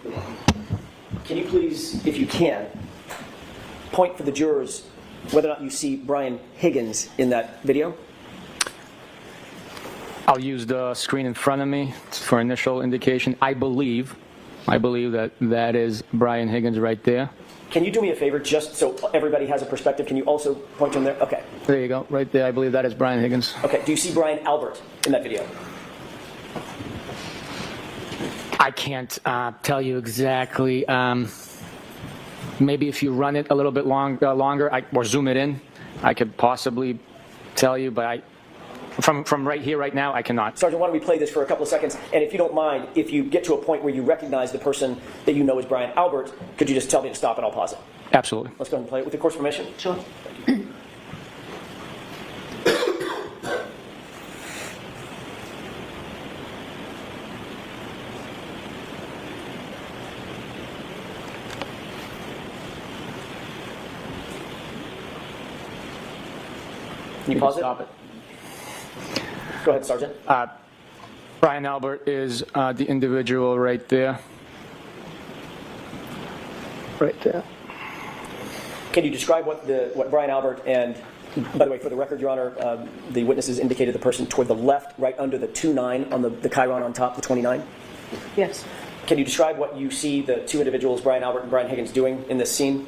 Can you please, if you can, point for the jurors whether or not you see Brian Higgins in that video? I'll use the screen in front of me for initial indication. I believe that that is Brian Higgins right there. Can you do me a favor, just so everybody has a perspective? Can you also point to him there? Okay. There you go, right there. I believe that is Brian Higgins. Okay. Do you see Brian Albert in that video? I can't tell you exactly. Maybe if you run it a little bit longer, or zoom it in, I could possibly tell you, but from right here, right now, I cannot. Sergeant, why don't we play this for a couple of seconds? And if you don't mind, if you get to a point where you recognize the person that you know is Brian Albert, could you just tell me to stop and I'll pause it? Absolutely. Let's go ahead and play it with the court's permission. Sure. Can you pause it? Stop it. Go ahead, Sergeant. Brian Albert is the individual right there. Right there. Can you describe what Brian Albert and, by the way, for the record, Your Honor, the witnesses indicated the person toward the left, right under the 2-9 on the chyron on top, the 29? Yes. Can you describe what you see the two individuals, Brian Albert and Brian Higgins, doing in this scene?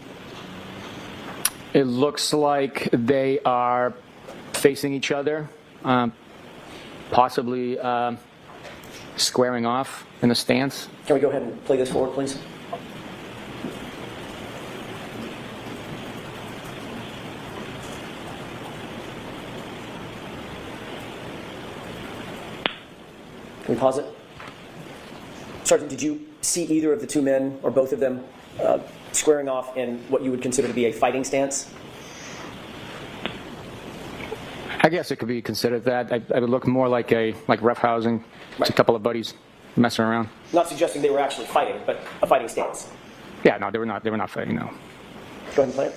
It looks like they are facing each other, possibly squaring off in a stance. Can we go ahead and play this forward, please? Can we pause it? Sergeant, did you see either of the two men or both of them squaring off in what you would consider to be a fighting stance? I guess it could be considered that. I would look more like roughhousing. It's a couple of buddies messing around. Not suggesting they were actually fighting, but a fighting stance. Yeah, no, they were not. They were not fighting. No. Go ahead and play it.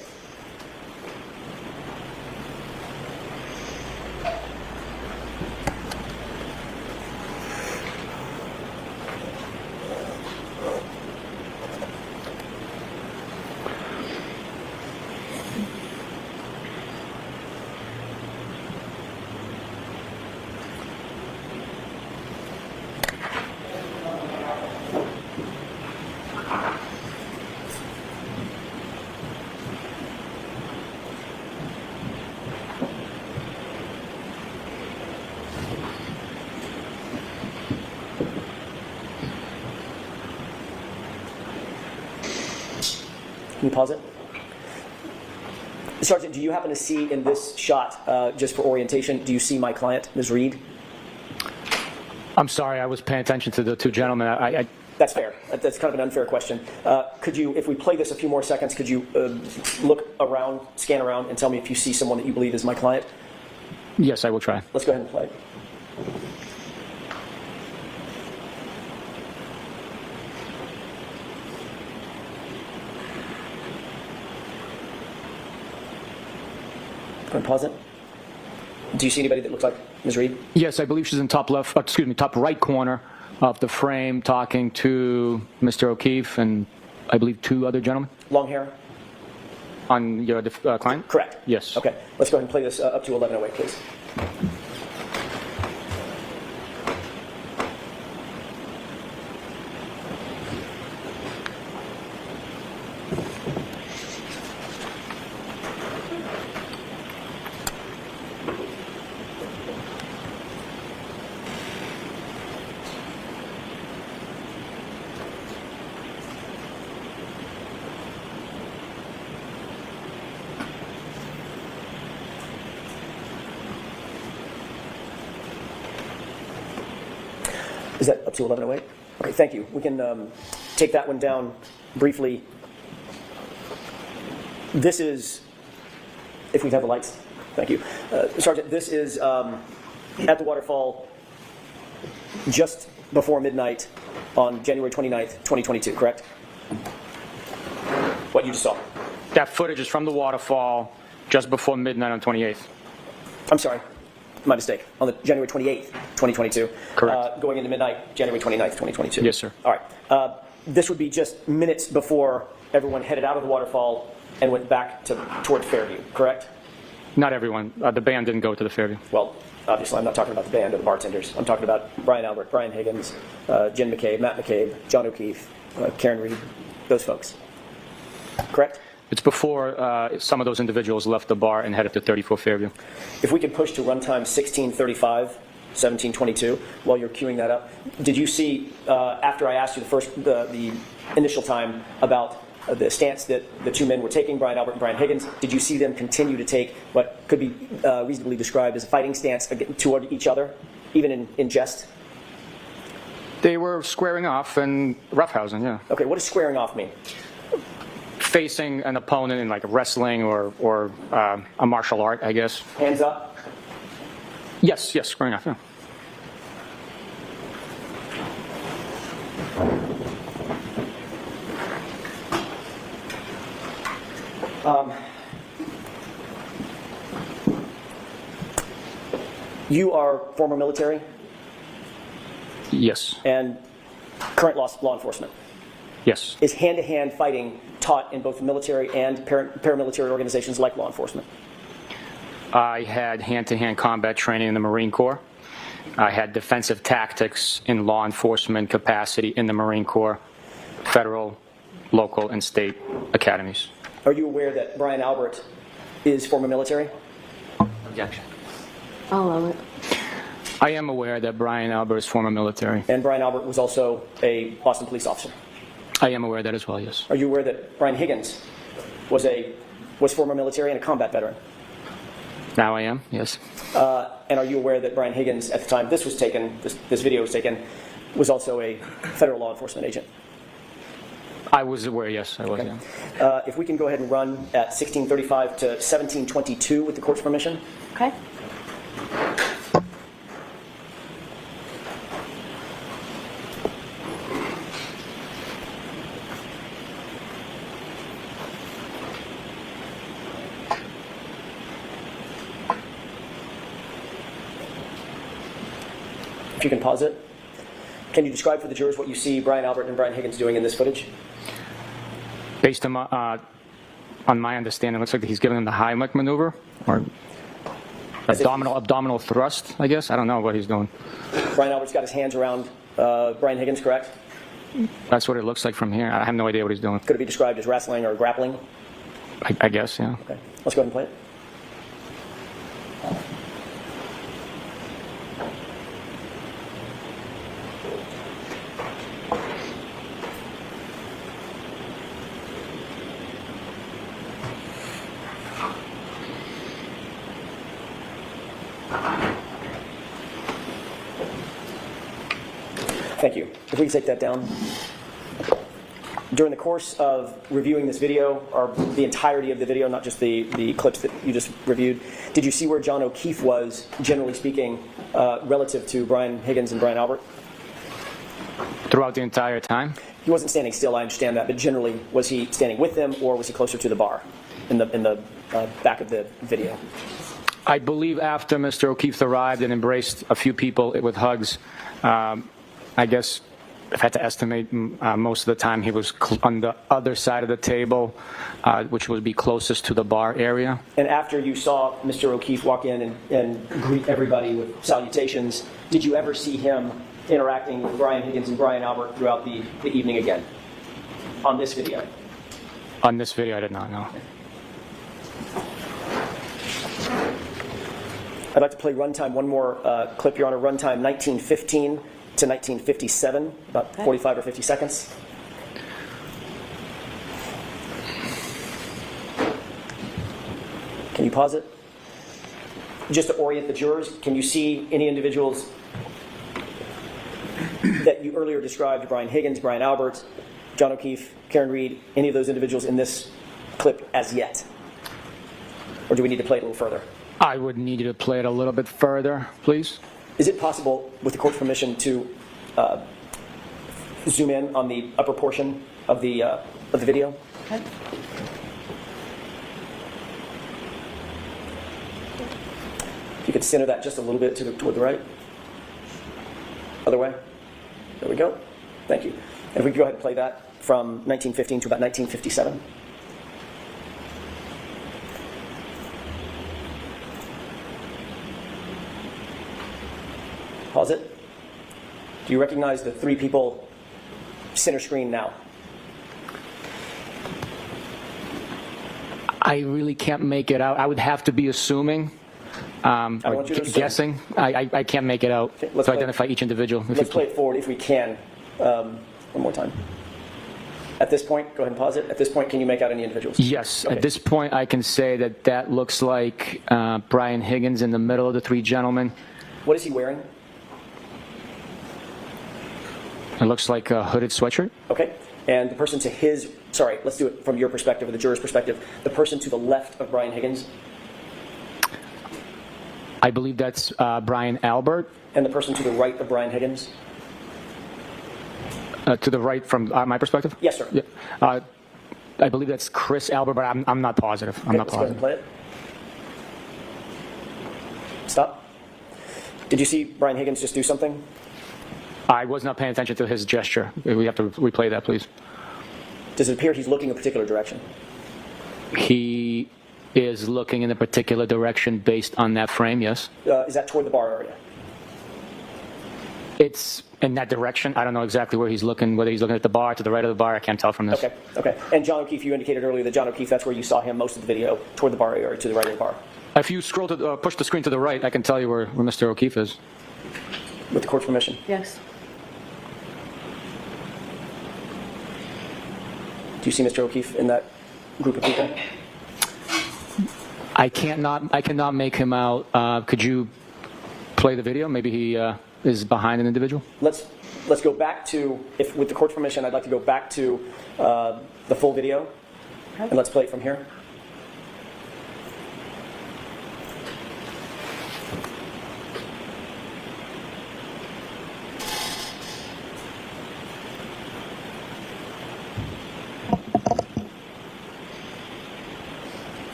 Can you pause it? Sergeant, do you happen to see in this shot, just for orientation, do you see my client, Ms. Reed? I'm sorry, I was paying attention to the two gentlemen. That's fair. That's kind of an unfair question. Could you, if we play this a few more seconds, could you look around, scan around, and tell me if you see someone that you believe is my client? Yes, I will try. Let's go ahead and play. Go ahead and pause it. Do you see anybody that looks like Ms. Reed? Yes, I believe she's in top right corner of the frame, talking to Mr. O'Keefe and I believe two other gentlemen. Long hair? On your client? Correct. Yes. Okay. Let's go ahead and play this up to 11:08, please. Is that up to 11:08? Okay, thank you. We can take that one down briefly. This is, if we have the lights, thank you. Sergeant, this is at the waterfall just before midnight on January 29th, 2022, correct? What you just saw. That footage is from the waterfall just before midnight on 28th. I'm sorry. My mistake. On the January 28th, 2022. Correct. Going into midnight, January 29th, 2022. Yes, sir. All right. This would be just minutes before everyone headed out of the waterfall and went back toward Fairview, correct? Not everyone. The band didn't go to the Fairview. Well, obviously I'm not talking about the band or the bartenders. I'm talking about Brian Albert, Brian Higgins, Jen McCabe, Matt McCabe, John O'Keefe, Karen Read, those folks. Correct? It's before some of those individuals left the bar and headed to 34 Fairview. If we could push to runtime 16:35, 17:22, while you're queuing that up, did you see, after I asked you the initial time about the stance that the two men were taking, Brian Albert and Brian Higgins, did you see them continue to take what could be reasonably described as a fighting stance toward each other, even in jest? They were squaring off and roughhousing, yeah. Okay, what does squaring off mean? Facing an opponent in like wrestling or a martial art, I guess. Hands up? Yes, squaring off, yeah. You are former military Yes, and current law enforcement. yes. Is hand-to-hand fighting taught in both the military and paramilitary organizations like law enforcement? I had hand-to-hand combat training in the Marine Corps. I had defensive tactics in law enforcement capacity in the Marine Corps, federal, local, and state academies. Are you aware that Brian Albert is former military? Objection. I'll allow it. I am aware that Brian Albert is former military. And Brian Albert was also a Boston police officer. I am aware of that as well, yes. Are you aware that Brian Higgins was former military and a combat veteran? Now I am, yes. And are you aware that Brian Higgins, at the time this was taken, this video was taken, was also a federal law enforcement agent? I was aware, yes, I was. Okay. Yeah. If we can go ahead and run at 16:35 to 17:22 with the court's permission. Okay. If you can pause it. Can you describe for the jurors what you see Brian Albert and Brian Higgins doing in this footage? Based on my understanding, it looks like he's giving him the high neck maneuver, or abdominal thrust, I guess. I don't know what he's doing. Brian Albert's got his hands around Brian Higgins, correct? That's what it looks like from here. I have no idea what he's doing. Could it be described as wrestling or grappling? I guess, yeah. Okay, let's go ahead and play it. Thank you. If we can take that down. During the course of reviewing this video, or the entirety of the video, not just the clips that you just reviewed, did you see where John O'Keefe was, generally speaking, relative to Brian Higgins and Brian Albert? Throughout the entire time? He wasn't standing still, I understand that, but generally, was he standing with them, or was he closer to the bar in the back of the video? I believe after Mr. O'Keefe arrived and embraced a few people with hugs, I guess if I had to estimate, most of the time he was on the other side of the table, which would be closest to the bar area. And after you saw Mr. O'Keefe walk in and greet everybody with salutations, did you ever see him interacting with Brian Higgins and Brian Albert throughout the evening again? On this video? On this video, I did not know. I'd like to play runtime, one more clip, Your Honor, runtime 1915 to 1957, about 45 or 50 seconds. Can you pause it? Just to orient the jurors, can you see any individuals that you earlier described, Brian Higgins, Brian Albert, John O'Keefe, Karen Read, any of those individuals in this clip as yet? Or do we need to play it a little further? I would need you to play it a little bit further, please. Is it possible, with the court's permission, to zoom in on the upper portion of the video? Okay. If you could center that just a little bit toward the right. Other way. There we go. Thank you. And if we could go ahead and play that from 1915 to about 1957. Pause it. Do you recognize the three people center screen now? I really can't make it out. I would have to be assuming, or guessing. I can't make it out to identify each individual. Let's play it forward if we can. One more time. At this point, go ahead and pause it. At this point, can you make out any individuals? Yes. Okay. At this point, I can say that looks like Brian Higgins in the middle of the three gentlemen. What is he wearing? It looks like a hooded sweatshirt. Okay. And the person to his, sorry, let's do it from your perspective or the juror's perspective. The person to the left of Brian Higgins? I believe that's Brian Albert. And the person to the right of Brian Higgins? To the right from my perspective? Yes, sir. Yeah. I believe that's Chris Albert, but I'm not positive. I'm not positive. Let's go ahead and play it. Stop. Did you see Brian Higgins just do something? I was not paying attention to his gesture. We have to replay that, please. Does it appear he's looking a particular direction? He is looking in a particular direction based on that frame, yes. Is that toward the bar area? It's in that direction. I don't know exactly where he's looking, whether he's looking at the bar, to the right of the bar. I can't tell from this. Okay, okay. And John O'Keefe, you indicated earlier that John O'Keefe, that's where you saw him most of the video, toward the bar area or to the right of the bar. If you scroll to push the screen to the right, I can tell you where Mr. O'Keefe is. With the court's permission. Yes. Do you see Mr. O'Keefe in that group of people? I cannot make him out. Could you play the video? Maybe he is behind an individual. Let's let's go back to, if with the court's permission, I'd like to go back to the full video, and let's play it from here.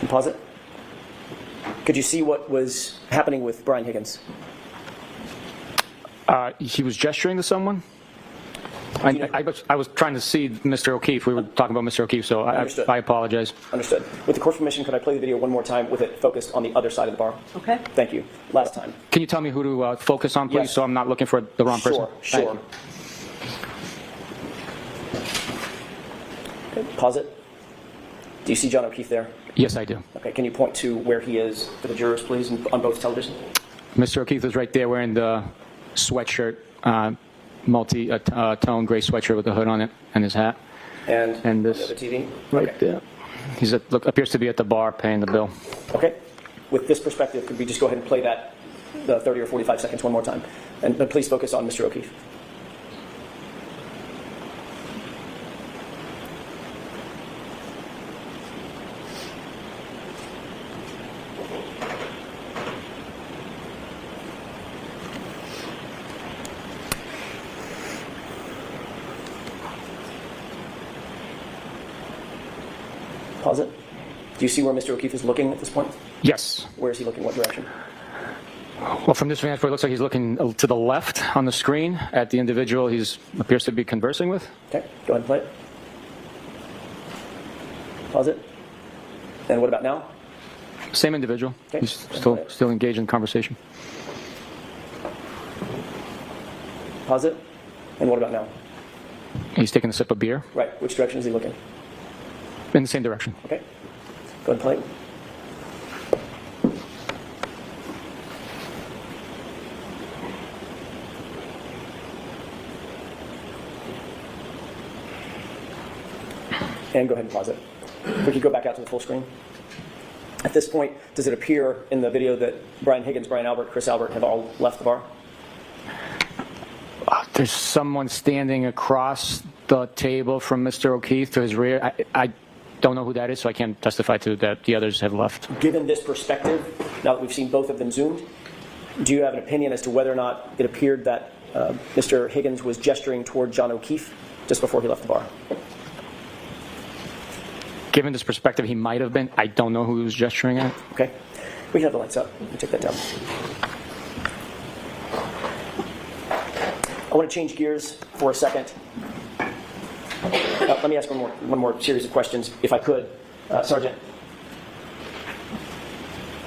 Pause it. Could you see what was happening with Brian Higgins? He was gesturing to someone. I was trying to see Mr. O'Keefe. We were talking about Mr. O'Keefe, so I apologize. Understood. With the court's permission, could I play the video one more time with it focused on the other side of the bar? Okay. Thank you. Last time. Can you tell me who to focus on, please, Yes. so I'm not looking for the wrong person? Sure. Thank you. Okay, pause it. Do you see John O'Keefe there? Yes, I do. Okay, can you point to where he is for the jurors, please, on both televisions? Mr. O'Keefe is right there wearing the sweatshirt, multi-tone gray sweatshirt with the hood on it and his hat. And this the TV? right Okay. there. He's appears to be at the bar paying the bill. Okay. With this perspective, could we just go ahead and play that, the 30 or 45 seconds one more time? And but please focus on Mr. O'Keefe. Pause it. Do you see where Mr. O'Keefe is looking at this point? Yes. Where is he looking? What direction? Well, from this vantage point, it looks like he's looking to the left on the screen at the individual he appears to be conversing with. Okay, go ahead and play it. Pause it. And what about now? Same individual. Okay. He's still engaged in conversation. Pause it. And what about now? He's taking a sip of beer Right. Which direction is he looking? in the same direction. Okay. Go ahead and play it. And go ahead and pause it. We could go back out to the full screen. At this point, does it appear in the video that Brian Higgins, Brian Albert, Chris Albert have all left the bar? There's someone standing across the table from Mr. O'Keefe to his rear. I don't know who that is, so I can't testify to that. The others have left. Given this perspective, now that we've seen both of them zoomed, do you have an opinion as to whether or not it appeared that Mr. Higgins was gesturing toward John O'Keefe just before he left the bar? Given this perspective, he might have been. I don't know who he was gesturing at. Okay. We can have the lights up. Let me take that down. I want to change gears for a second. Let me ask one more series of questions, if I could. Sergeant,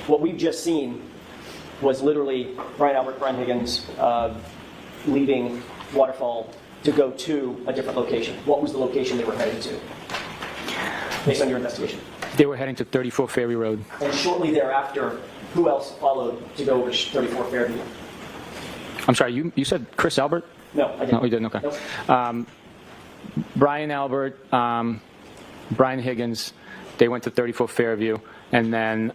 what we've just seen was literally Brian Albert, Brian Higgins leaving Waterfall to go to a different location. What was the location they were headed to, based on your investigation? They were heading to 34 Ferry Road. And shortly thereafter, who else followed to go over to 34 Fairview? I'm sorry, you said Chris Albert? No, I didn't. No, you didn't, okay. Nope. Brian Albert, Brian Higgins, they went to 34 Fairview, and then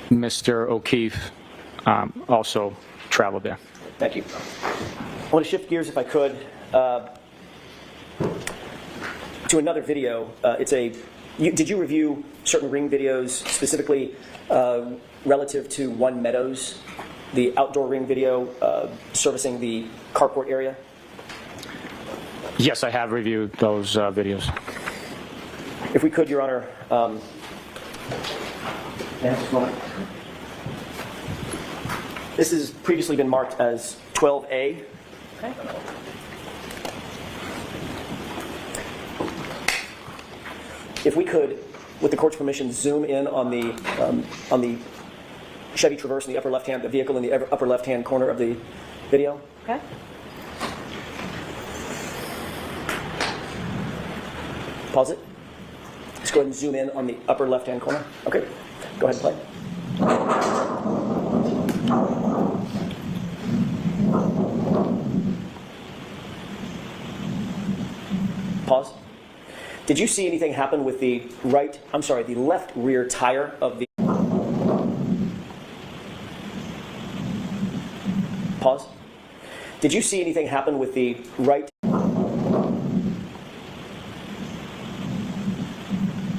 Mr. O'Keefe also traveled there. Thank you. I want to shift gears, if I could, to another video. Did you review certain ring videos, specifically relative to One Meadows, the outdoor ring video servicing the carport area? Yes, I have reviewed those videos. If we could, Your Honor, just a moment. This has previously been marked as 12A. Okay. If we could, with the court's permission, zoom in on the Chevy Traverse in the upper left-hand, the vehicle in the upper left-hand corner of the video. Okay. Pause it. Let's go ahead and zoom in on the upper left-hand corner. Okay. Go ahead and play. Pause. Did you see anything happen with the left rear tire of the... Pause. Did you see anything happen with the right...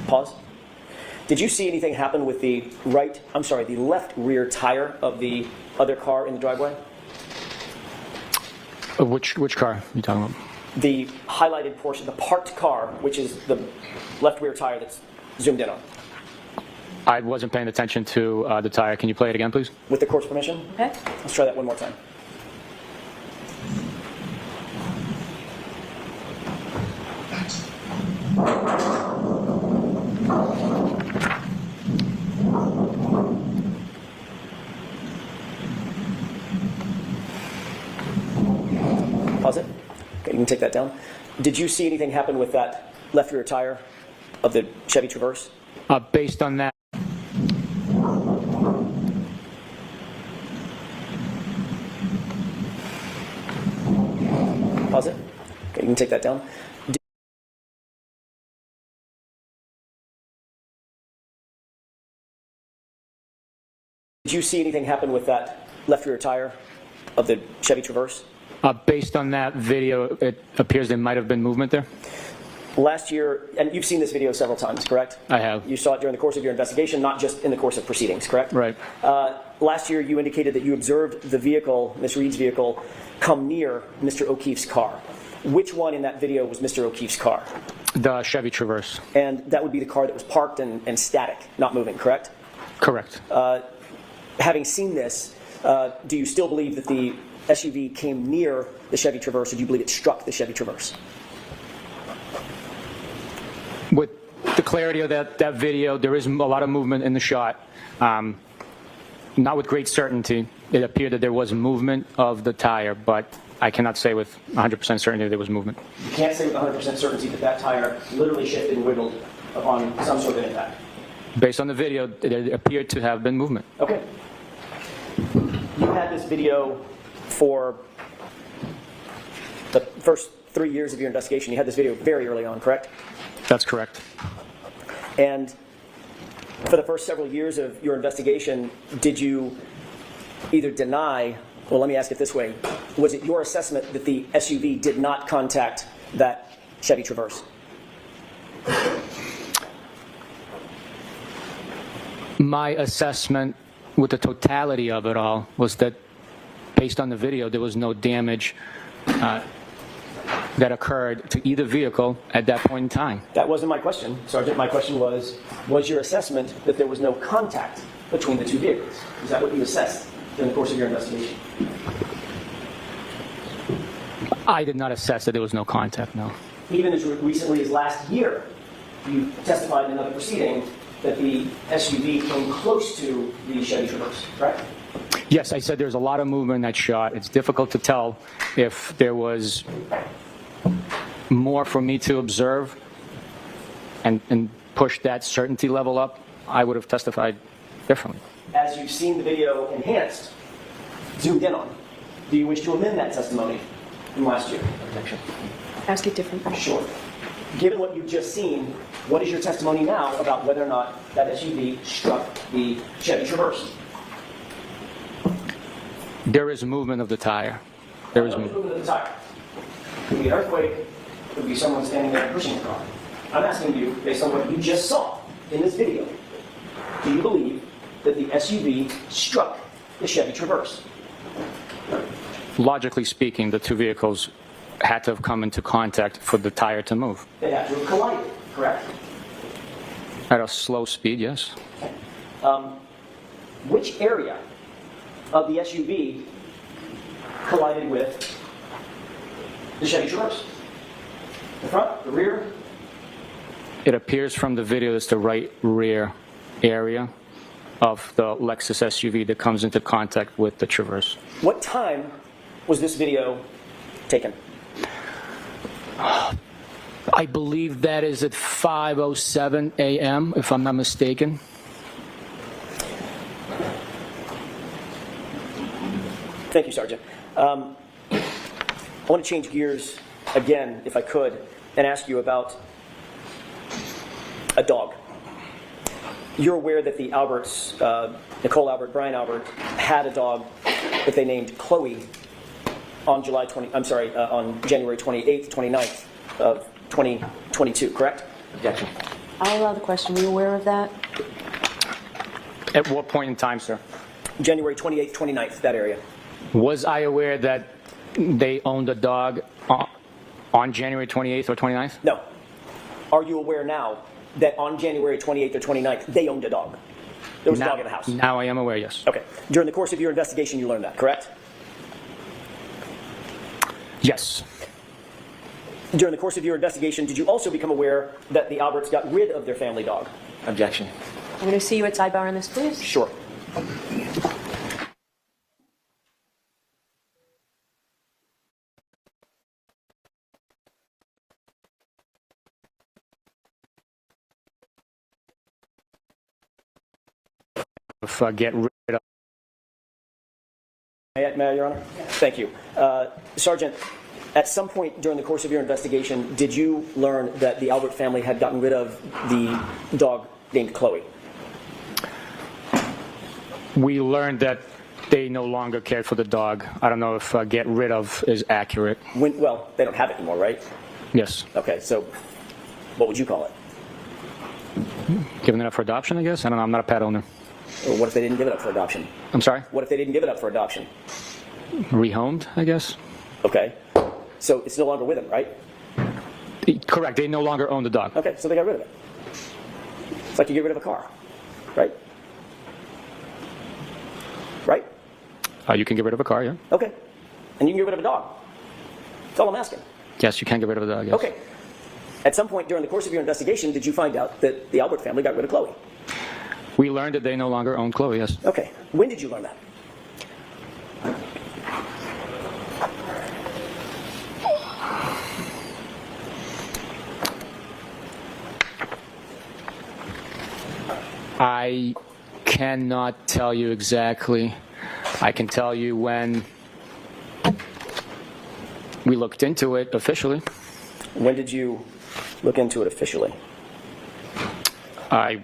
Pause. Did you see anything happen with the left rear tire of the other car in the driveway? Which car are you talking about? The highlighted portion, the parked car, which is the left rear tire that's zoomed in on. I wasn't paying attention to the tire. Can you play it again, please? With the court's permission? Okay. Let's try that one more time. Pause it. Okay, you can take that down. Did you see anything happen with that left rear tire of the Chevy Traverse? Based on that, Pause it. Okay, you can take that down. Did you see anything happen with that left rear tire of the Chevy Traverse? based on that video, it appears there might have been movement there. Last year, and you've seen this video several times, correct? I have. You saw it during the course of your investigation, not just in the course of proceedings, correct? Right. Last year, you indicated that you observed the vehicle, Ms. Reed's vehicle, come near Mr. O'Keefe's car. Which one in that video was Mr. O'Keefe's car? The Chevy Traverse. And that would be the car that was parked and static, not moving, correct? Correct. Having seen this, do you still believe that the SUV came near the Chevy Traverse, or do you believe it struck the Chevy Traverse? With the clarity of that video, there is a lot of movement in the shot. Not with great certainty. It appeared that there was movement of the tire, but I cannot say with 100% certainty there was movement. You can't say with 100% certainty that that tire literally shifted and wiggled upon some sort of impact. Based on the video, it appeared to have been movement. Okay. You had this video for the first 3 years of your investigation. You had this video very early on, correct? That's correct. And for the first several years of your investigation, did you either deny, well, let me ask it this way, was it your assessment that the SUV did not contact that Chevy Traverse? My assessment with the totality of it all was that based on the video, there was no damage that occurred to either vehicle at that point in time. That wasn't my question, Sergeant. My question was your assessment that there was no contact between the two vehicles? Is that what you assessed in the course of your investigation? I did not assess that there was no contact, no. Even as recently as last year, you testified in another proceeding that the SUV came close to the Chevy Traverse, correct? Yes, I said there's a lot of movement in that shot. It's difficult to tell if there was more for me to observe and push that certainty level up. I would have testified differently. As you've seen the video enhanced, zoomed in on, do you wish to amend that testimony from last year? Objection. Ask it differently. Sure. Given what you've just seen, what is your testimony now about whether or not that SUV struck the Chevy Traverse? There is movement of the tire. There is movement. Movement of the tire. It could be an earthquake. It could be someone standing there pushing the car. I'm asking you, based on what you just saw in this video, do you believe that the SUV struck the Chevy Traverse? Logically speaking, the two vehicles had to have come into contact for the tire to move. They had to have collided, correct? At a slow speed, yes. Which area of the SUV collided with the Chevy Traverse? The front, the rear? It appears from the video it's the right rear area of the Lexus SUV that comes into contact with the Traverse. What time was this video taken? I believe that is at 5:07 a.m., if I'm not mistaken. Thank you, Sergeant. I want to change gears again, if I could, and ask you about a dog. You're aware that the Alberts, Nicole Albert, Brian Albert, had a dog that they named Chloe on on January 28th, 29th of 2022, correct? Objection. I'll allow the question. Were you aware of that? At what point in time, sir? January 28th, 29th, that area. Was I aware that they owned a dog on January 28th or 29th? No. Are you aware now that on January 28th or 29th, they owned a dog? There was a dog in the house. Now I am aware, yes. Okay. During the course of your investigation, you learned that, correct? Yes. During the course of your investigation, did you also become aware that the Alberts got rid of their family dog? Objection. I'm going to see you at sidebar on this, please. Sure. Get rid of. May I, Your Honor? Thank you. Sergeant, at some point during the course of your investigation, did you learn that the Albert family had gotten rid of the dog named Chloe? We learned that they no longer cared for the dog. I don't know if get rid of is accurate. Well, they don't have it anymore, right? Yes. Okay, so what would you call it? Giving it up for adoption, I guess? I don't know. I'm not a pet owner. Or what if they didn't give it up for adoption? I'm sorry? What if they didn't give it up for adoption? Rehomed, I guess? Okay. So it's no longer with them, right? Correct. They no longer own the dog. Okay, so they got rid of it. It's like you get rid of a car, right? Right? You can get rid of a car, yeah? Okay. And you can get rid of a dog. That's all I'm asking. Yes, you can get rid of a dog, yes. Okay. At some point during the course of your investigation, did you find out that the Albert family got rid of Chloe? We learned that they no longer own Chloe, yes. Okay. When did you learn that? I cannot tell you exactly. I can tell you when we looked into it officially. When did you look into it officially? I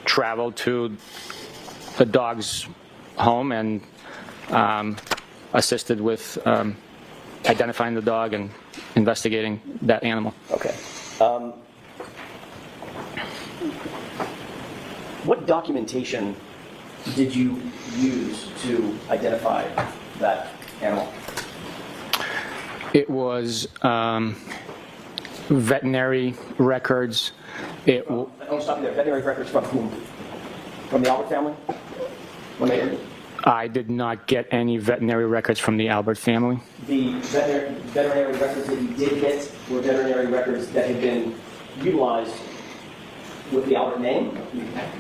traveled to the dog's home and assisted with identifying the dog and investigating that animal. Okay. What documentation did you use to identify that animal? It was veterinary records. I'll stop you there. Veterinary records from whom? From the Albert family? When they I did not get any veterinary records from the Albert family. The veterinary records that you did get were veterinary records that had been utilized with the Albert name?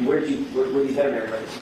Where were these veterinary records?